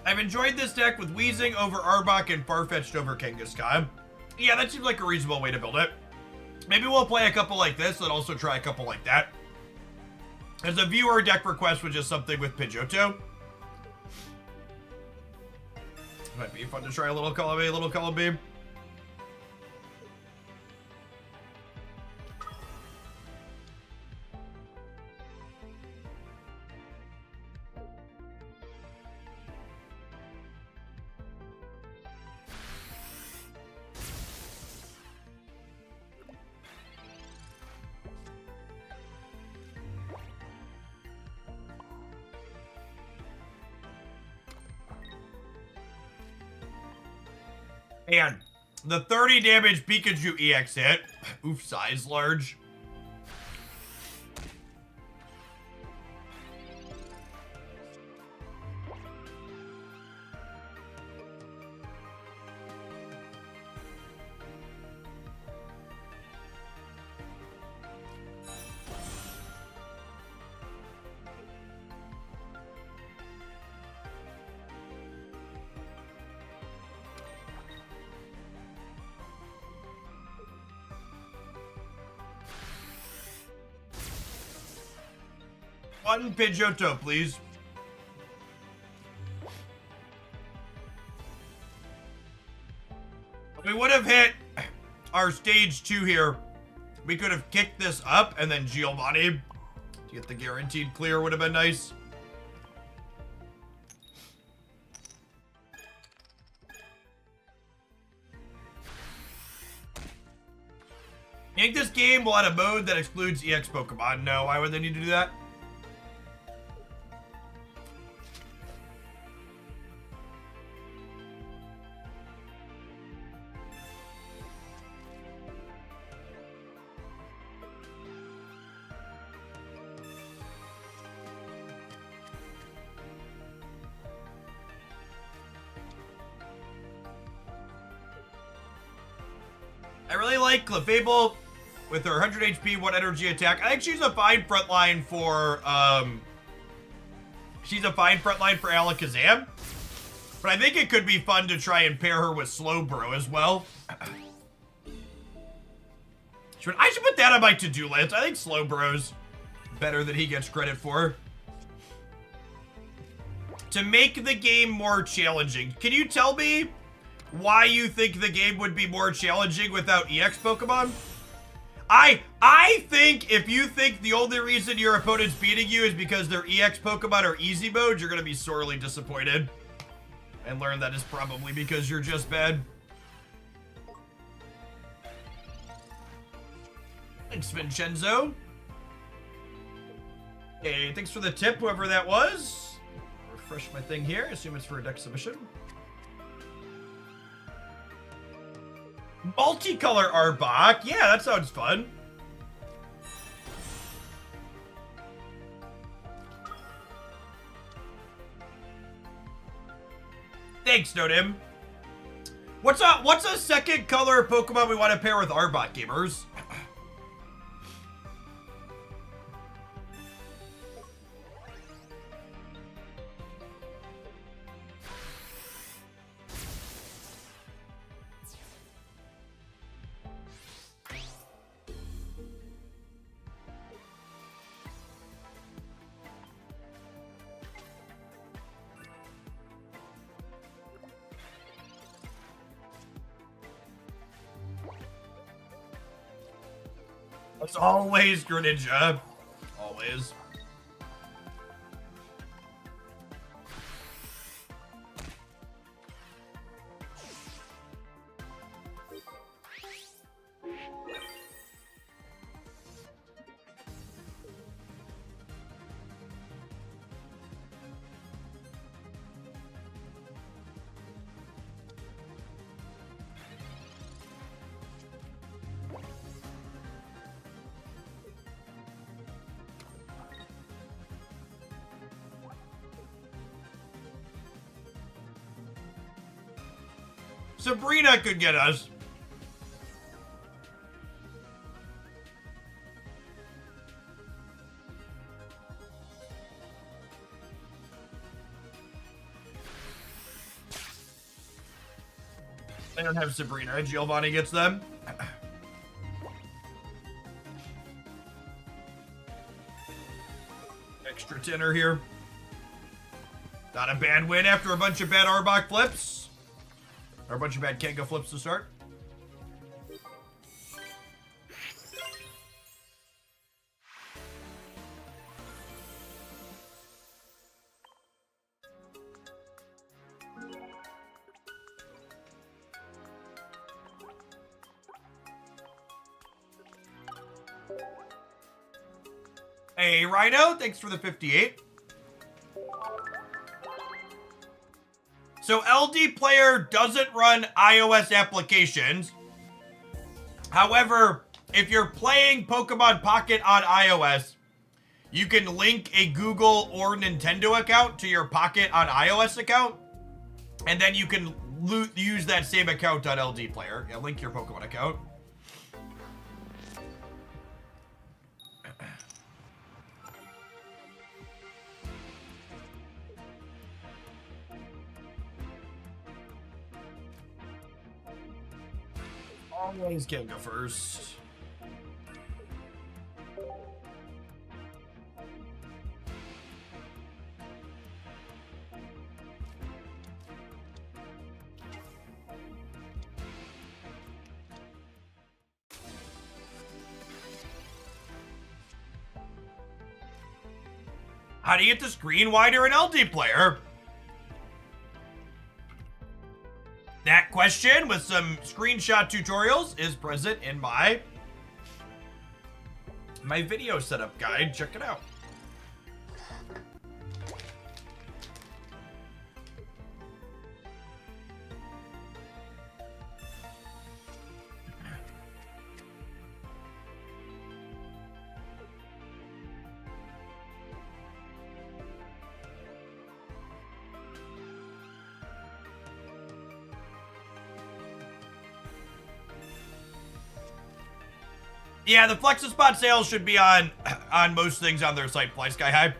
I've enjoyed this deck with Wheezing over Arbok and Farfetch'd over Kangaskhan. Yeah, that seems like a reasonable way to build it. Maybe we'll play a couple like this and also try a couple like that. As a viewer deck request was just something with Pidgeotto. Might be fun to try a little column A, little column B. And the 30 damage Pikachu EX hit. Oof, size large. One Pidgeotto, please. We would have hit our stage 2 here. We could have kicked this up and then Giovanni to get the guaranteed clear would have been nice. You think this game will add a mode that excludes EX Pokemon? No, why would they need to do that? I really like Clefable with her 100 HP, 1 energy attack. I think she's a fine frontline for, Alakazam. But I think it could be fun to try and pair her with Slowbro as well. I should put that on my to-do list. I think Slowbro's better than he gets credit for. To make the game more challenging, can you tell me why you think the game would be more challenging without EX Pokemon? I think if you think the only reason your opponent's beating you is because their EX Pokemon are easy mode, you're gonna be sorely disappointed. And learn that is probably because you're just bad. Thanks, Vincenzo. Hey, thanks for the tip, whoever that was. Refresh my thing here. Assume it's for a deck submission. Multicolor Arbok. Yeah, that sounds fun. Thanks, Nodim. What's a second color Pokemon we want to pair with Arbok, gamers? As always, Greninja. Always. Sabrina could get us. They don't have Sabrina. Giovanni gets them. Extra tenor here. Not a bad win after a bunch of bad Arbok flips. Or a bunch of bad Kenga flips to start. Hey, Rhino, thanks for the 58. So LD Player doesn't run iOS applications. However, if you're playing Pokemon Pocket on iOS, you can link a Google or Nintendo account to your Pocket on iOS account, and then you can use that same account on LD Player. Yeah, link your Pokemon account. Always can't go first. How do you get the screen wider in LD Player? That question with some screenshot tutorials is present in my video setup guide. Check it out. Yeah, the Flex-a-Spot sales should be on most things on their site. Fly Sky High.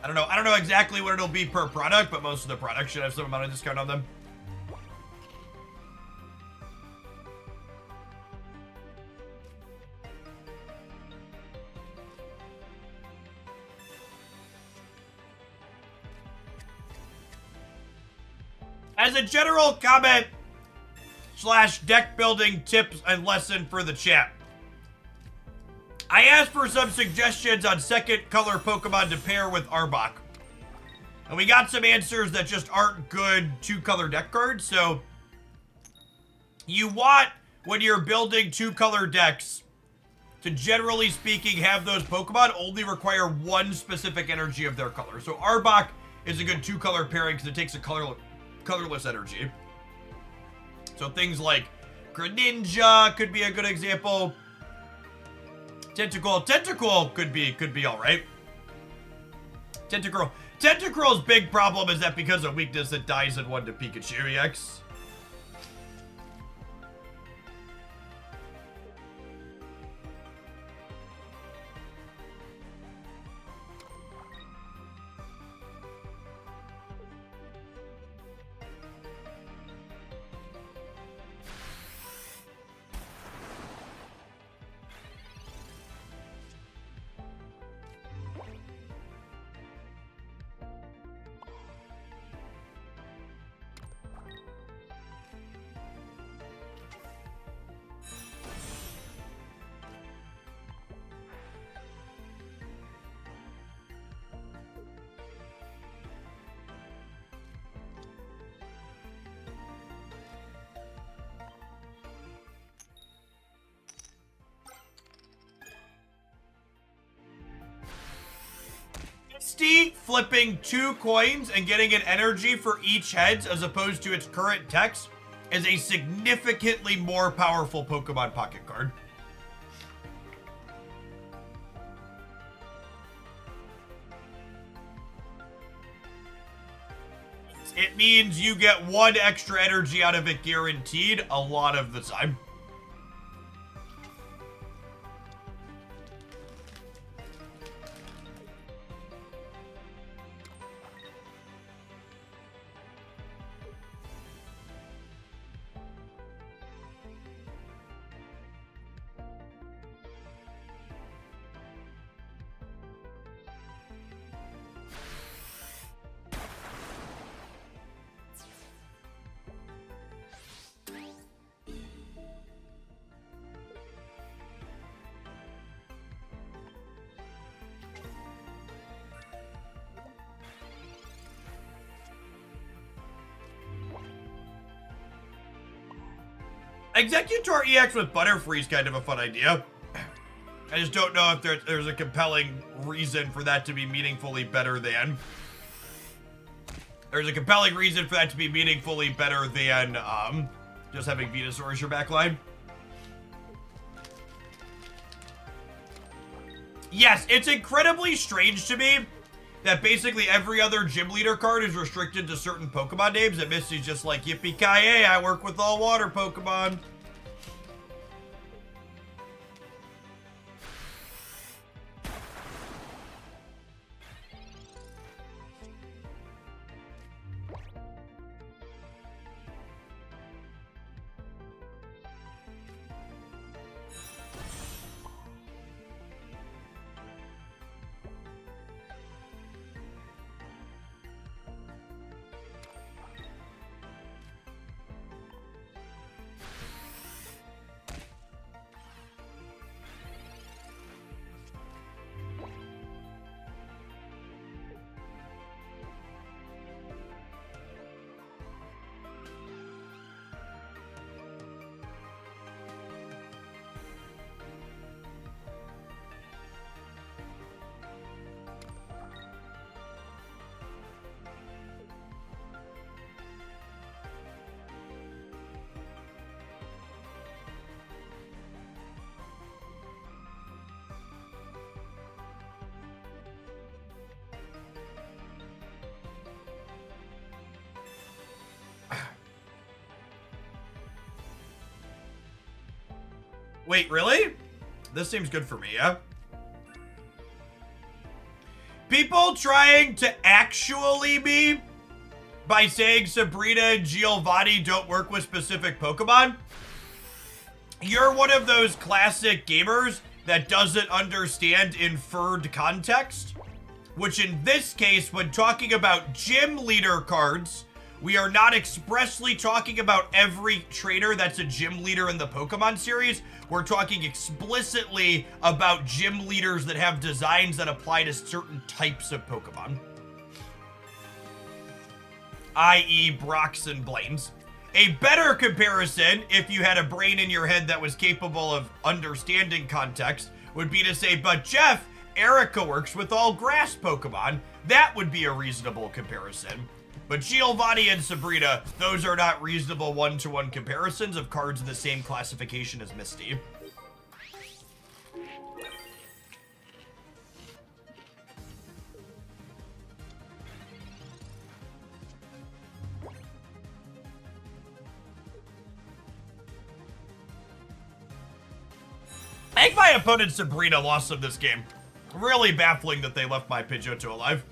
I don't know exactly what it'll be per product, but most of the products should have some amount of discount on them. As a general comment / deck building tips and lesson for the chat, I asked for some suggestions on second color Pokemon to pair with Arbok, and we got some answers that just aren't good 2-color deck cards. So you want, when you're building 2-color decks, to generally speaking have those Pokemon only require one specific energy of their color. So Arbok is a good 2-color pairing because it takes a colorless energy. So things like Greninja could be a good example. Tentacool could be all right. Tentacruel's big problem is that because of weakness, it dies in 1 to Pikachu EX. Misty flipping 2 coins and getting an energy for each heads as opposed to its current text is a significantly more powerful Pokemon Pocket card. It means you get 1 extra energy out of it guaranteed a lot of the time. Executor EX with Butterfree is kind of a fun idea. I just don't know if there's a compelling reason for that to be meaningfully better than... There's a compelling reason for that to be meaningfully better than, just having Venusaur as your backline. Yes, it's incredibly strange to me that basically every other gym leader card is restricted to certain Pokemon names, and Misty's just like, yippee-ki-yay, I work with all water Pokemon. Wait, really? This seems good for me, yeah? People trying to actually be by saying Sabrina and Giovanni don't work with specific Pokemon. You're one of those classic gamers that doesn't understand inferred context, which in this case, when talking about gym leader cards, we are not expressly talking about every trainer that's a gym leader in the Pokemon series. We're talking explicitly about gym leaders that have designs that apply to certain types of Pokemon. I.e. Brocks and Blaines. A better comparison, if you had a brain in your head that was capable of understanding context, would be to say, but Jeff, Erica works with all grass Pokemon. That would be a reasonable comparison. But Giovanni and Sabrina, those are not reasonable one-to-one comparisons of cards in the same classification as Misty. think my opponent Sabrina lost him this game. Really baffling that they left my Pidgeotto alive.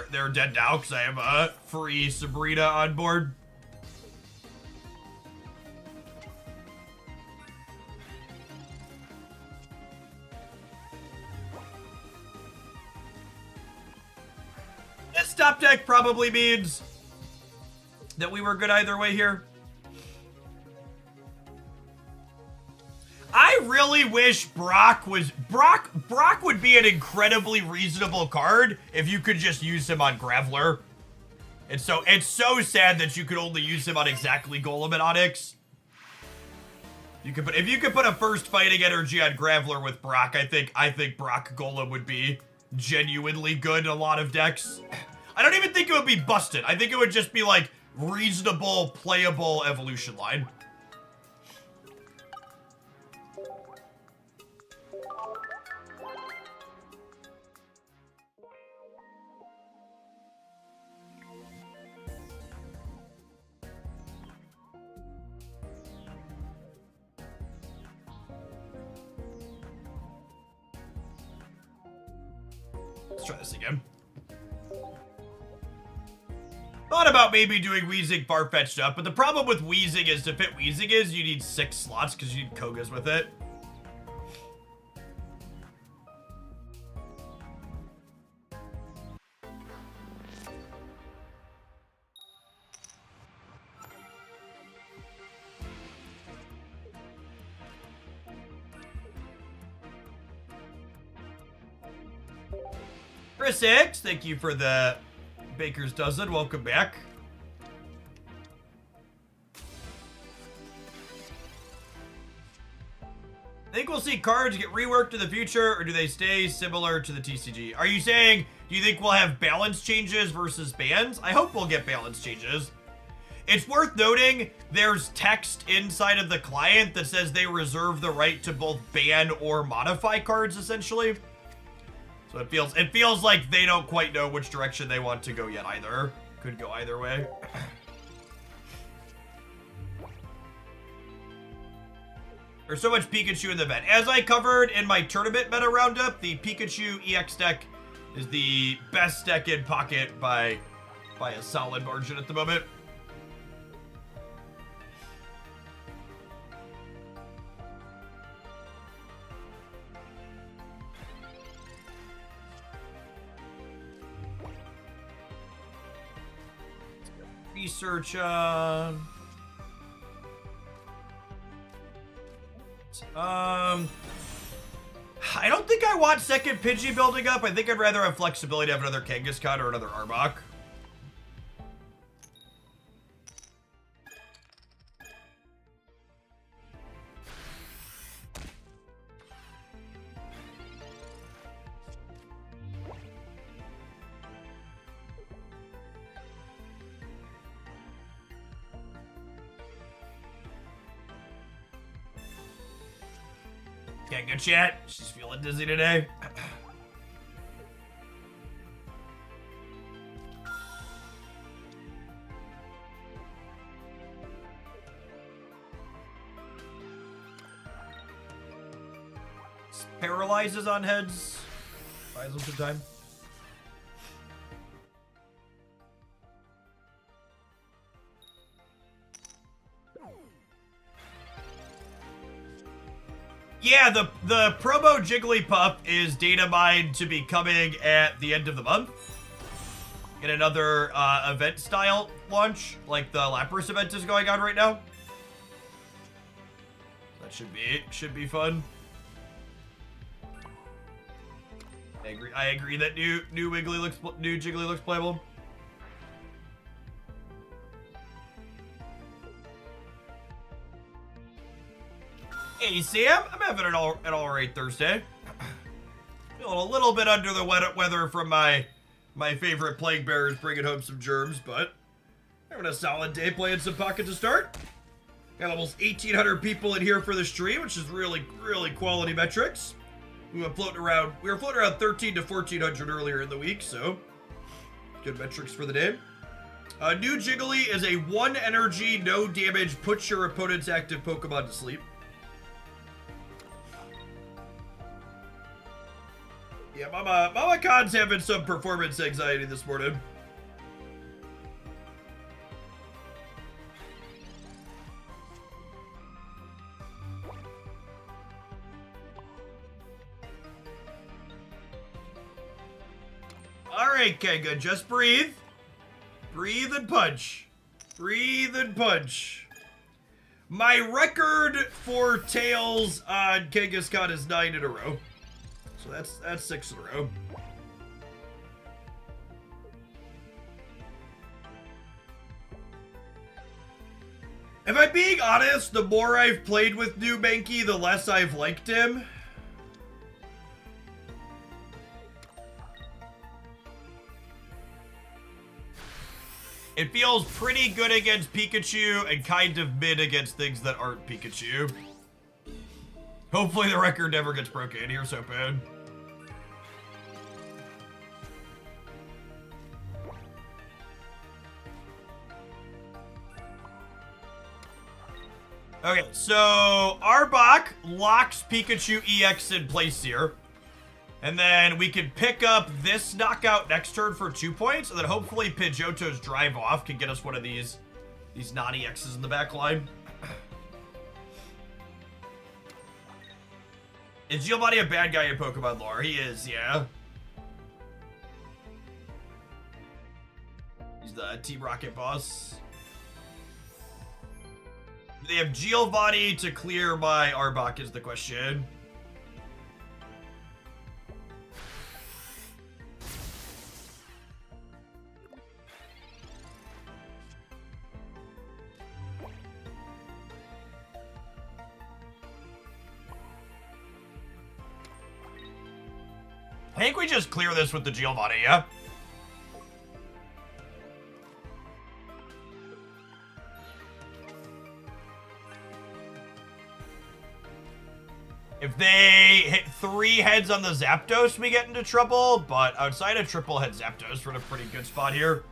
They're dead now because I have a free Sabrina on board. This top deck probably means that we were good either way here. I really wish Brock would be an incredibly reasonable card if you could just use him on Graveler. It's so sad that you could only use him on exactly Golem and Onyx. If you could put a first fighting energy on Graveler with Brock, I think Brock Golem would be genuinely good in a lot of decks. I don't even think it would be busted. I think it would just be like reasonable, playable evolution line. Let's try this again. Thought about maybe doing Weezing Farfetch'd stuff, but the problem with Weezing is to fit Weezing is you need 6 slots because you need Kogas with it. Chris X, thank you for the Baker's Dozen. Welcome back. Think we'll see cards get reworked in the future, or do they stay similar to the TCG? Are you saying, do you think we'll have balance changes versus bans? I hope we'll get balance changes. It's worth noting there's text inside of the client that says they reserve the right to both ban or modify cards, essentially. So it feels like they don't quite know which direction they want to go yet either. Could go either way. There's so much Pikachu in the event. As I covered in my tournament meta roundup, the Pikachu EX deck is the best deck in Pocket by a solid margin at the moment. Research I don't think I want second Pidgey building up. I think I'd rather have flexibility to have another Kangaskhan or another Arbok. Can't get chat. She's feeling dizzy today. Paralyzes on heads. Buys them some time. Yeah, the promo Jigglypuff is data mined to be coming at the end of the month in another event style launch, like the Lapras event is going on right now. That should be fun. I agree that new Jiggly looks playable. Hey Sam, I'm having an alright Thursday. Feeling a little bit under the weather from my favorite plague bearers bringing home some germs, but having a solid day playing some Pocket to start. Got almost 1,800 people in here for the stream, which is really, really quality metrics. We were floating around 13 to 1,400 earlier in the week, so good metrics for the day. New Jiggly is a 1 energy, no damage, puts your opponent's active Pokemon to sleep. Yeah, Mama Khan's having some performance anxiety this morning. Alright, Kenga, just breathe. Breathe and punch. Breathe and punch. My record for tails on Kangaskhan is 9 in a row. So that's 6 in a row. If I'm being honest, the more I've played with New Mankey, the less I've liked him. It feels pretty good against Pikachu and kind of mid against things that aren't Pikachu. Hopefully the record never gets broken. Here's hoping. Okay, so Arbok locks Pikachu EX in place here. And then we can pick up this knockout next turn for 2 points, and then hopefully Pidgeotto's drive off can get us one of these non-EXs in the back line. Is Giovanni a bad guy in Pokemon lore? He is, yeah. He's the Team Rocket boss. Do they have Giovanni to clear my Arbok is the question. I think we just clear this with the Giovanni, yeah? If they hit 3 heads on the Zapdos, we get into trouble, but outside of triple head Zapdos, we're in a pretty good spot here.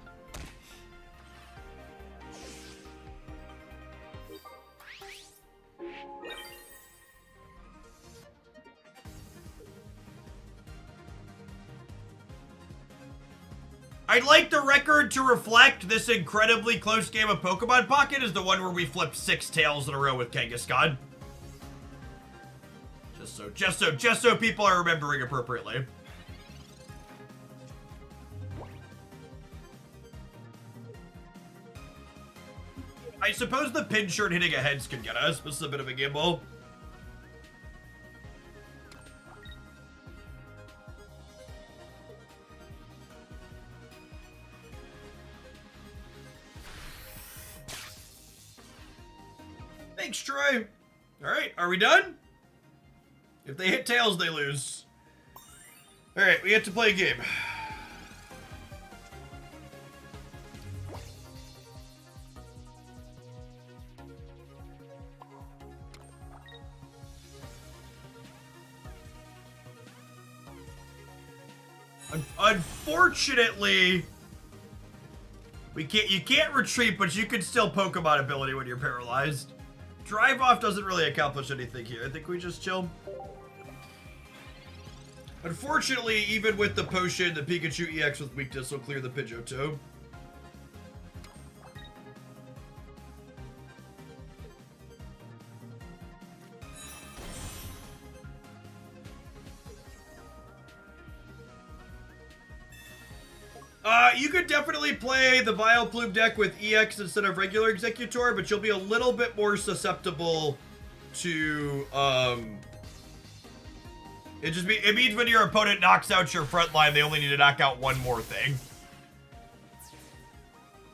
I'd like the record to reflect this incredibly close game of Pokemon Pocket is the one where we flipped 6 tails in a row with Kangaskhan. Just so people are remembering appropriately. I suppose the pin shirt hitting a heads could get us. This is a bit of a gamble. Thanks, Troy. All right, are we done? If they hit tails, they lose. All right, we have to play a game. Unfortunately, you can't retreat, but you can still Pokemon ability when you're paralyzed. Drive off doesn't really accomplish anything here. I think we just chill. Unfortunately, even with the potion, the Pikachu EX with weakness will clear the Pidgeotto. You could definitely play the Vileplume deck with EX instead of regular Executor, but you'll be a little bit more susceptible to, it means when your opponent knocks out your front line, they only need to knock out one more thing.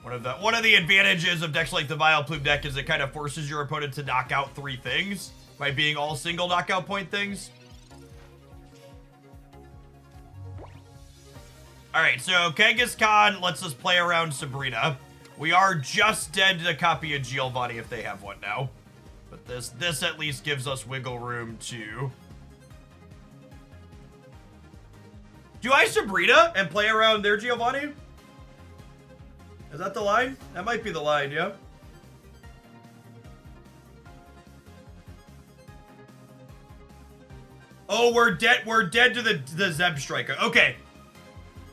One of the advantages of decks like the Vileplume deck is it kind of forces your opponent to knock out 3 things by being all single knockout point things. Alright, so Kangaskhan lets us play around Sabrina. We are just dead to copy a Giovanni if they have one now. But this at least gives us wiggle room to do I Sabrina and play around there, Giovanni? Is that the line? That might be the line, yeah. Oh, we're dead to the Zeb Striker. Okay.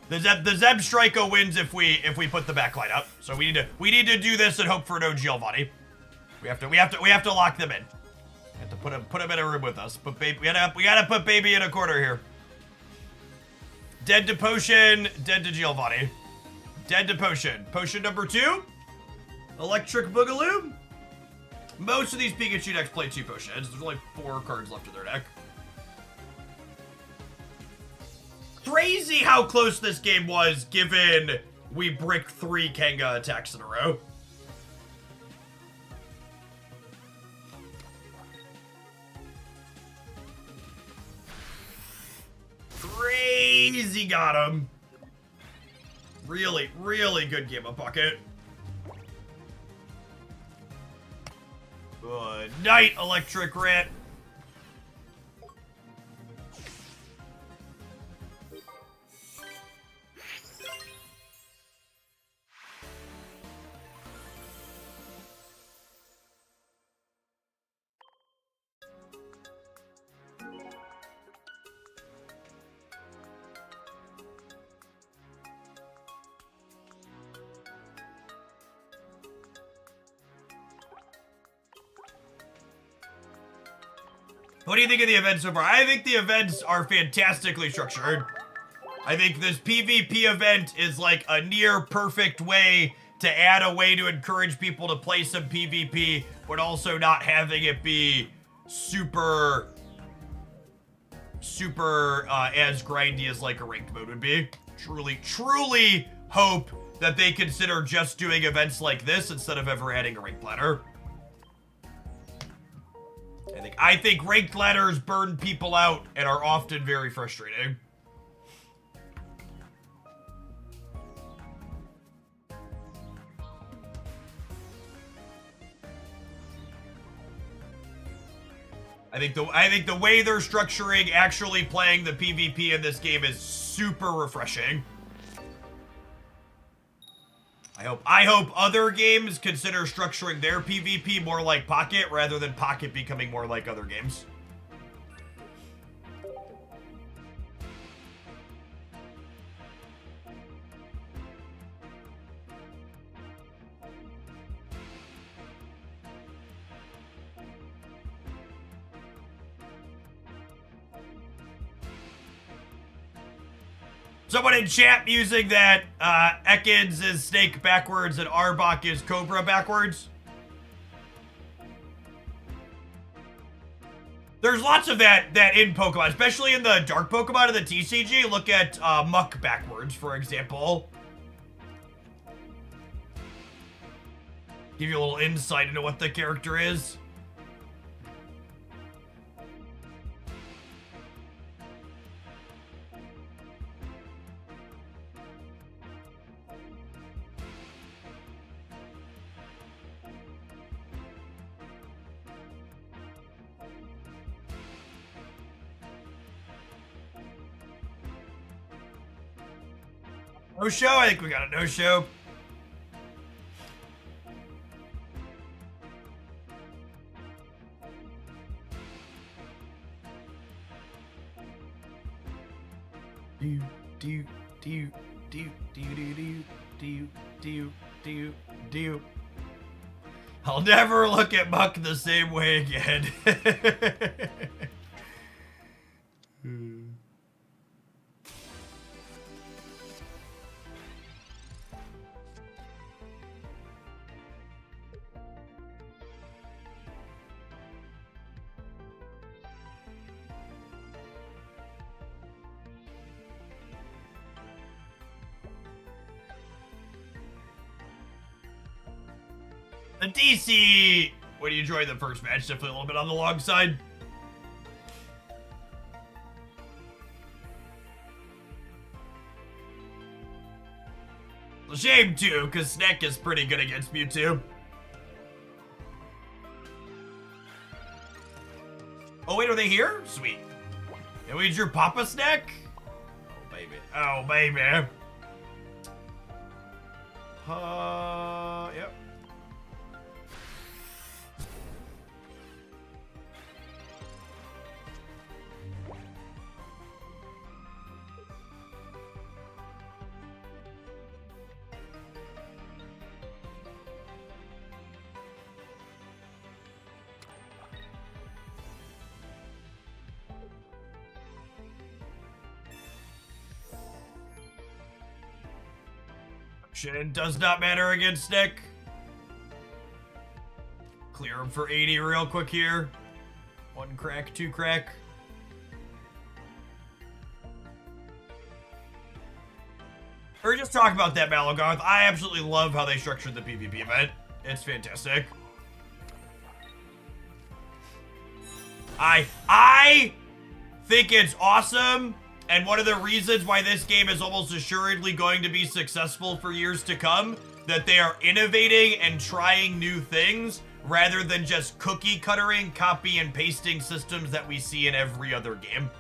The Zeb Striker wins if we put the backline up. So we need to do this and hope for no Giovanni. We have to lock them in. We have to put him in a room with us. But baby, we gotta put baby in a corner here. Dead to Potion, dead to Giovanni. Dead to Potion. Potion number 2. Electric Boogaloo. Most of these Pikachu decks play 2 potions. There's only 4 cards left in their deck. Crazy how close this game was, given we bricked 3 Kanga attacks in a row. Crazy got him. Really, really good game of Pocket. Good night, Electric Rat. What do you think of the events so far? I think the events are fantastically structured. I think this PvP event is like a near perfect way to add a way to encourage people to play some PvP, but also not having it be super as grindy as like a ranked mode would be. Truly hope that they consider just doing events like this instead of ever adding a ranked ladder. I think ranked ladders burn people out and are often very frustrating. I think the way they're structuring actually playing the PvP in this game is super refreshing. I hope other games consider structuring their PvP more like Pocket rather than Pocket becoming more like other games. Someone in chat musing that Ekans is Snake backwards and Arbok is Cobra backwards. There's lots of that in Pokemon, especially in the Dark Pokemon in the TCG. Look at Muck backwards, for example. Give you a little insight into what the character is. No show? I think we got a no show. Do. I'll never look at Muck the same way again. The DC, when you enjoyed the first match, definitely a little bit on the long side. It's a shame too, because Sneck is pretty good against Mewtwo. here? Sweet. And we drew Papa Snack? Oh, baby. Oh, baby. Yep. Does not matter against Nick. Clear him for 80 real quick here. 1 crack, 2 crack. Or just talk about that, Malagarth. I absolutely love how they structured the PvP event. It's fantastic. I think it's awesome. And one of the reasons why this game is almost assuredly going to be successful for years to come, that they are innovating and trying new things rather than just cookie cuttering, copy and pasting systems that we see in every other game.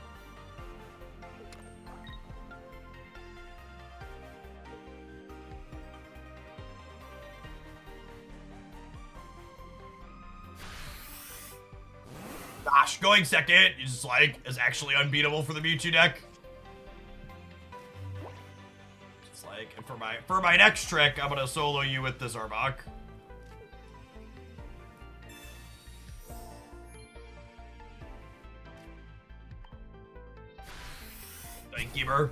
Gosh, going second is actually unbeatable for the Mewtwo deck. And for my next trick, I'm gonna solo you with this Arbok. Thank you, Burr.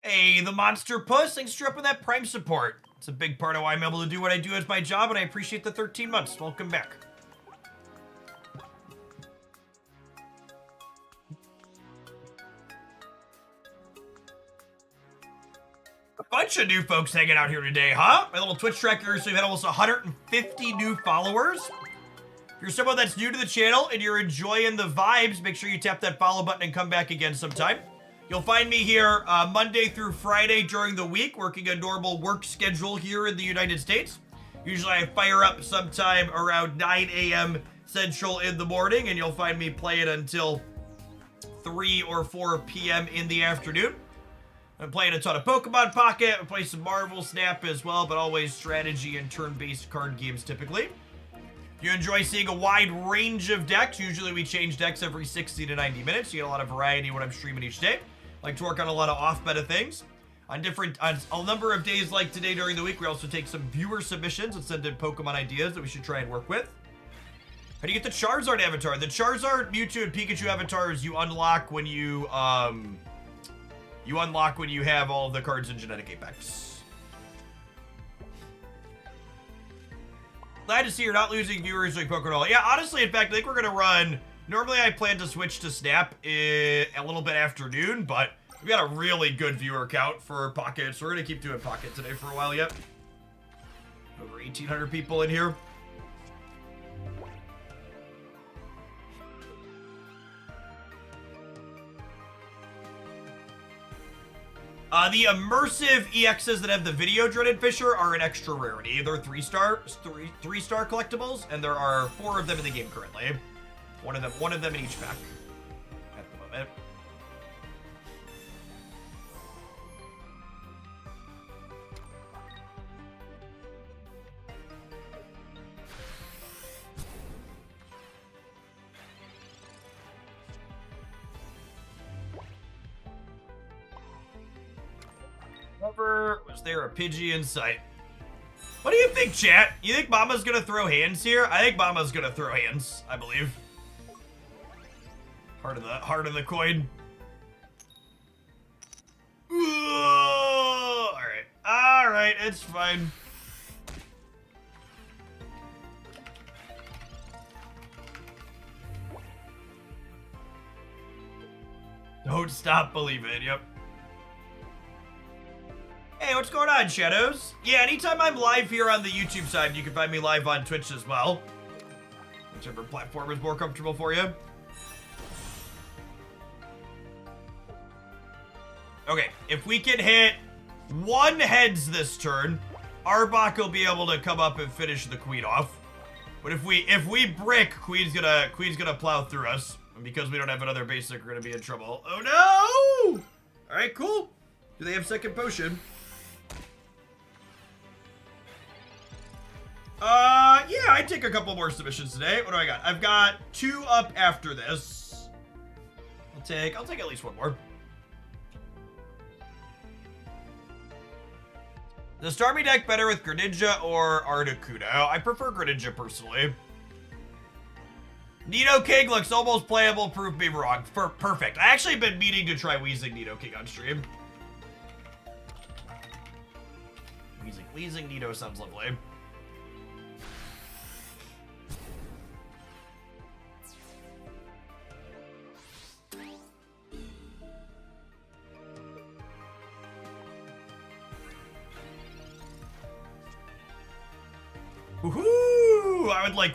Hey, the Monster Puss, thanks for dropping that Prime support. It's a big part of why I'm able to do what I do as my job, and I appreciate the 13 months. Welcome back. A bunch of new folks hanging out here today, huh? My little Twitch tracker, so we've had almost 150 new followers. If you're someone that's new to the channel and you're enjoying the vibes, make sure you tap that follow button and come back again sometime. You'll find me here Monday through Friday during the week, working a normal work schedule here in the United States. Usually I fire up sometime around 9 a.m. Central in the morning, and you'll find me playing until 3 or 4 p.m. in the afternoon. I'm playing a ton of Pokemon Pocket. I play some Marvel Snap as well, but always strategy and turn-based card games typically. If you enjoy seeing a wide range of decks, usually we change decks every 60 to 90 minutes. You get a lot of variety when I'm streaming each day. I like to work on a lot of off-meta things. On a number of days like today during the week, we also take some viewer submissions and send in Pokemon ideas that we should try and work with. How do you get the Charizard avatar? The Charizard, Mewtwo, and Pikachu avatars you unlock when you have all of the cards in Genetic Apex. Glad to see you're not losing viewers like Pokemon. Yeah, honestly, in fact, I think we're gonna run. Normally, I plan to switch to Snap a little bit after noon, but we got a really good viewer count for Pocket, so we're gonna keep doing Pocket today for a while yet. Over 1,800 people in here. The immersive EXs that have the video dreaded Fisher are an extra rarity. They're 3-star collectibles, and there are 4 of them in the game currently. One of them in each pack at the moment. Never was there a Pidgey in sight. What do you think, chat? You think Mama's gonna throw hands here? I think Mama's gonna throw hands, I believe. Heart of the coin. Alright. Alright, it's fine. Don't stop believing, yep. Hey, what's going on, Shadows? Yeah, anytime I'm live here on the YouTube side, you can find me live on Twitch as well. Whichever platform is more comfortable for you. Okay, if we can hit 1 heads this turn, Arbok will be able to come up and finish the queen off. But if we brick, Queen's gonna plow through us. And because we don't have another basic, we're gonna be in trouble. Oh no! Alright, cool. Do they have second potion? Yeah, I'd take a couple more submissions today. What do I got? I've got 2 up after this. I'll take at least 1 more. The Starmie deck better with Greninja or Articuno? I prefer Greninja personally. Nidoking looks almost playable, prove me wrong. Perfect. I actually been meaning to try Weezing Nidoking on stream. Weezing Nido sounds lovely. Woohoo! I would like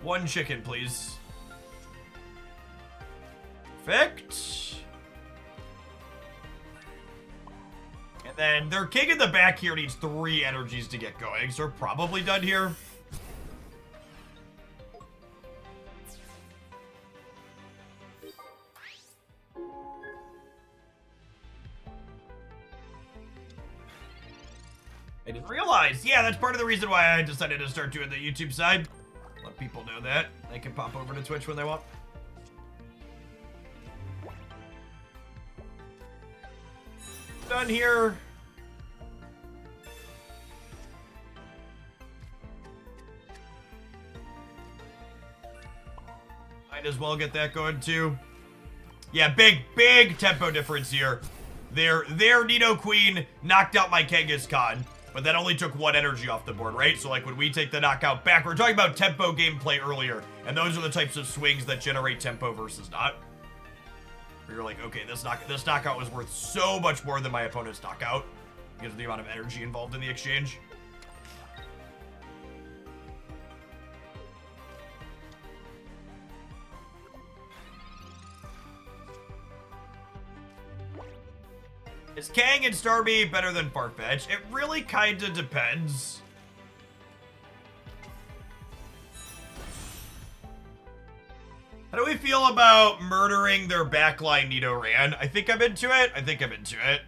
one chicken, please. Perfect. And then their king in the back here needs 3 energies to get going, so we're probably done here. I didn't realize. Yeah, that's part of the reason why I decided to start doing the YouTube side. Let people know that. They can pop over to Twitch when they want. Done here. Might as well get that going too. Yeah, big tempo difference here. Their Nidoqueen knocked out my Kangaskhan, but that only took 1 energy off the board, right? So like when we take the knockout back, we're talking about tempo gameplay earlier, and those are the types of swings that generate tempo versus not. Where you're like, okay, this knockout was worth so much more than my opponent's knockout because of the amount of energy involved in the exchange. Is Kang and Starmie better than Farfetch? It really kinda depends. How do we feel about murdering their backline Nidoran? I think I'm into it.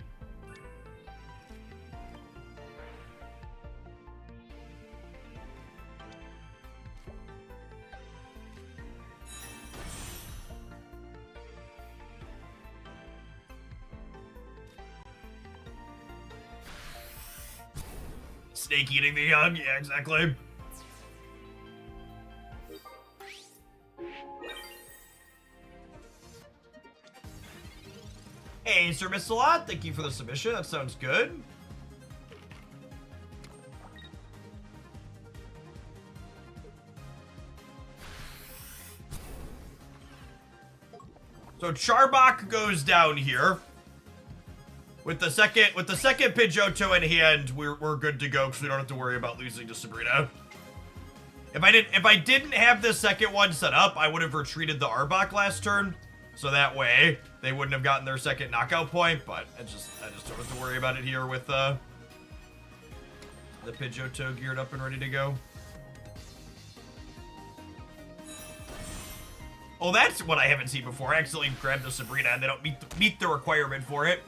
Snake eating the young, yeah, exactly. Hey, Sir Missalot, thank you for the submission. That sounds good. So Charbok goes down here. With the second Pidgeotto in hand, we're good to go because we don't have to worry about losing to Sabrina. If I didn't have this second one set up, I would have retreated the Arbok last turn, so that way they wouldn't have gotten their second knockout point. But I just don't have to worry about it here with the Pidgeotto geared up and ready to go. Oh, that's what I haven't seen before. I accidentally grabbed the Sabrina and they don't meet the requirement for it.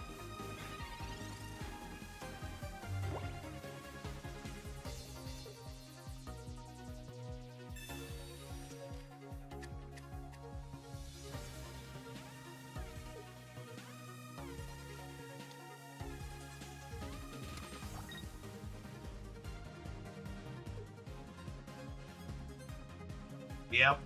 Yep.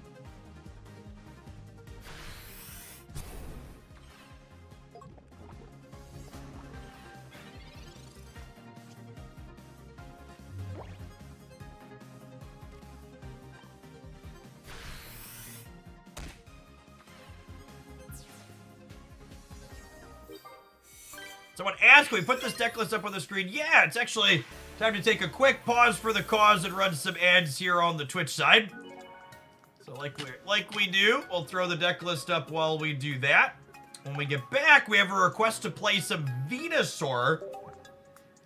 Someone asked, can we put this deck list up on the screen? Yeah, it's actually time to take a quick pause for the cause and run some ads here on the Twitch side. So like we do, we'll throw the deck list up while we do that. When we get back, we have a request to play some Venusaur.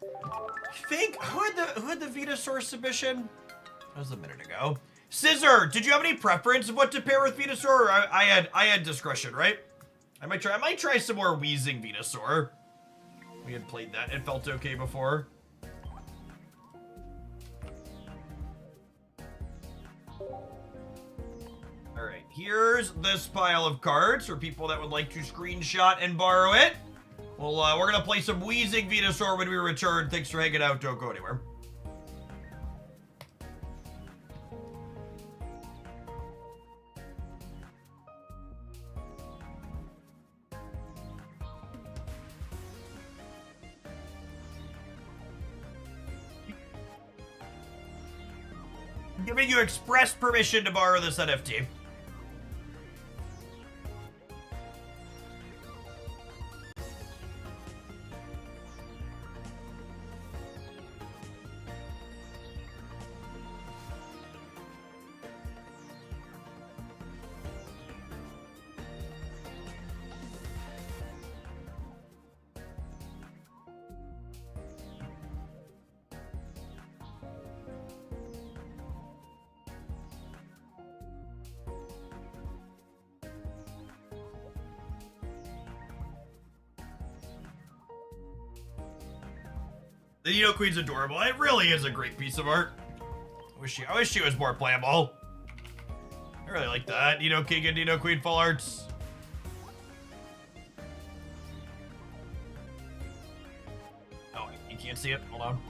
I think, who had the Venusaur submission? That was a minute ago. Scissor, did you have any preference of what to pair with Venusaur? Or I had discretion, right? I might try some more Wheezing Venusaur. We had played that. It felt okay before. All right, here's this pile of cards for people that would like to screenshot and borrow it. Well, we're gonna play some Wheezing Venusaur when we return. Thanks for hanging out. Don't go anywhere. Giving you express permission to borrow this NFT. The Nidoqueen's adorable. It really is a great piece of art. I wish she was more playable. I really like that. Nidoking and Nidoqueen full arts. Oh, you can't see it? Hold on.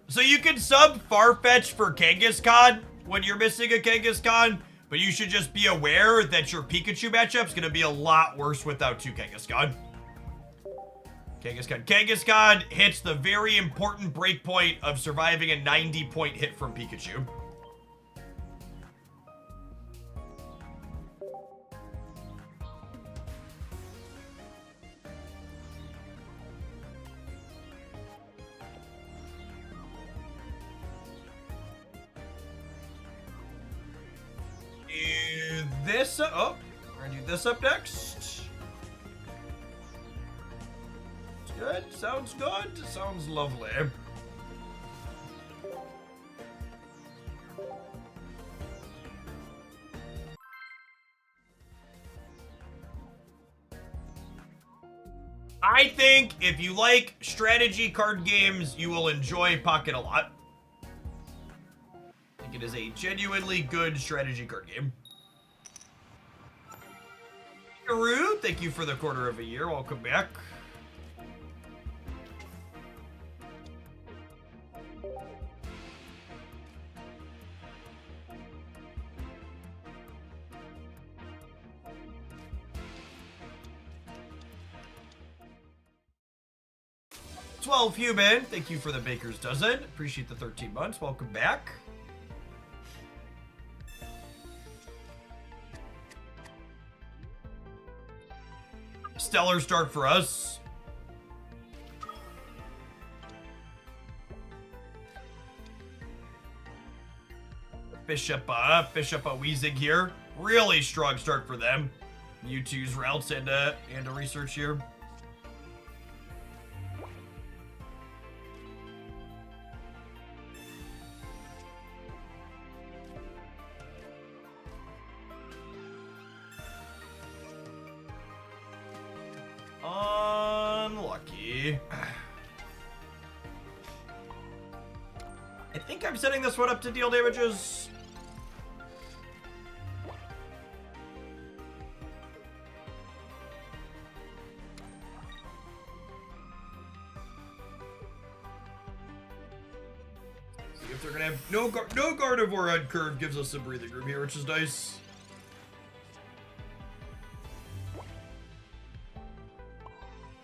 So you can sub Farfetch for Kangaskhan when you're missing a Kangaskhan, but you should just be aware that your Pikachu matchup's gonna be a lot worse without two Kangaskhan. Kangaskhan hits the very important breakpoint of surviving a 90-point hit from Pikachu. Oh, we're gonna do this up next. It's good. Sounds good. Sounds lovely. I think if you like strategy card games, you will enjoy Pocket a lot. I think it is a genuinely good strategy card game. Thank you for the quarter of a year. Welcome back. $12 Human, thank you for the baker's dozen. Appreciate the 13 months. Welcome back. Stellar start for us. Bishop Weezing here. Really strong start for them. Mewtwo's routes and a research here. Unlucky. I think I'm setting this one up to deal damages. if they're gonna have no Gardevoir on curve, gives us some breathing room here, which is nice.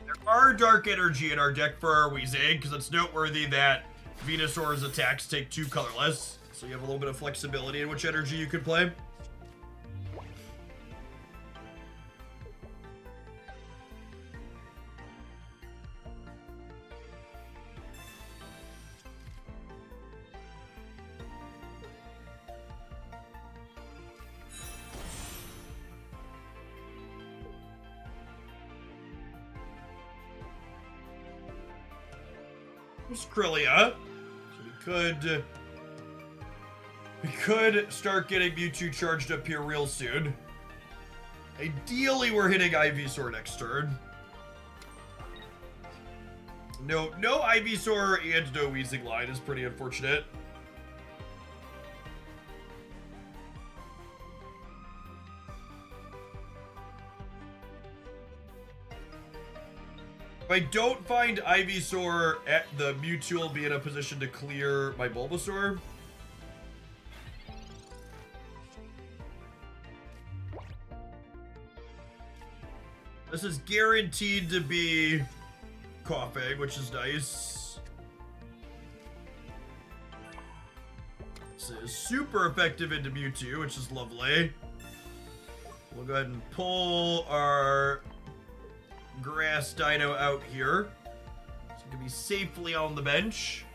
There are Dark Energy in our deck for our Weezing, because it's noteworthy that Venusaur's attacks take 2 colorless, so you have a little bit of flexibility in which energy you can play. Skrilla. So we could start getting Mewtwo charged up here real soon. Ideally, we're hitting Ivysaur next turn. No Ivysaur and no Weezing line is pretty unfortunate. If I don't find Ivysaur at the Mewtwo, will be in a position to clear my Bulbasaur. This is guaranteed to be coughing, which is nice. This is super effective into Mewtwo, which is lovely. We'll go ahead and pull our Grass Dino out here. So it can be safely on the bench.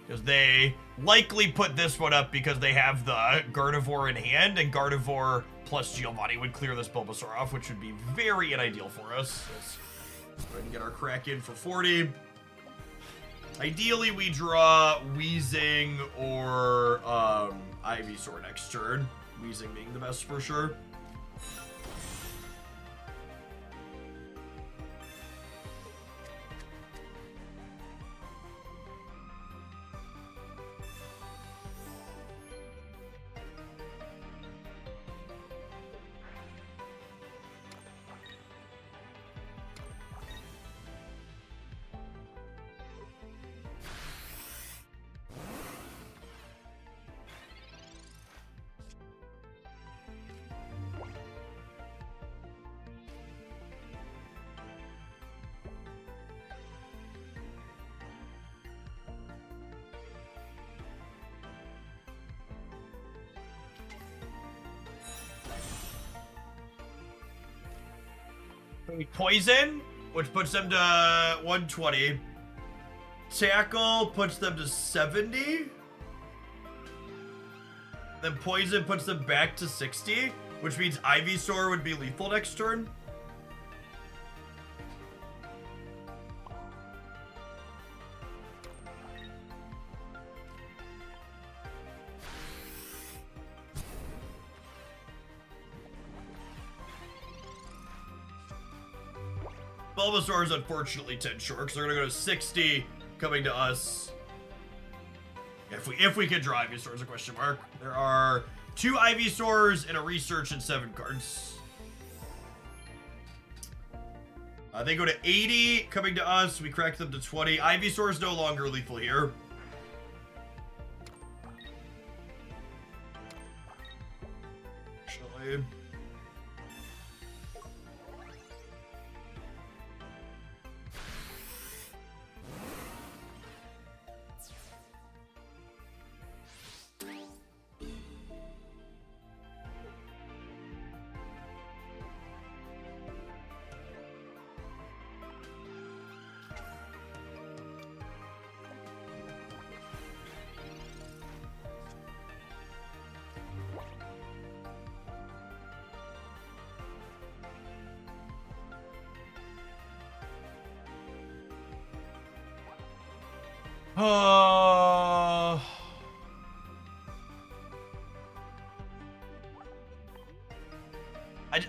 Because they likely put this one up because they have the Gardevoir in hand, and Gardevoir plus Giovanni would clear this Bulbasaur off, which would be very unideal for us. Let's go ahead and get our crack in for 40. Ideally, we draw Weezing or Ivysaur next turn. Weezing being the best for sure. Poison, which puts them to 120. Tackle puts them to 70. Then Poison puts them back to 60, which means Ivysaur would be lethal next turn. Bulbasaur is unfortunately 10 short, so they're gonna go to 60, coming to us. If we can draw Ivysaur is a question mark. There are 2 Ivysaurs and a research and 7 cards. They go to 80, coming to us. We crack them to 20. Ivysaur is no longer lethal here. Actually.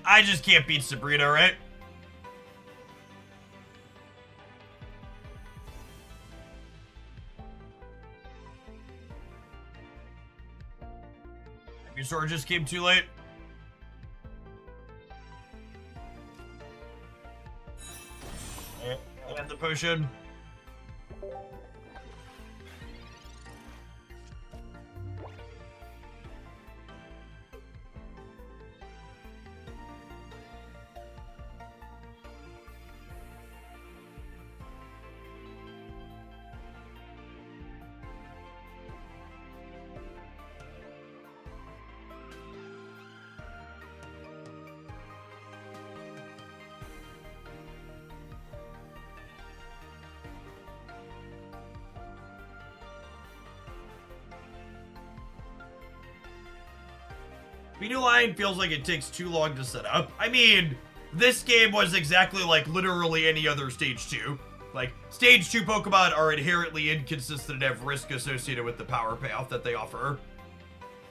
I just can't beat Sabrina, right? Ivysaur just came too late. And the potion. Line feels like it takes too long to set up. I mean, this game was exactly like literally any other Stage 2. Like, Stage 2 Pokemon are inherently inconsistent and have risk associated with the power payoff that they offer.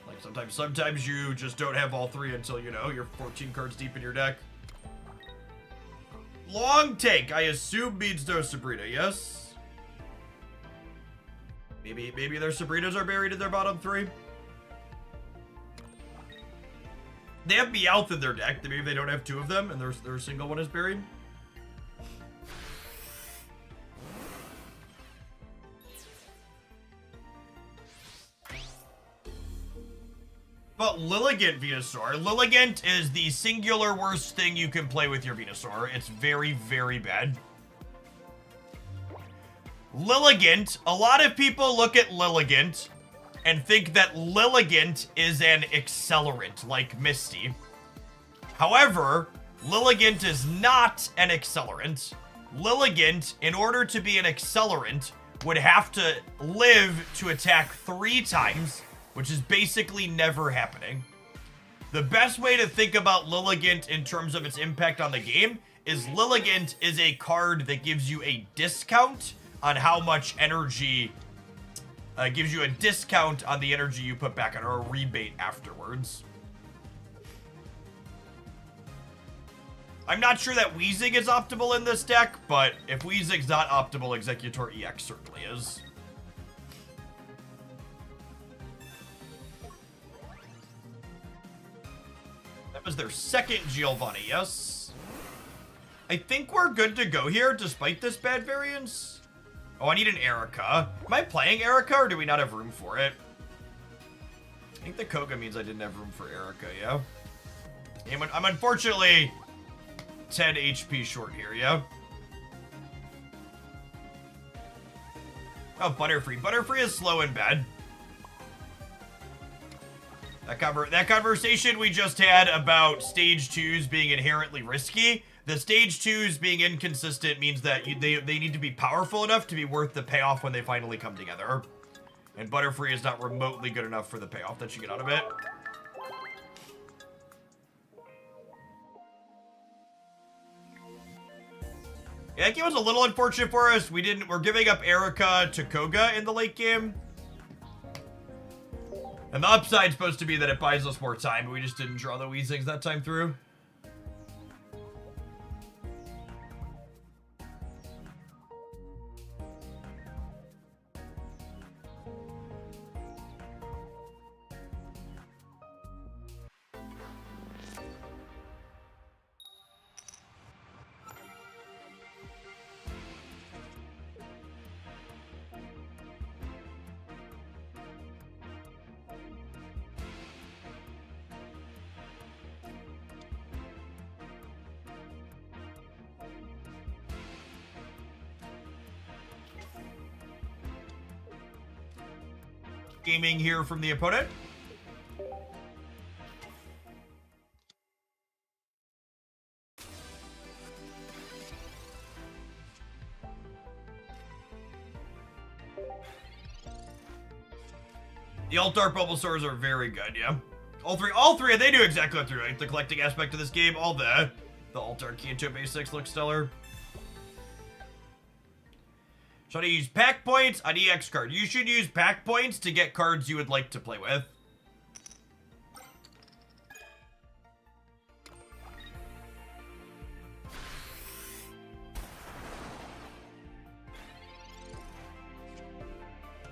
Like, sometimes you just don't have all three until, you know, you're 14 cards deep in your deck. Long take, I assume means no Sabrina, yes? Maybe their Sabrinas are buried in their bottom three? They have Meowth in their deck. Maybe they don't have two of them and their single one is buried. But Lilligant Venusaur. Lilligant is the singular worst thing you can play with your Venusaur. It's very, very bad. Lilligant, a lot of people look at Lilligant and think that Lilligant is an accelerant, like Misty. However, Lilligant is not an accelerant. Lilligant, in order to be an accelerant, would have to live to attack 3 times, which is basically never happening. The best way to think about Lilligant in terms of its impact on the game is Lilligant is a card that gives you a discount on how much energy, gives you a discount on the energy you put back on, or a rebate afterwards. I'm not sure that Weezing is optimal in this deck, but if Weezing's not optimal, Executor EX certainly is. That was their second Giovanni, yes? I think we're good to go here, despite this bad variance. Oh, I need an Erica. Am I playing Erica, or do we not have room for it? I think the Koga means I didn't have room for Erica, yeah? I'm unfortunately 10 HP short here, yeah? Oh, Butterfree. Butterfree is slow and bad. That conversation we just had about Stage 2s being inherently risky, the Stage 2s being inconsistent means that they need to be powerful enough to be worth the payoff when they finally come together. And Butterfree is not remotely good enough for the payoff that you get out of it. Yeah, that game was a little unfortunate for us. We're giving up Erica to Koga in the late game. And the upside's supposed to be that it buys us more time, but we just didn't draw the Weezings that time through. Gaming here from the opponent. The Altar Bulbasaurs are very good, yeah. All three, they do exactly what they're doing. The collecting aspect of this game, all the Altar Kanto basics look stellar. Should I use pack points on EX card? You should use pack points to get cards you would like to play with.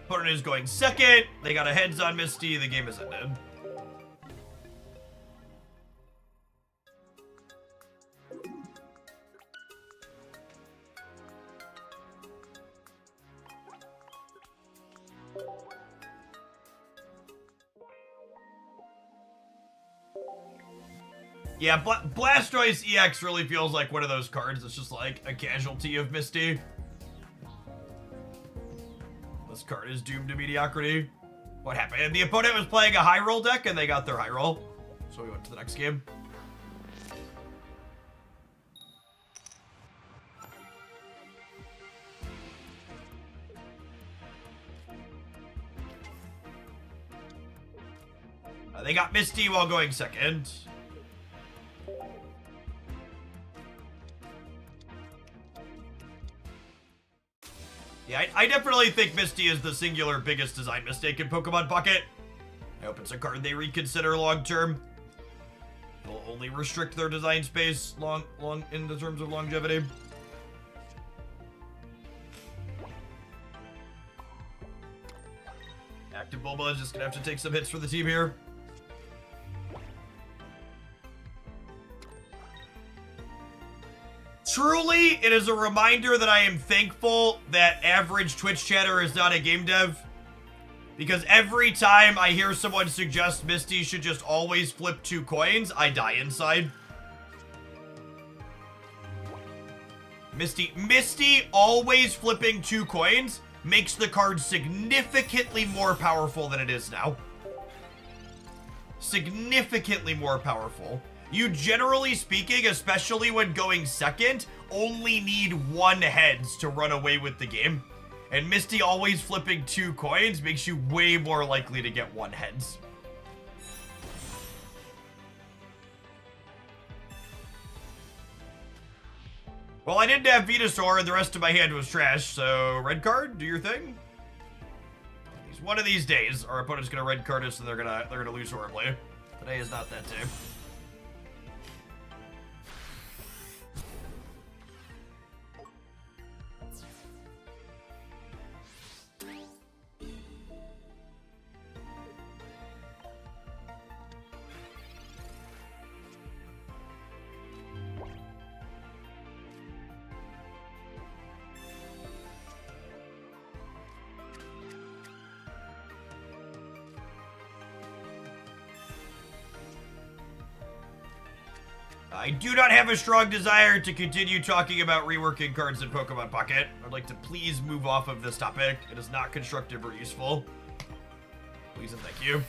Opponent is going second. They got a heads on Misty. The game is ended. Yeah, Blastoise EX really feels like one of those cards that's just like a casualty of Misty. This card is doomed to mediocrity. What happened? And the opponent was playing a high roll deck and they got their high roll. So we went to the next game. They got Misty while going second. Yeah, I definitely think Misty is the singular biggest design mistake in Pokemon Pocket. I hope it's a card they reconsider long term. It'll only restrict their design space long in the terms of longevity. Active Bulba is just gonna have to take some hits for the team here. Truly, it is a reminder that I am thankful that average Twitch chatter is not a game dev. Because every time I hear someone suggest Misty should just always flip 2 coins, I die inside. Misty always flipping 2 coins makes the card significantly more powerful than it is now. Significantly more powerful. You, generally speaking, especially when going second, only need 1 heads to run away with the game. And Misty always flipping 2 coins makes you way more likely to get 1 heads. Well, I didn't have Venusaur and the rest of my hand was trash, so red card, do your thing. One of these days, our opponent's gonna red card us and they're gonna lose horribly. Today is not that day. I do not have a strong desire to continue talking about reworking cards in Pokemon Pocket. I'd like to please move off of this topic. It is not constructive or useful. Please and thank you.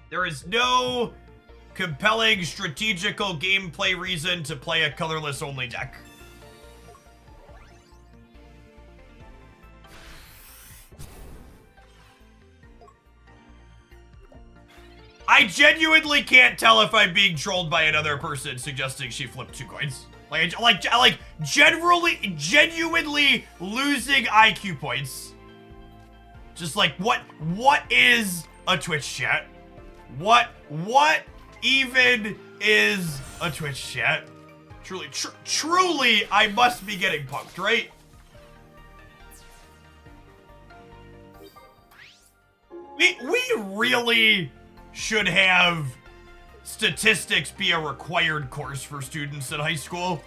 There is no compelling strategical gameplay reason to play a colorless only deck. I genuinely can't tell if I'm being trolled by another person suggesting she flipped 2 coins. Like genuinely losing IQ points. Just like, what is a Twitch chat? What even is a Twitch chat? Truly, I must be getting punked, right? We really should have statistics be a required course for students in high school.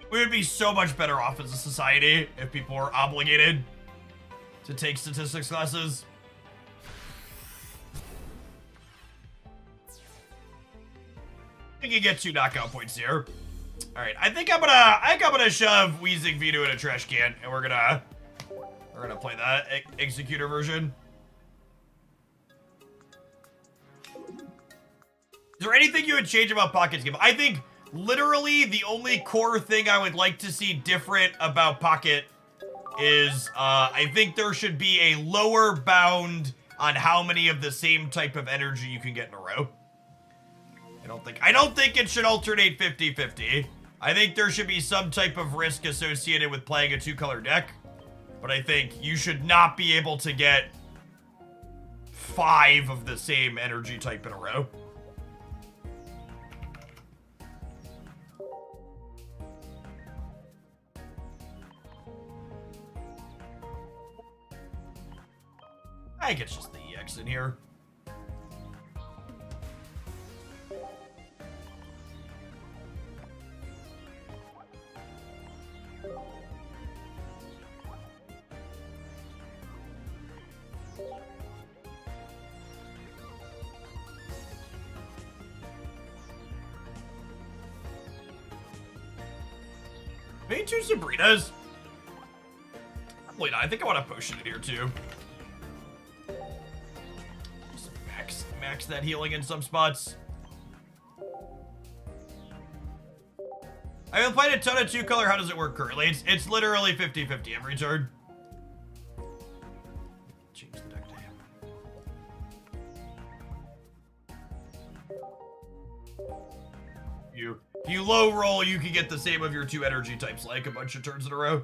We would be so much better off as a society if people were obligated to take statistics classes. I can get 2 knockout points here. All right, I think I'm gonna shove Weezing Vito in a trash can, and we're gonna play that Executor version. Is there anything you would change about Pocket's game? I think literally the only core thing I would like to see different about Pocket is I think there should be a lower bound on how many of the same type of energy you can get in a row. I don't think it should alternate 50-50. I think there should be some type of risk associated with playing a 2-color deck, but I think you should not be able to get 5 of the same energy type in a row. I think it's just the EX in here. main 2 Sabrinas? Probably not. I think I want a potion in here too. Just max that healing in some spots. I haven't played a ton of 2-color. How does it work currently? It's literally 50-50 every turn. Change the deck to him. If you low roll, you can get the same of your 2 energy types like a bunch of turns in a row.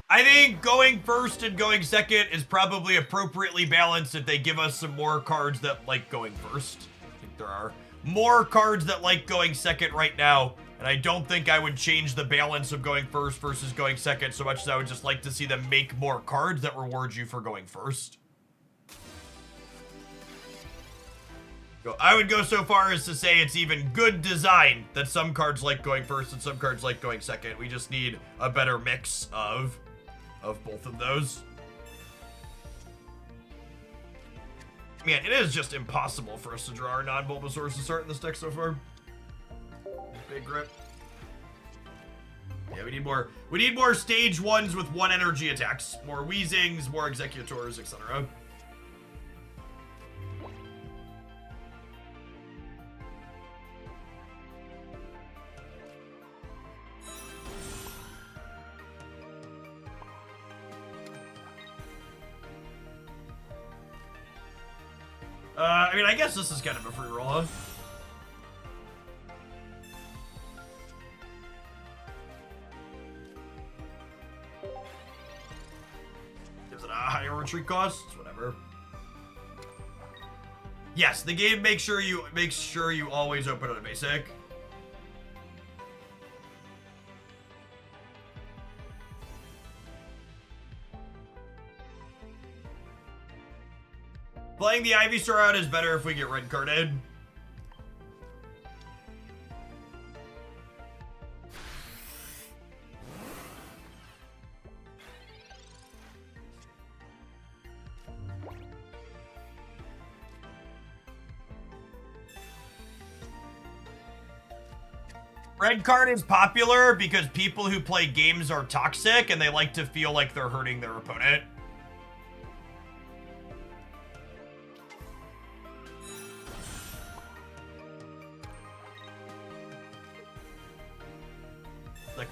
I think going first and going second is probably appropriately balanced if they give us some more cards that like going first. I think there are more cards that like going second right now, and I don't think I would change the balance of going first versus going second so much as I would just like to see them make more cards that reward you for going first. So I would go so far as to say it's even good design that some cards like going first and some cards like going second. We just need a better mix of both of those. Man, it is just impossible for us to draw our non-Bulbasaurs to start in this deck so far. Big grip. Yeah, we need more stage 1s with 1 energy attacks. More Weezings, more Executors, etc. I mean, I guess this is kind of a free roll, huh? Gives it a higher retreat cost, whatever. Yes, the game makes sure you always open on a basic. Playing the Ivysaur out is better if we get red carded. Red card is popular because people who play games are toxic and they like to feel like they're hurting their opponent. The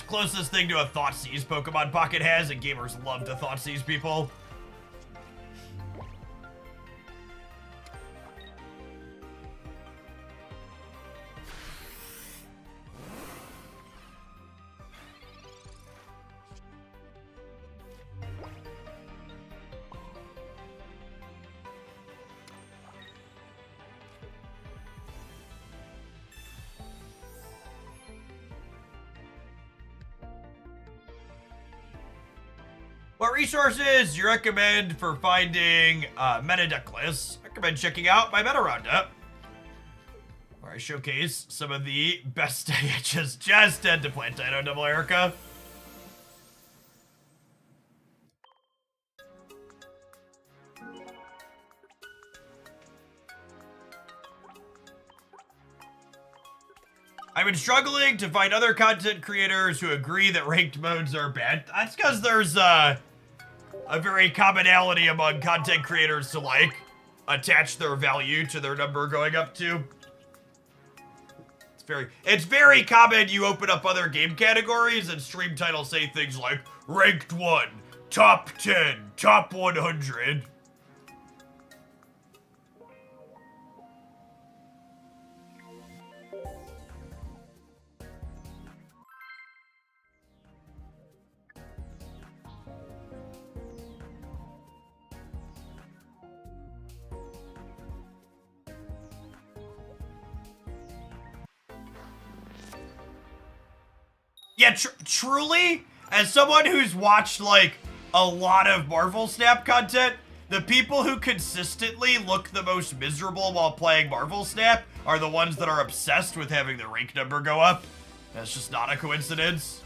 closest thing to a Thoughtseize Pokemon Pocket has, and gamers love to Thoughtseize people. What resources do you recommend for finding meta deck lists? I recommend checking out my meta roundup, where I showcase some of the best just dead to Plantino Double Erica. I've been struggling to find other content creators who agree that ranked modes are bad. That's because there's a very commonality among content creators to like attach their value to their number going up to. It's very common you open up other game categories and stream titles say things like ranked 1, top 10, top 100. Yeah, truly, as someone who's watched, like, a lot of Marvel Snap content, the people who consistently look the most miserable while playing Marvel Snap are the ones that are obsessed with having the rank number go up. That's just not a coincidence.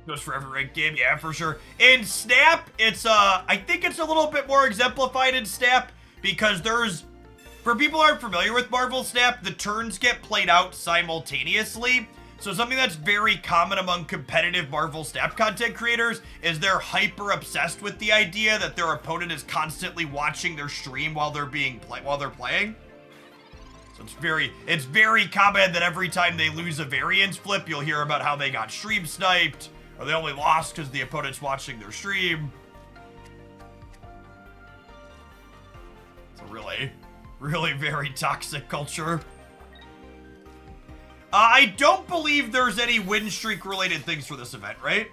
Goes for every ranked game, yeah, for sure. In Snap, it's I think it's a little bit more exemplified in Snap because for people who aren't familiar with Marvel Snap, the turns get played out simultaneously. So something that's very common among competitive Marvel Snap content creators is they're hyper obsessed with the idea that their opponent is constantly watching their stream while they're playing. So it's very common that every time they lose a variance flip, you'll hear about how they got stream sniped, or they only lost because the opponent's watching their stream. It's a really, really very toxic culture. I don't believe there's any win streak related things for this event, right?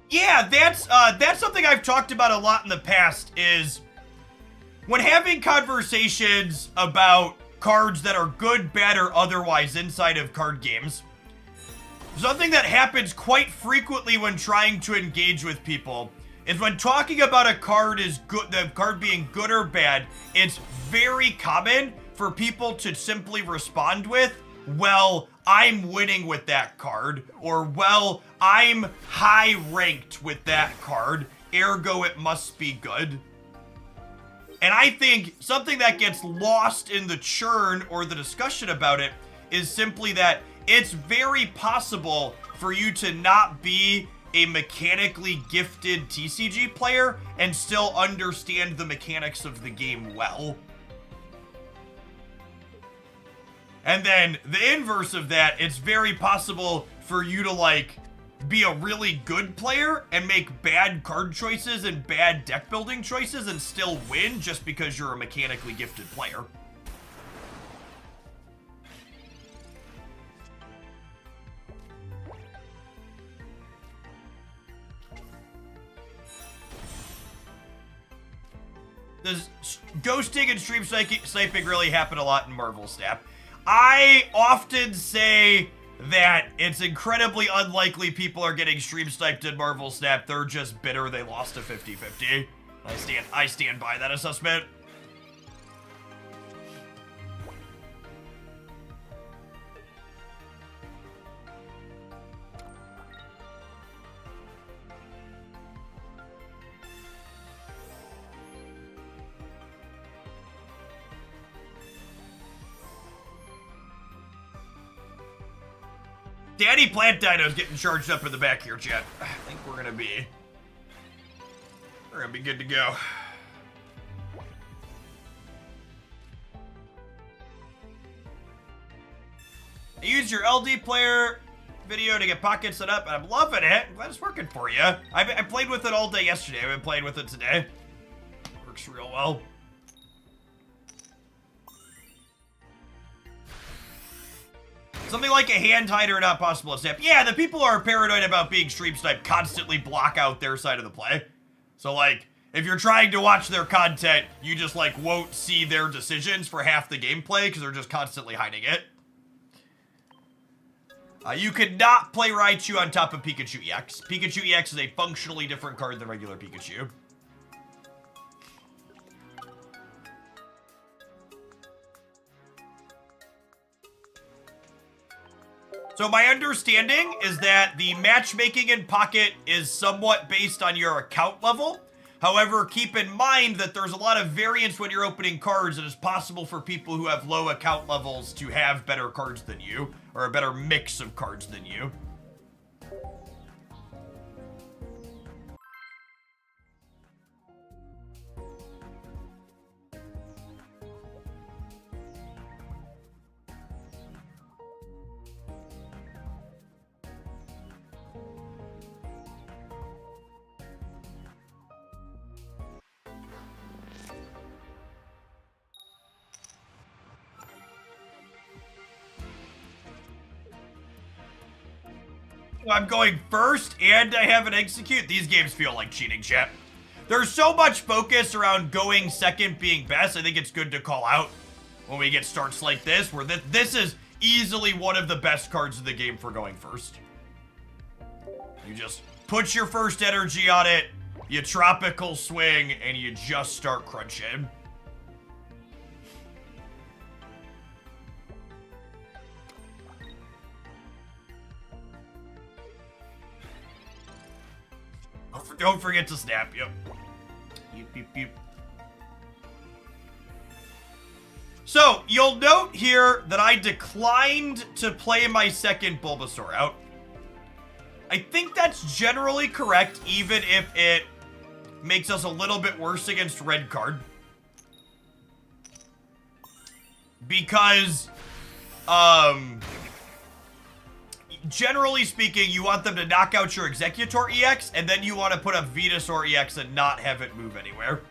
Yeah, that's something I've talked about a lot in the past, is when having conversations about cards that are good, bad, or otherwise inside of card games, something that happens quite frequently when trying to engage with people is when talking about a card is good, the card being good or bad, it's very common for people to simply respond with, well, I'm winning with that card, or well, I'm high ranked with that card, ergo it must be good. And I think something that gets lost in the churn or the discussion about it is simply that it's very possible for you to not be a mechanically gifted TCG player and still understand the mechanics of the game well. And then the inverse of that, it's very possible for you to like be a really good player and make bad card choices and bad deck building choices and still win just because you're a mechanically gifted player. Does ghosting and stream sniping really happen a lot in Marvel Snap? I often say that it's incredibly unlikely people are getting stream sniped in Marvel Snap. They're just bitter they lost a 50-50. I stand by that assessment. Daddy Plant Dino's getting charged up in the back here, chat. I think we're gonna be good to go. I used your LD player video to get Pocket set up, and I'm loving it. I'm glad it's working for you. I played with it all day yesterday. I've been playing with it today. Works real well. Something like a hand hider not possible to snap. Yeah, the people who are paranoid about being stream sniped constantly block out their side of the play. So like, if you're trying to watch their content, you just like won't see their decisions for half the gameplay because they're just constantly hiding it. You could not play Raichu on top of Pikachu EX. Pikachu EX is a functionally different card than regular Pikachu. So my understanding is that the matchmaking in Pocket is somewhat based on your account level. However, keep in mind that there's a lot of variance when you're opening cards, and it's possible for people who have low account levels to have better cards than you, or a better mix of cards than you. I'm going first, and I have an execute. These games feel like cheating, chat. there's so much focus around going second being best. I think it's good to call out when we get starts like this, where this is easily one of the best cards in the game for going first. You just put your first energy on it, you tropical swing, and you just start crunching. Don't forget to snap, yep. Beep, beep, beep. So, you'll note here that I declined to play my second Bulbasaur out. I think that's generally correct, even if it makes us a little bit worse against red card. Because, generally speaking, you want them to knock out your Executor EX, and then you want to put a Venusaur EX and not have it move anywhere.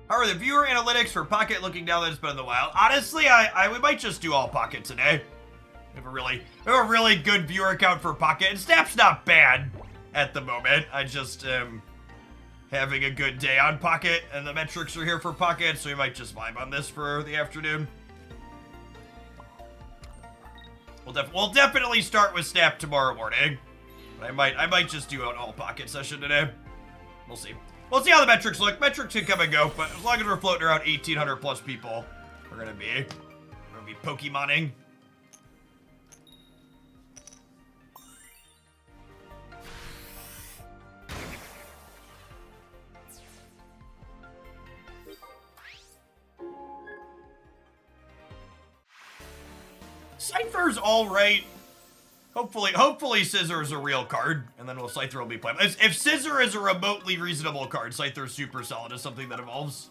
How are the viewer analytics for Pocket looking now that it's been in the wild? Honestly, we might just do all Pocket today. We have a really good viewer count for Pocket, and Snap's not bad at the moment. I just am having a good day on Pocket, and the metrics are here for Pocket, so we might just vibe on this for the afternoon. We'll definitely start with Snap tomorrow morning. But I might just do an all Pocket session today. We'll see. We'll see how the metrics look. Metrics can come and go, but as long as we're floating around 1,800 plus people, we're gonna be Pokemoning. Scyther's all right. Hopefully Scissor is a real card, and then Scyther will be played. If Scissor is a remotely reasonable card, Scyther is super solid as something that evolves.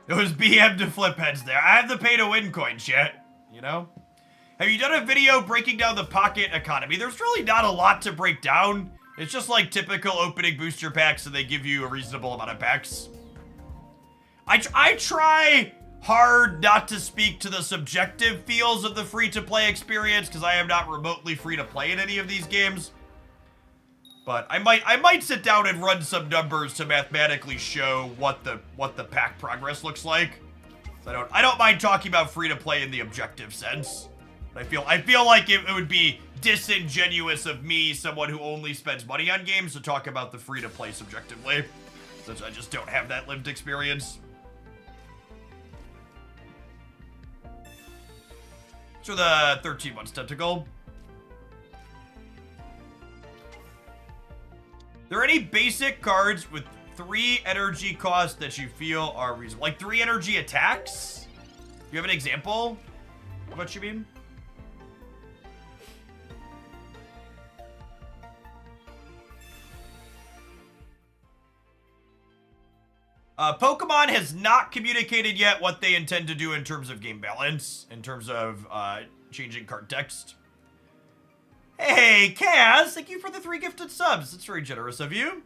Those BM to flip heads there. I have the pay to win coin, chat. You know? Have you done a video breaking down the Pocket economy? There's really not a lot to break down. It's just like typical opening booster packs, and they give you a reasonable amount of packs. I try hard not to speak to the subjective feels of the free-to-play experience, because I am not remotely free to play in any of these games. But I might sit down and run some numbers to mathematically show what the pack progress looks like. So I don't mind talking about free-to-play in the objective sense. But I feel like it would be disingenuous of me, someone who only spends money on games, to talk about the free-to-play subjectively, since I just don't have that lived experience. So the 13 months tentacle. There are any basic cards with 3 energy costs that you feel are reasonable? Like 3 energy attacks? Do you have an example of what you mean? Pokemon has not communicated yet what they intend to do in terms of game balance, in terms of changing card text. Hey, Kaz, thank you for the 3 gifted subs. It's very generous of you.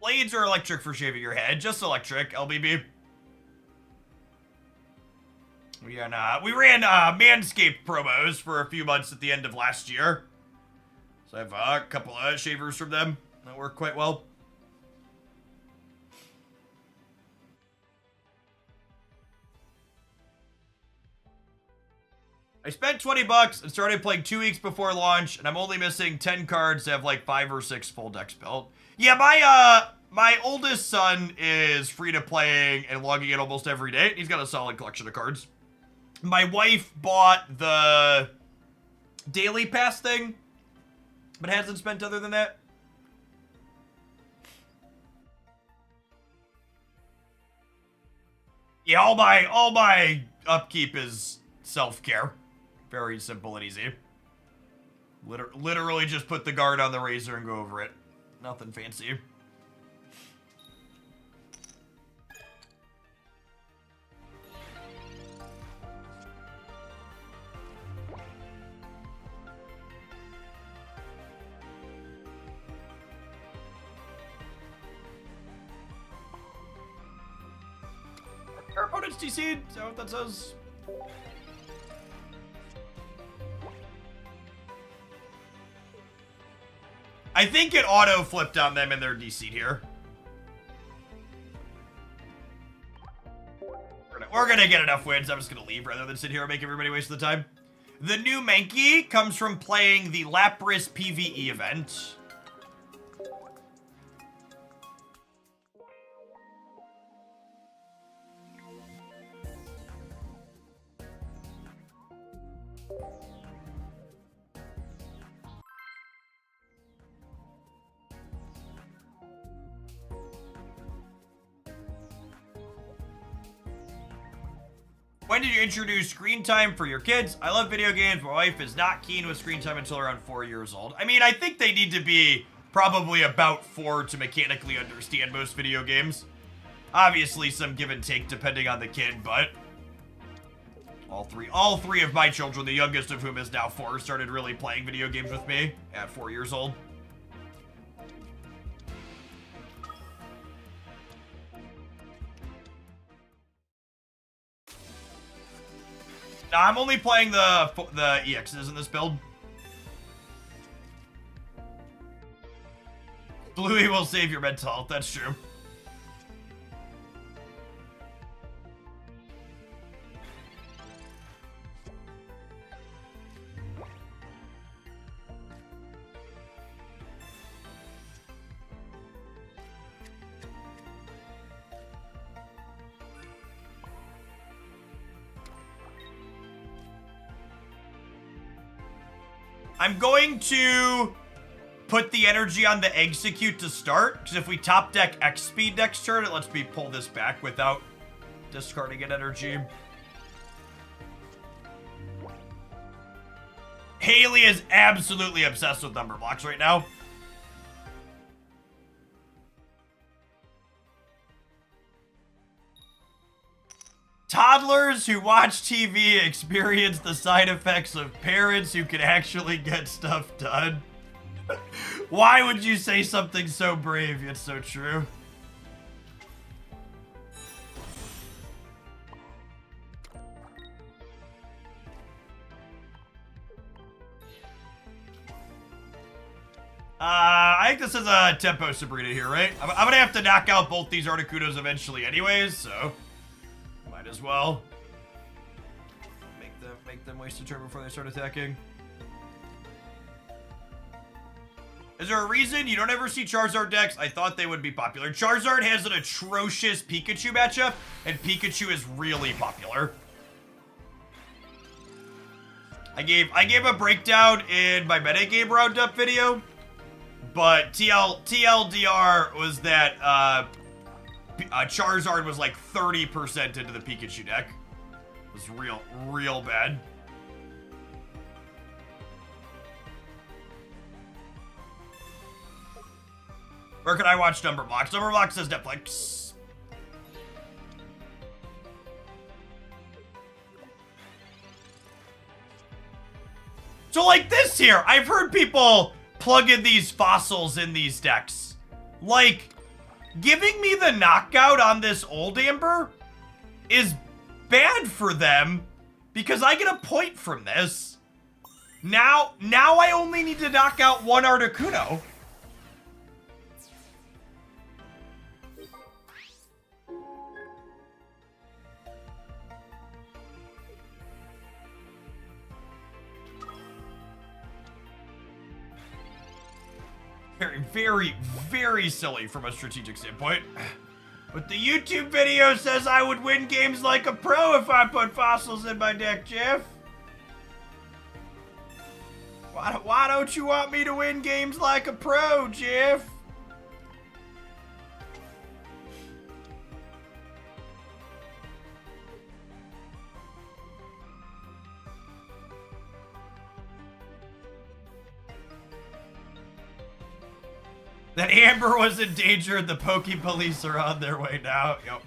Blades are electric for shaving your head, just electric, LBB. We ran Manscaped promos for a few months at the end of last year. So I have a couple of shavers from them that work quite well. I spent 20 bucks and started playing 2 weeks before launch, and I'm only missing 10 cards to have like 5 or 6 full decks built. Yeah, my oldest son is free to playing and logging in almost every day. He's got a solid collection of cards. My wife bought the daily pass thing, but hasn't spent other than that. Yeah, all my upkeep is self-care. Very simple and easy. Literally just put the guard on the razor and go over it. Nothing fancy. tournament's DC'd? Is that what that says? I think it auto-flipped on them and they're DC'd here. We're gonna get enough wins. I'm just gonna leave rather than sit here and make everybody waste the time. The new Mankey comes from playing the Lapras PvE event. When did you introduce screen time for your kids? I love video games. My wife is not keen with screen time until around 4 years old. I mean, I think they need to be probably about 4 to mechanically understand most video games. Obviously, some give and take depending on the kid, but all three of my children, the youngest of whom is now 4, started really playing video games with me at 4 years old. Now, I'm only playing the EXs in this build. Bluey will save your mental health, that's true. I'm going to put the energy on the execute to start, because if we top deck X speed next turn, it lets me pull this back without discarding an energy. Haley is absolutely obsessed with number blocks right now. Toddlers who watch TV experience the side effects of parents who can actually get stuff done. Why would you say something so brave yet so true? I think this is a tempo Sabrina here, right? I'm gonna have to knock out both these Articunos eventually anyways, so might as well make them waste a turn before they start attacking. Is there a reason you don't ever see Charizard decks? I thought they would be popular. Charizard has an atrocious Pikachu matchup, and Pikachu is really popular. I gave a breakdown in my metagame roundup video, but TLDR was that Charizard was like 30% into the Pikachu deck. It was real bad. Where can I watch Number Blocks? Number Blocks says Netflix. So like this here, I've heard people plug in these fossils in these decks. Like, giving me the knockout on this old Amber is bad for them because I get a point from this. Now I only need to knock out one Articuno. Very silly from a strategic standpoint. But the YouTube video says I would win games like a pro if I put fossils in my deck, Jeff. Why don't you want me to win games like a pro, Jeff? That Amber was in danger and the Poke Police are on their way now. Yep.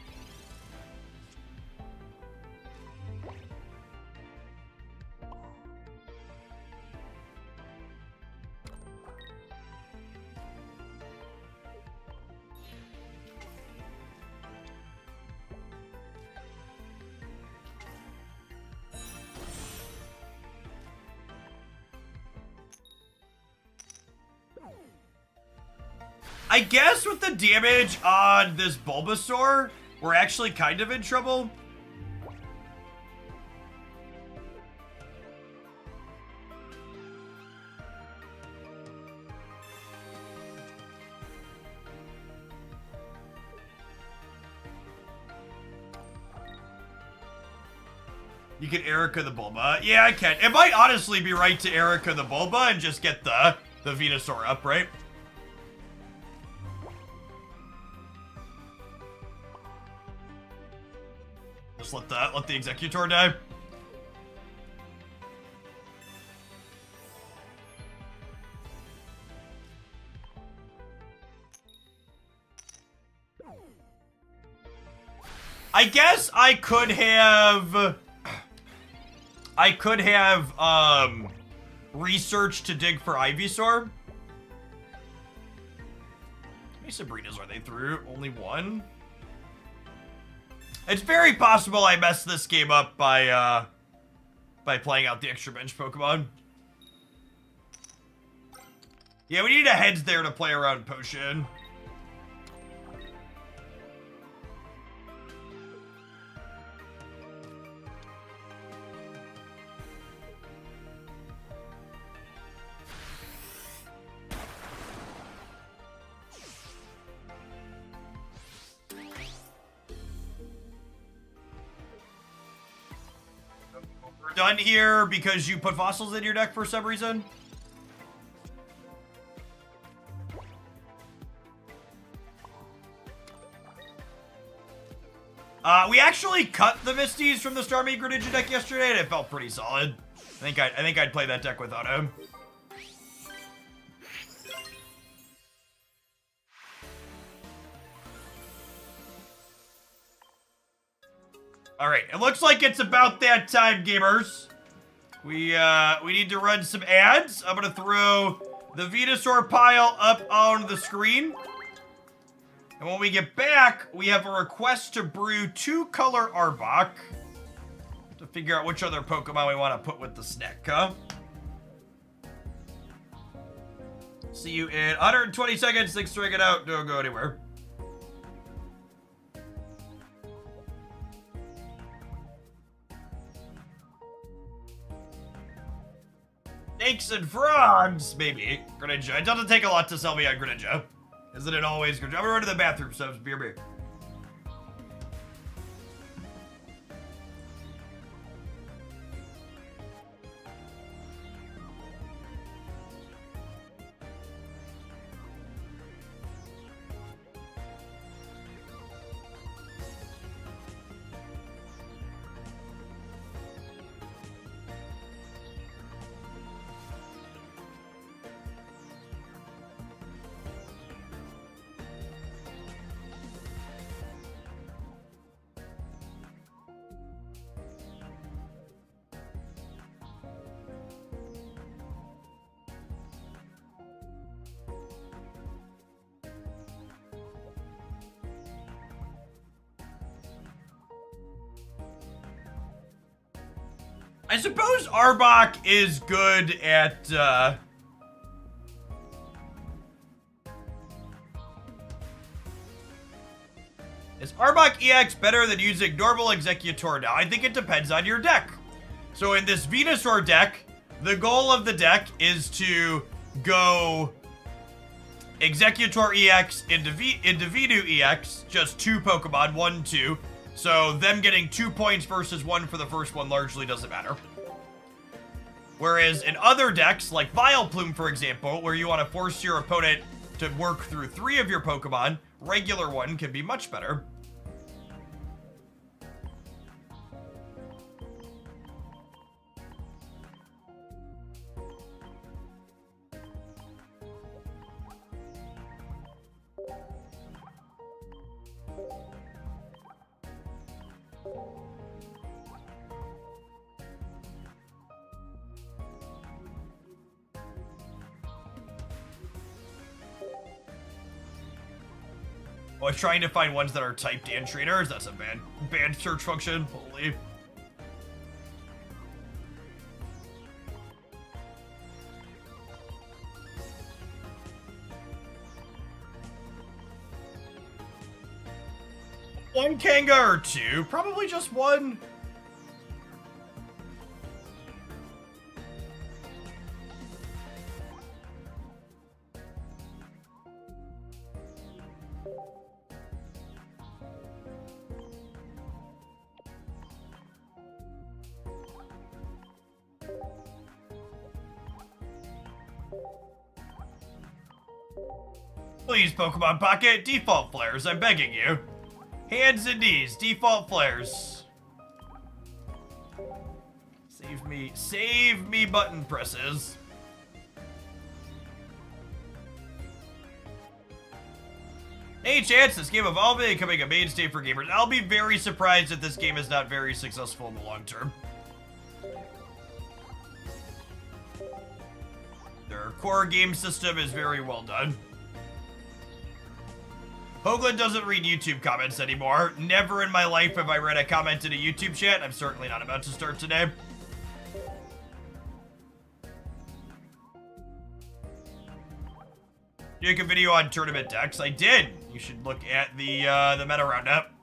I guess with the damage on this Bulbasaur, we're actually kind of in trouble. You can Erica the Bulba. Yeah, I can. It might honestly be right to Erica the Bulba and just get the Venusaur up, right? Just let the Executor die. I guess I could have researched to dig for Ivysaur. How many Sabrinas are they through? Only one? It's very possible I messed this game up by playing out the extra bench Pokemon. Yeah, we need a heads there to play around Potion. Done here because you put fossils in your deck for some reason. We actually cut the Misties from the Starmie Greninja deck yesterday, and it felt pretty solid. I think I'd play that deck without him. Alright, it looks like it's about that time, gamers. We need to run some ads. I'm gonna throw the Venusaur pile up on the screen. And when we get back, we have a request to brew 2-color Arbok. To figure out which other Pokemon we want to put with the snack, huh? See you in 120 seconds. Thanks for hanging out. Don't go anywhere. Snakes and frogs, maybe. Greninja. It doesn't take a lot to sell me on Greninja. Isn't it always Greninja? I'm gonna run to the bathroom, so beer. I suppose Arbok is good at, Is Arbok EX better than using normal Executor now? I think it depends on your deck. So in this Venusaur deck, the goal of the deck is to go Executor EX into Venu EX, just 2 Pokemon, 1, 2. So them getting 2 points versus 1 for the first one largely doesn't matter. Whereas in other decks, like Vileplume, for example, where you want to force your opponent to work through 3 of your Pokemon, regular 1 can be much better. I was trying to find ones that are typed and trainers. That's a banned search function. Holy. one Kanga or two? Probably just one. Please, Pokemon Pocket, default flares, I'm begging you. Hands and knees, default flares. Save me button presses. Any chance this game evolving and becoming a mainstay for gamers? I'll be very surprised if this game is not very successful in the long term. Their core game system is very well done. Hoagland doesn't read YouTube comments anymore. Never in my life have I read a comment in a YouTube chat. I'm certainly not about to start today. You make a video on tournament decks? I did. You should look at the meta roundup.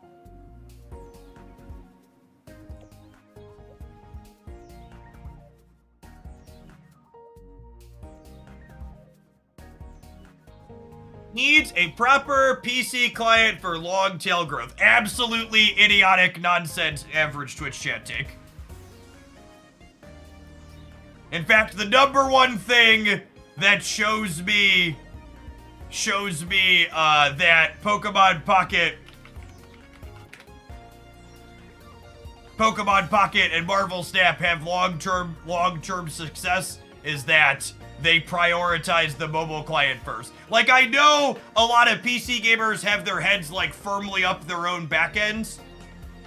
Needs a proper PC client for long tail growth. Absolutely idiotic nonsense average Twitch chat take. In fact, the number one thing that shows me that Pokemon Pocket and Marvel Snap have long-term success is that they prioritize the mobile client first. Like, I know a lot of PC gamers have their heads, like, firmly up their own backends,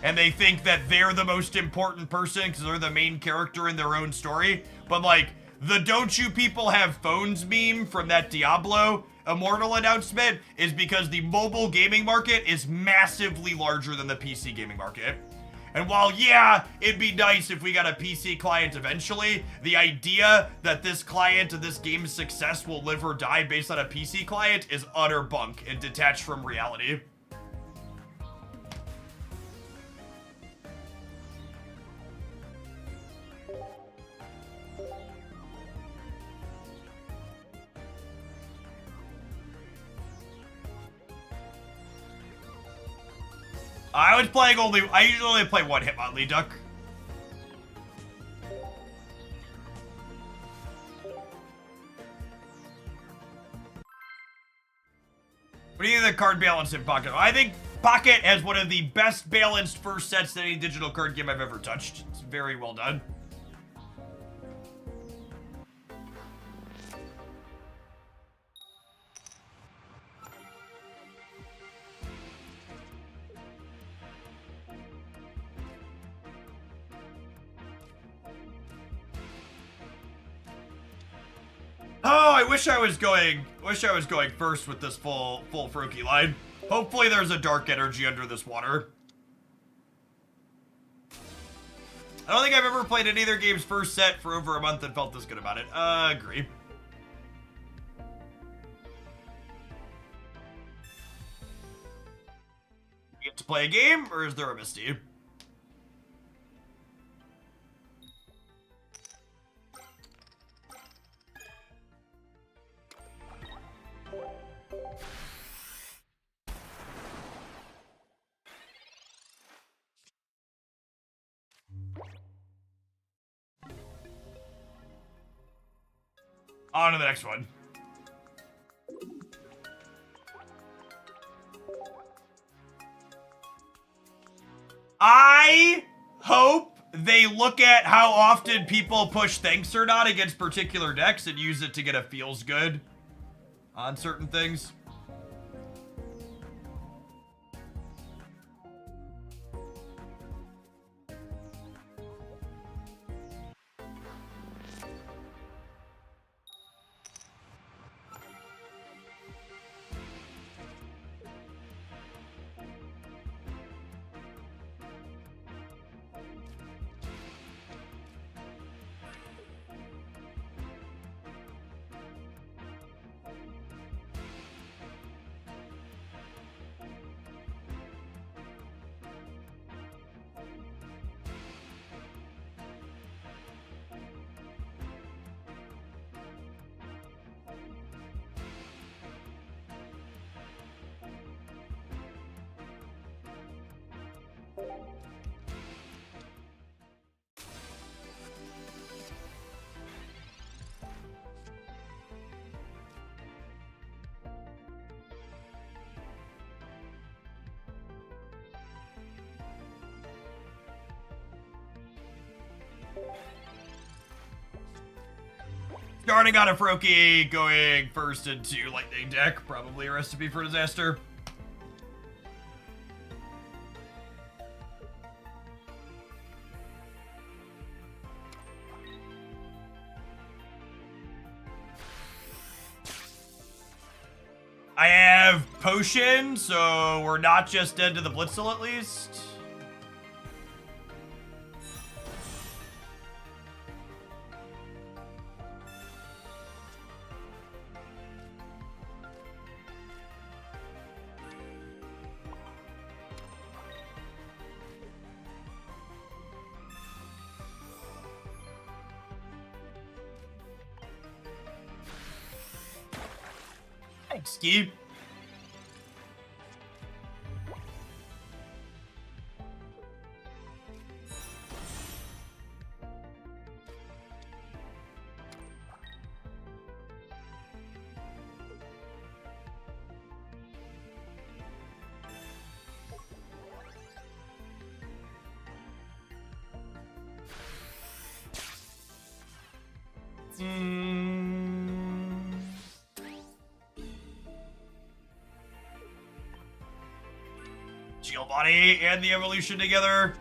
and they think that they're the most important person because they're the main character in their own story. But, like, the "don't you people have phones" meme from that Diablo Immortal announcement is because the mobile gaming market is massively larger than the PC gaming market. And while, yeah, it'd be nice if we got a PC client eventually, the idea that this client and this game's success will live or die based on a PC client is utter bunk and detached from reality. I usually only play one Hitmonlee Duck. What do you think of the card balance in Pocket? I think Pocket has one of the best balanced first sets to any digital card game I've ever touched. It's very well done. Oh, I wish I was going first with this full Froakie line. Hopefully there's a dark energy under this water. I don't think I've ever played any other game's first set for over a month and felt this good about it. Agree. You get to play a game, or is there a Misty? On to the next one. I hope they look at how often people push Thanks or Not against particular decks and use it to get a feels good on certain things. Starting on a Froakie, going first into Lightning deck, probably a recipe for disaster. I have Potion, so we're not just dead to the Blitzel at least. Thanks, Ski. Body and the evolution together.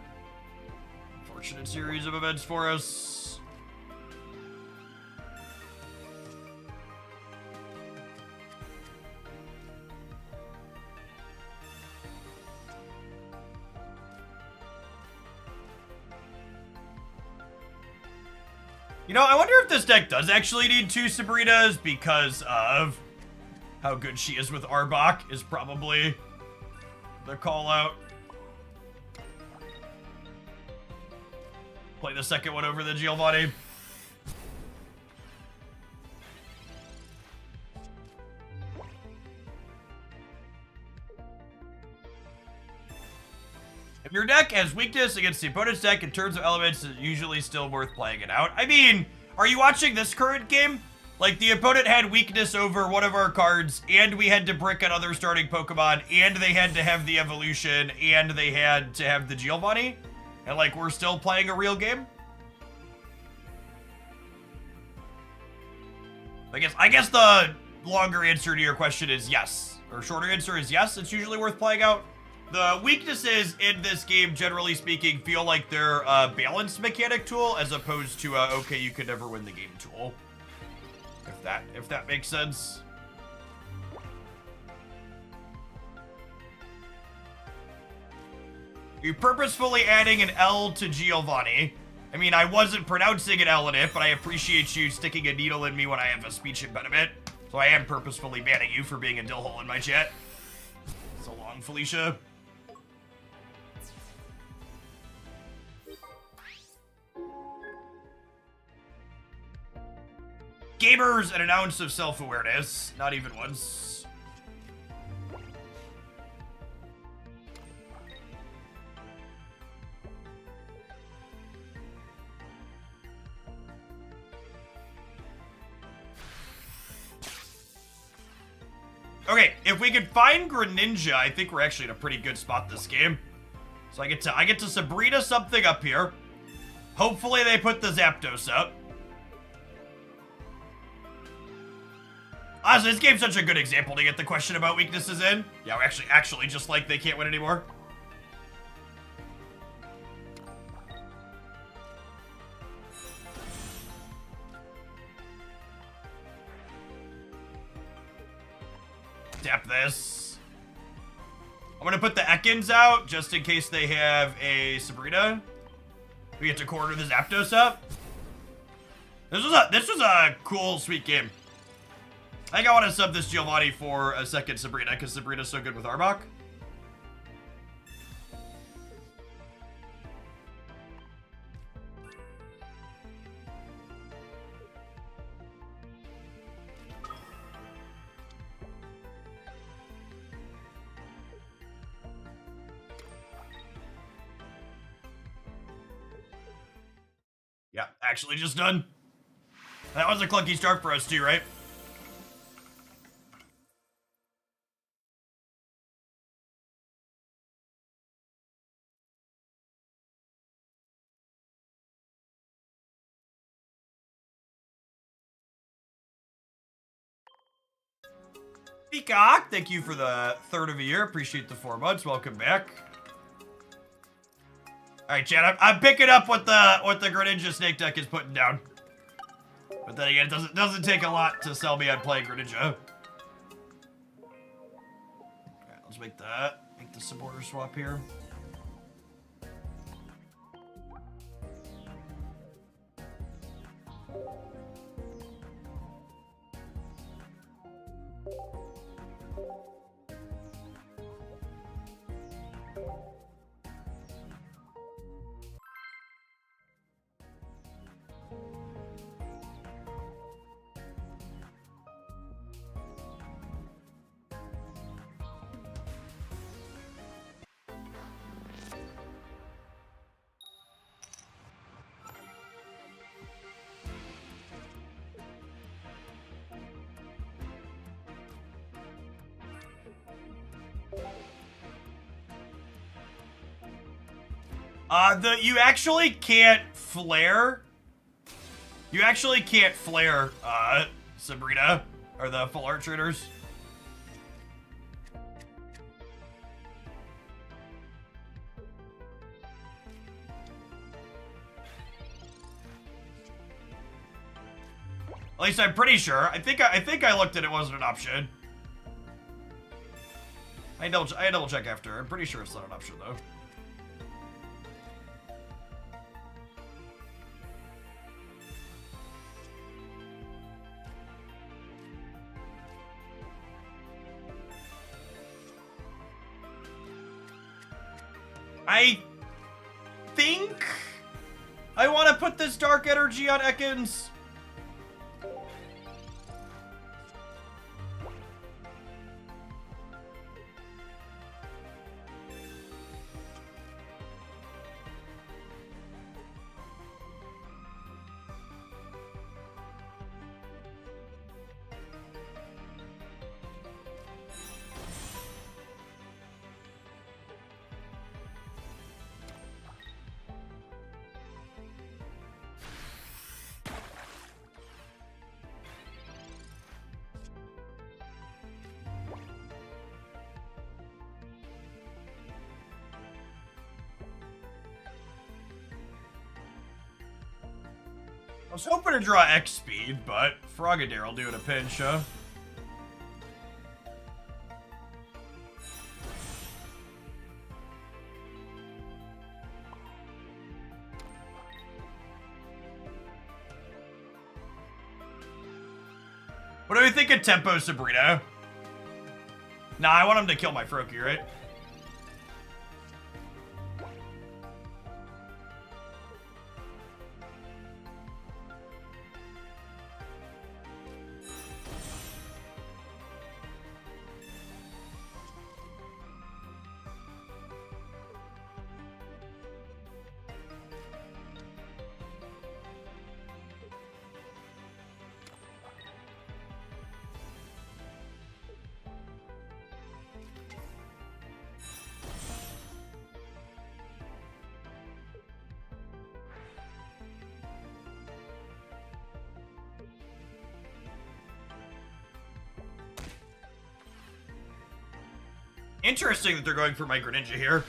Unfortunate series of events for us. You know, I wonder if this deck does actually need 2 Sabrinas because of how good she is with Arbok is probably the call out. Play the second one over the Giovanni. If your deck has weakness against the opponent's deck in terms of elements, it's usually still worth playing it out. I mean, are you watching this current game? Like, the opponent had weakness over one of our cards, and we had to brick another starting Pokemon, and they had to have the evolution, and they had to have the Giovanni, and, like, we're still playing a real game? I guess the longer answer to your question is yes. Or shorter answer is yes, it's usually worth playing out. The weaknesses in this game, generally speaking, feel like they're a balanced mechanic tool, as opposed to a, okay, you could never win the game tool. If that makes sense. You're purposefully adding an L to Giovanni. I mean, I wasn't pronouncing an L in it, but I appreciate you sticking a needle in me when I have a speech impediment. So I am purposefully banning you for being a dill hole in my chat. So long, Felicia. Gamers, an ounce of self-awareness. Not even once. Okay, if we could find Greninja, I think we're actually in a pretty good spot this game. So I get to Sabrina something up here. Hopefully they put the Zapdos up. Honestly, this game's such a good example to get the question about weaknesses in. Yeah, we're actually just like they can't win anymore. Tap this. I'm gonna put the Ekans out just in case they have a Sabrina. We get to corner the Zapdos up. This was a cool, sweet game. I think I want to sub this Giovanni for a second Sabrina, because Sabrina's so good with Arbok. Yeah, actually just done. That was a clunky start for us too, right? Peacock, thank you for the third of a year. Appreciate the 4 months. Welcome back. All right, Chad, I'm picking up what the Greninja Snake deck is putting down. But then again, it doesn't take a lot to sell me on playing Greninja. All right, let's make the supporter swap here. You actually can't flare. You actually can't flare, Sabrina, or the full art traders. At least I'm pretty sure. I think I looked at it wasn't an option. I double check after. I'm pretty sure it's not an option though. I think I want to put this dark energy on Ekans. I was hoping to draw X speed, but Frogadier will do it a pinch, huh? What do we think of Tempo, Sabrina? Nah, I want him to kill my Froakie, right? Interesting that they're going for my Greninja here.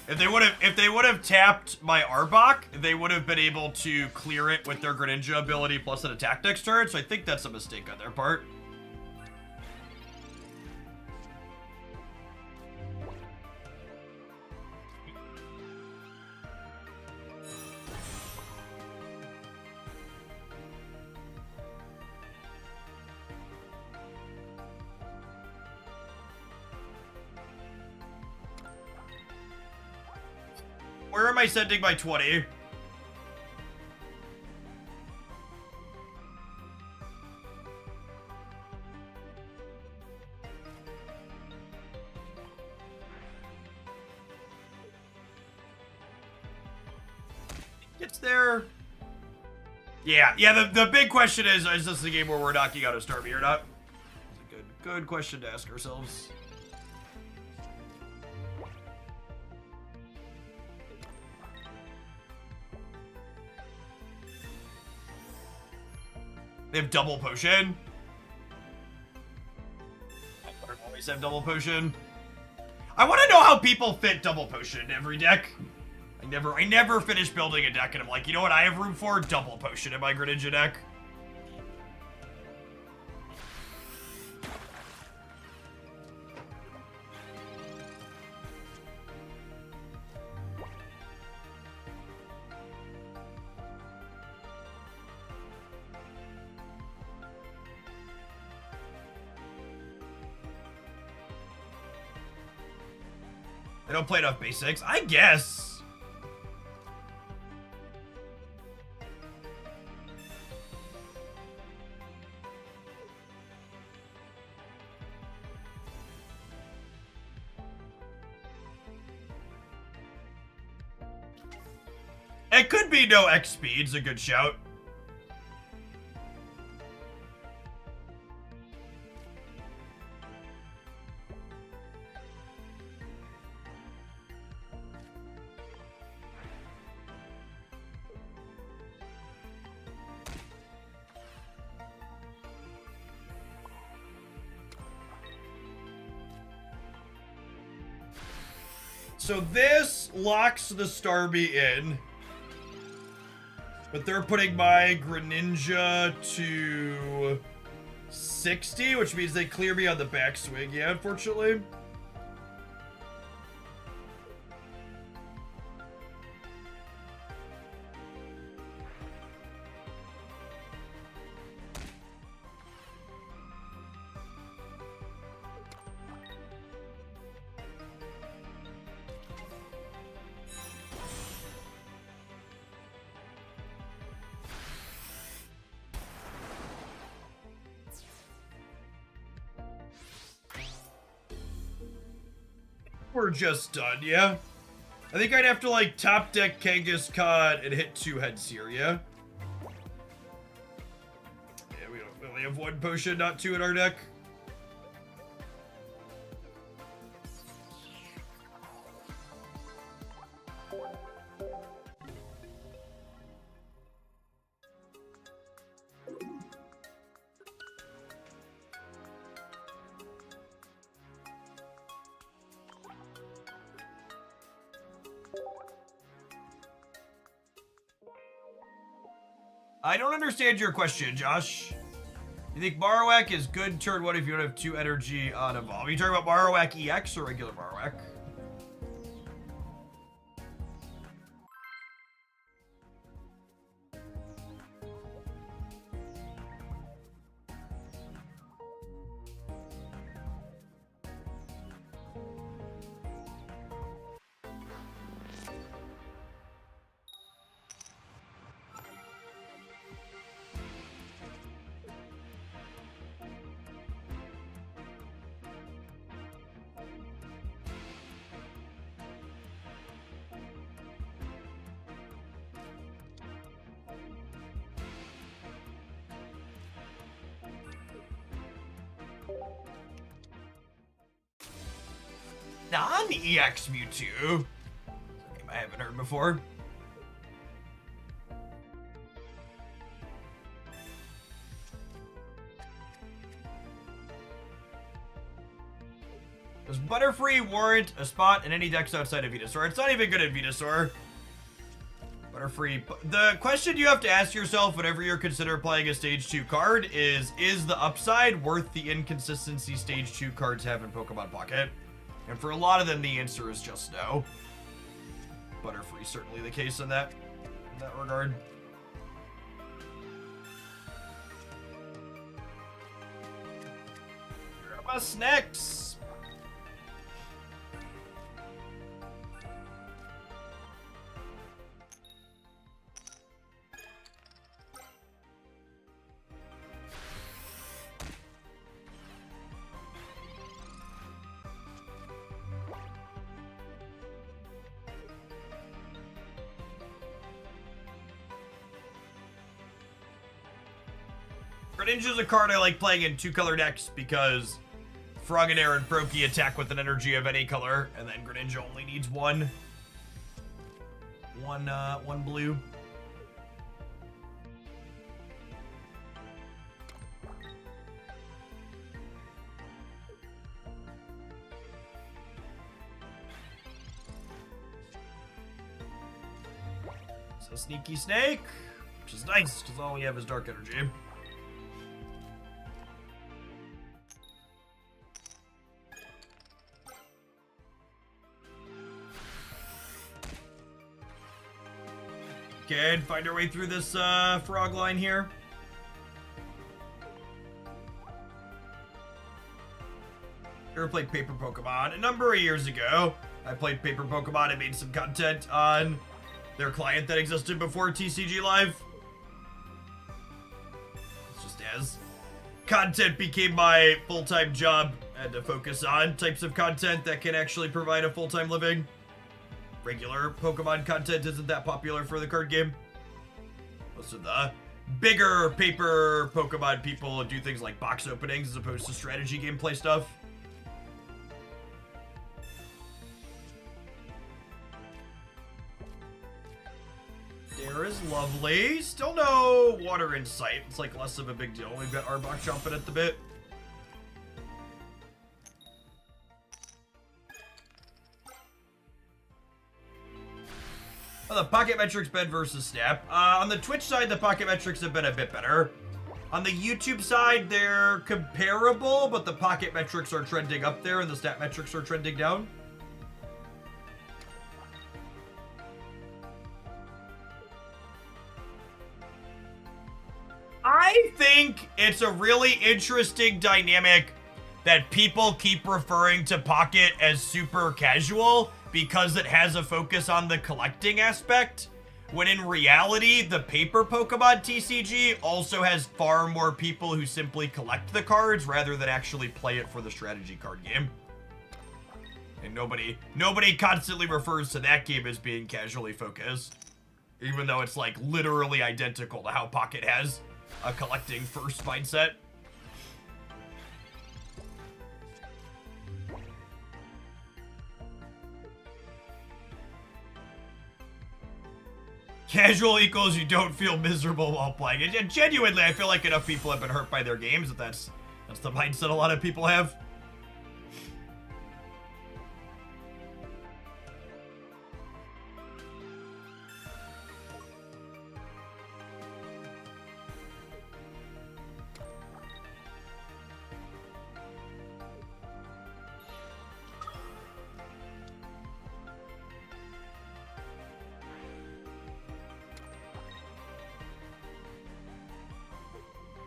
If they would have tapped my Arbok, they would have been able to clear it with their Greninja ability plus an attack next turn, so I think that's a mistake on their part. Where am I sending my 20? It's there. Yeah, the big question is this a game where we're knocking out a Starmie or not? It's a good question to ask ourselves. They have double potion. I always have double potion. I want to know how people fit double potion in every deck. I never finish building a deck and I'm like, you know what I have room for? Double potion in my Greninja deck. They don't play enough basics? I guess. It could be no X speed's a good shout. So this locks the Starmie in. But they're putting my Greninja to 60, which means they clear me on the backswing. Yeah, unfortunately. We're just done, yeah? I think I'd have to, like, top deck Kangaskhan and hit 2 heads here, yeah? Yeah, we only have 1 potion, not 2 in our deck. I don't understand your question, Josh. You think Marowak is good turn 1 if you don't have 2 energy on Evolve? Are you talking about Marowak EX or regular Marowak? Non-EX Mewtwo. I haven't heard before. Does Butterfree warrant a spot in any decks outside of Venusaur? It's not even good at Venusaur. Butterfree. The question you have to ask yourself whenever you're considering playing a Stage 2 card is the upside worth the inconsistency Stage 2 cards have in Pokemon Pocket? And for a lot of them, the answer is just no. Butterfree certainly the case in that regard. What's next? Greninja's a card I like playing in 2-color decks because Froganair and Froakie attack with an energy of any color, and then Greninja only needs one blue. So Sneaky Snake, which is nice because all we have is Dark Energy. Okay, find our way through this frog line here. Ever played Paper Pokemon? A number of years ago, I played Paper Pokemon and made some content on their client that existed before TCG Live. It's just as content became my full-time job, I had to focus on types of content that can actually provide a full-time living. Regular Pokemon content isn't that popular for the card game. Most of the bigger paper Pokemon people do things like box openings as opposed to strategy gameplay stuff. There is lovely. Still no water in sight. It's like less of a big deal. We've got Arbok chomping at the bit. Oh, the Pocket Metrics bed versus Snap. On the Twitch side, the Pocket Metrics have been a bit better. On the YouTube side, they're comparable, but the Pocket Metrics are trending up there and the Stat Metrics are trending down. I think it's a really interesting dynamic that people keep referring to Pocket as super casual because it has a focus on the collecting aspect, when in reality, the paper Pokemon TCG also has far more people who simply collect the cards rather than actually play it for the strategy card game. And nobody constantly refers to that game as being casually focused, even though it's like literally identical to how Pocket has a collecting first mindset. Casual equals you don't feel miserable while playing it. And genuinely, I feel like enough people have been hurt by their games that that's the mindset a lot of people have.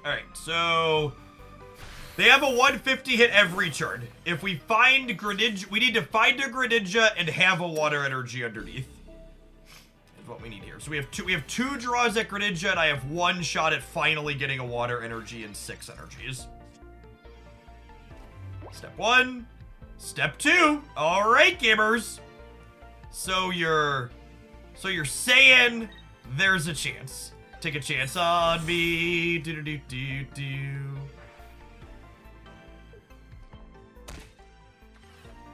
Alright, so they have a 150 hit every turn. If we find Greninja, we need to find a Greninja and have a water energy underneath. Is what we need here. So we have two draws at Greninja, and I have one shot at finally getting a water energy and 6 energies. Step 1. Step 2. Alright, gamers. So you're saying there's a chance. Take a chance on me.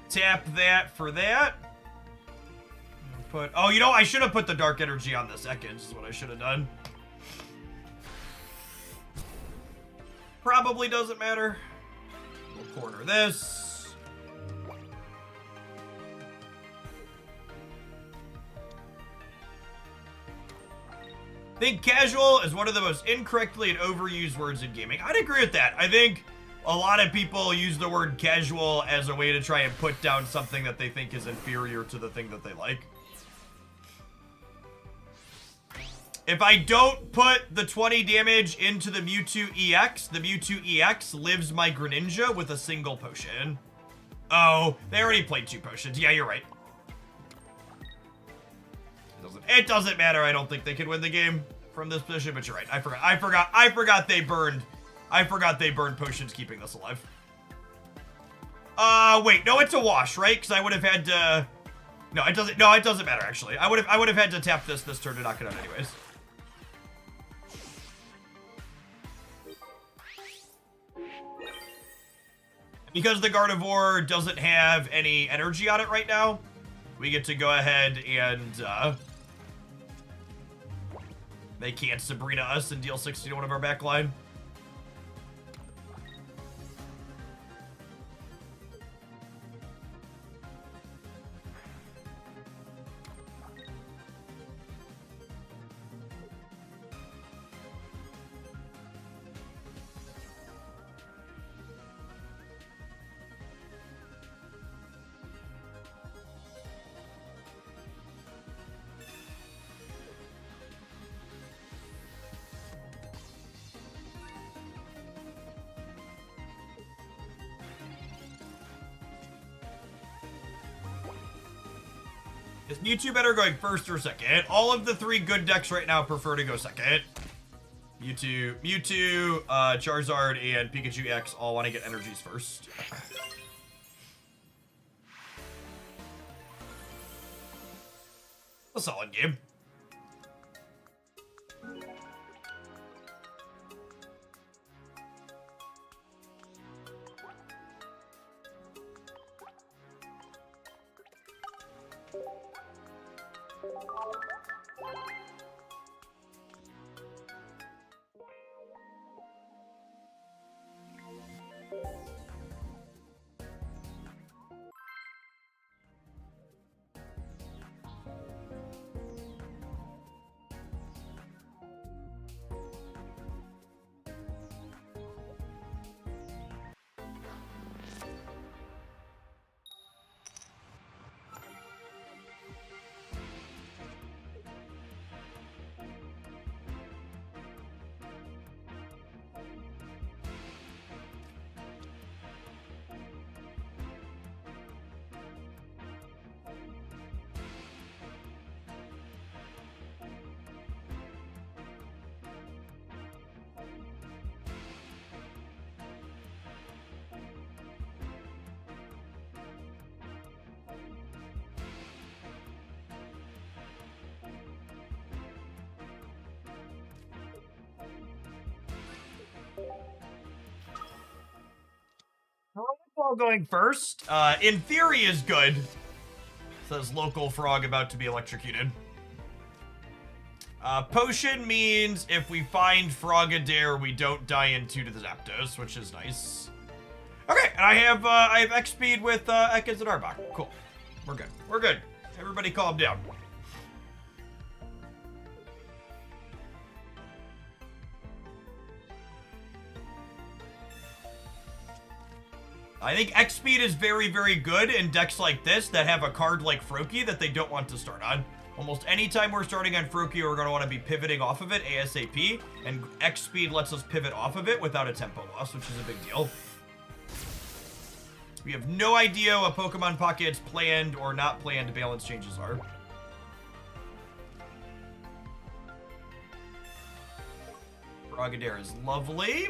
Tap that for that. Oh, you know, I should have put the dark energy on the seconds, is what I should have done. Probably doesn't matter. We'll corner this. I think casual is one of the most incorrectly and overused words in gaming. I'd agree with that. I think a lot of people use the word casual as a way to try and put down something that they think is inferior to the thing that they like. If I don't put the 20 damage into the Mewtwo EX, the Mewtwo EX lives my Greninja with a single potion. Oh, they already played 2 potions. Yeah, you're right. It doesn't matter. I don't think they could win the game from this position, but you're right. I forgot they burned potions keeping this alive. Wait, no, it's a wash, right? Because I would have had to. No, it doesn't matter actually. I would have had to tap this turn to knock it out anyways. Because the Gardevoir doesn't have any energy on it right now, we get to go ahead and they can't Sabrina us and deal 60 to one of our backline. Is Mewtwo better going first or second? All of the 3 good decks right now prefer to go second. Mewtwo, Charizard, and Pikachu X all want to get energies first. A solid game. Ball going first. In theory is good. Says local frog about to be electrocuted. Potion means if we find Frogadier, we don't die in 2 to the Zapdos, which is nice. Okay, and I have X speed with Ekans and Arbok. Cool. We're good. We're good. Everybody calm down. I think X speed is very, very good in decks like this that have a card like Froakie that they don't want to start on. Almost any time we're starting on Froakie, we're going to want to be pivoting off of it ASAP, and X speed lets us pivot off of it without a tempo loss, which is a big deal. We have no idea what Pokemon Pocket's planned or not planned balance changes are. Frogadier is lovely.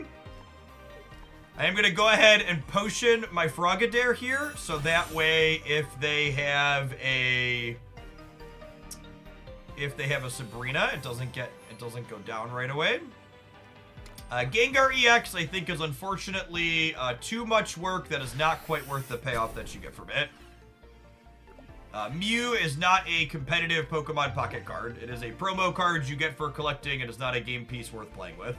I am going to go ahead and potion my Frogadier here, so that way if they have a Sabrina, it doesn't go down right away. Gengar EX, I think, is unfortunately too much work that is not quite worth the payoff that you get from it. Mew is not a competitive Pokemon Pocket card. It is a promo card you get for collecting. It is not a game piece worth playing with.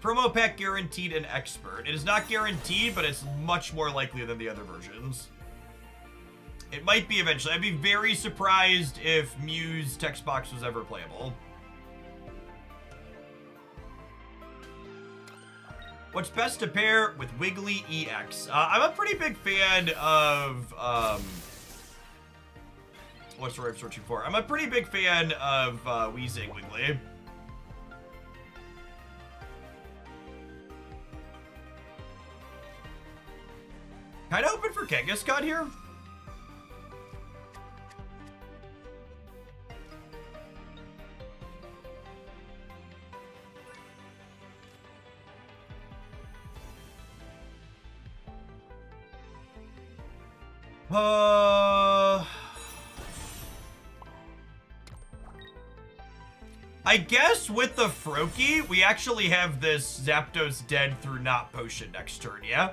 Promo pack guaranteed an expert. It is not guaranteed, but it's much more likely than the other versions. It might be eventually. I'd be very surprised if Mew's text box was ever playable. What's best to pair with Wiggly EX? I'm a pretty big fan of, what's the word I'm searching for? I'm a pretty big fan of Weezing Wiggly. Kind of hoping for Kangaskhan here. I guess with the Froakie, we actually have this Zapdos dead through not potion next turn, yeah?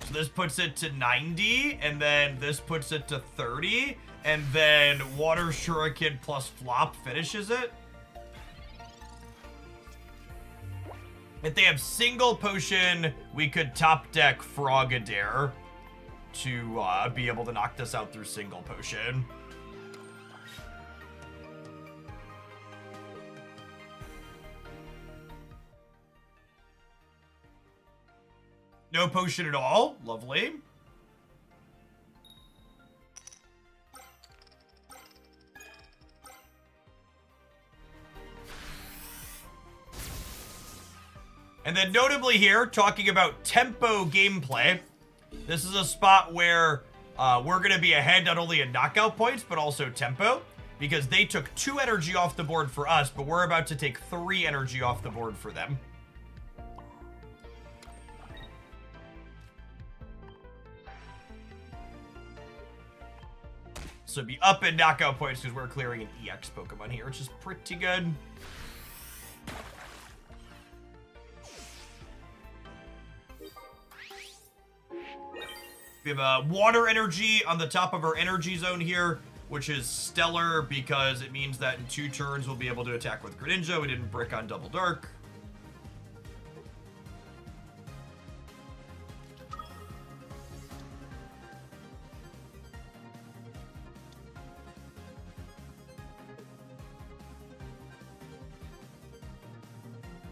So this puts it to 90, and then this puts it to 30, and then Water Shuriken plus Flop finishes it. If they have single potion, we could top deck Frogadair to be able to knock this out through single potion. No potion at all. Lovely. And then notably here, talking about tempo gameplay, this is a spot where we're going to be ahead not only in knockout points, but also tempo, because they took 2 energy off the board for us, but we're about to take 3 energy off the board for them. So be up in knockout points because we're clearing an EX Pokemon here, which is pretty good. We have a water energy on the top of our energy zone here, which is stellar because it means that in 2 turns we'll be able to attack with Greninja. We didn't brick on Double Dark.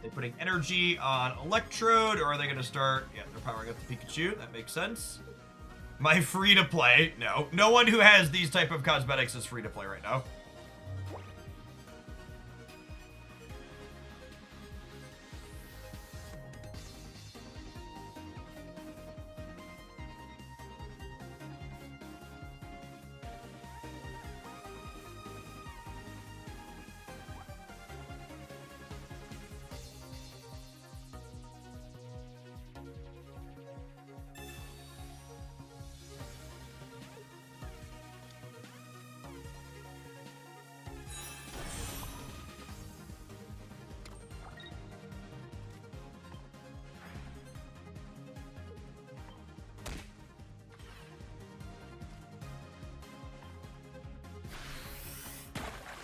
They putting energy on Electrode, or are they going to start? Yeah, they're powering up the Pikachu. That makes sense. My free-to-play? No. No one who has these type of cosmetics is free-to-play right now.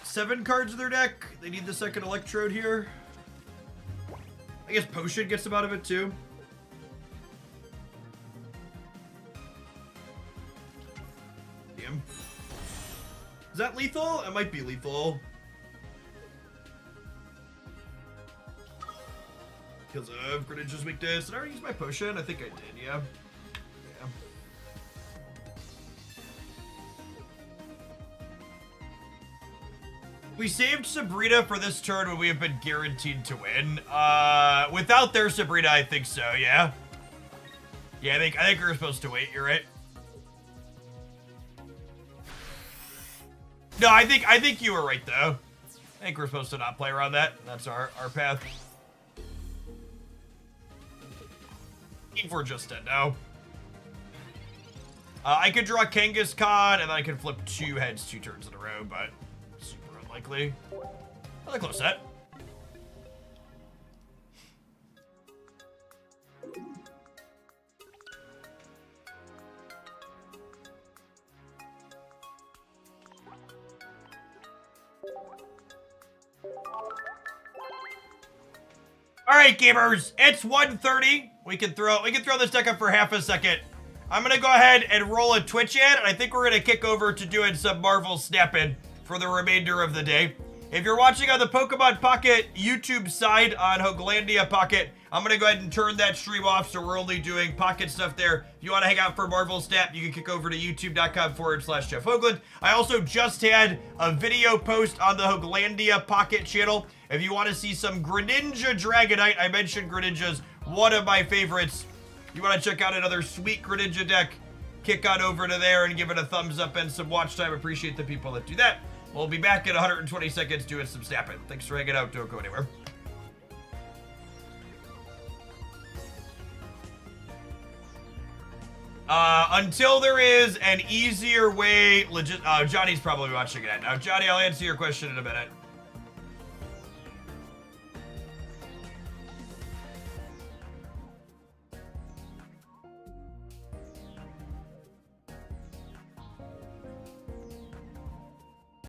Seven cards in their deck. They need the second Electrode here. I guess Potion gets them out of it too. Damn. Is that lethal? It might be lethal. Because of Greninja's weakness. Did I already use my Potion? I think I did, yeah. We saved Sabrina for this turn when we have been guaranteed to win. Without their Sabrina, I think so, yeah. Yeah, I think we were supposed to wait, you're right. No, I think you were right though. I think we're supposed to not play around that. That's our path. If we're just dead now. I could draw Kangaskhan and then I could flip 2 heads 2 turns in a row, but super unlikely. Another close set. All right, gamers, it's 1:30. We can throw this deck up for half a second. I'm gonna go ahead and roll a Twitch ad, and I think we're gonna kick over to doing some Marvel Snap-In for the remainder of the day. If you're watching on the Pokemon Pocket YouTube side on Hoaglandia Pocket, I'm gonna go ahead and turn that stream off, so we're only doing Pocket stuff there. If you want to hang out for Marvel Snap, you can kick over to youtube.com/Jeff Hoagland. I also just had a video post on the Hoaglandia Pocket channel. If you want to see some Greninja Dragonite, I mentioned Greninja's one of my favorites. You want to check out another sweet Greninja deck, kick on over to there and give it a thumbs up and some watch time. Appreciate the people that do that. We'll be back in 120 seconds doing some Snap-In. Thanks for hanging out. Don't go anywhere. Until there is an easier way, Johnny's probably watching it now. Johnny, I'll answer your question in a minute.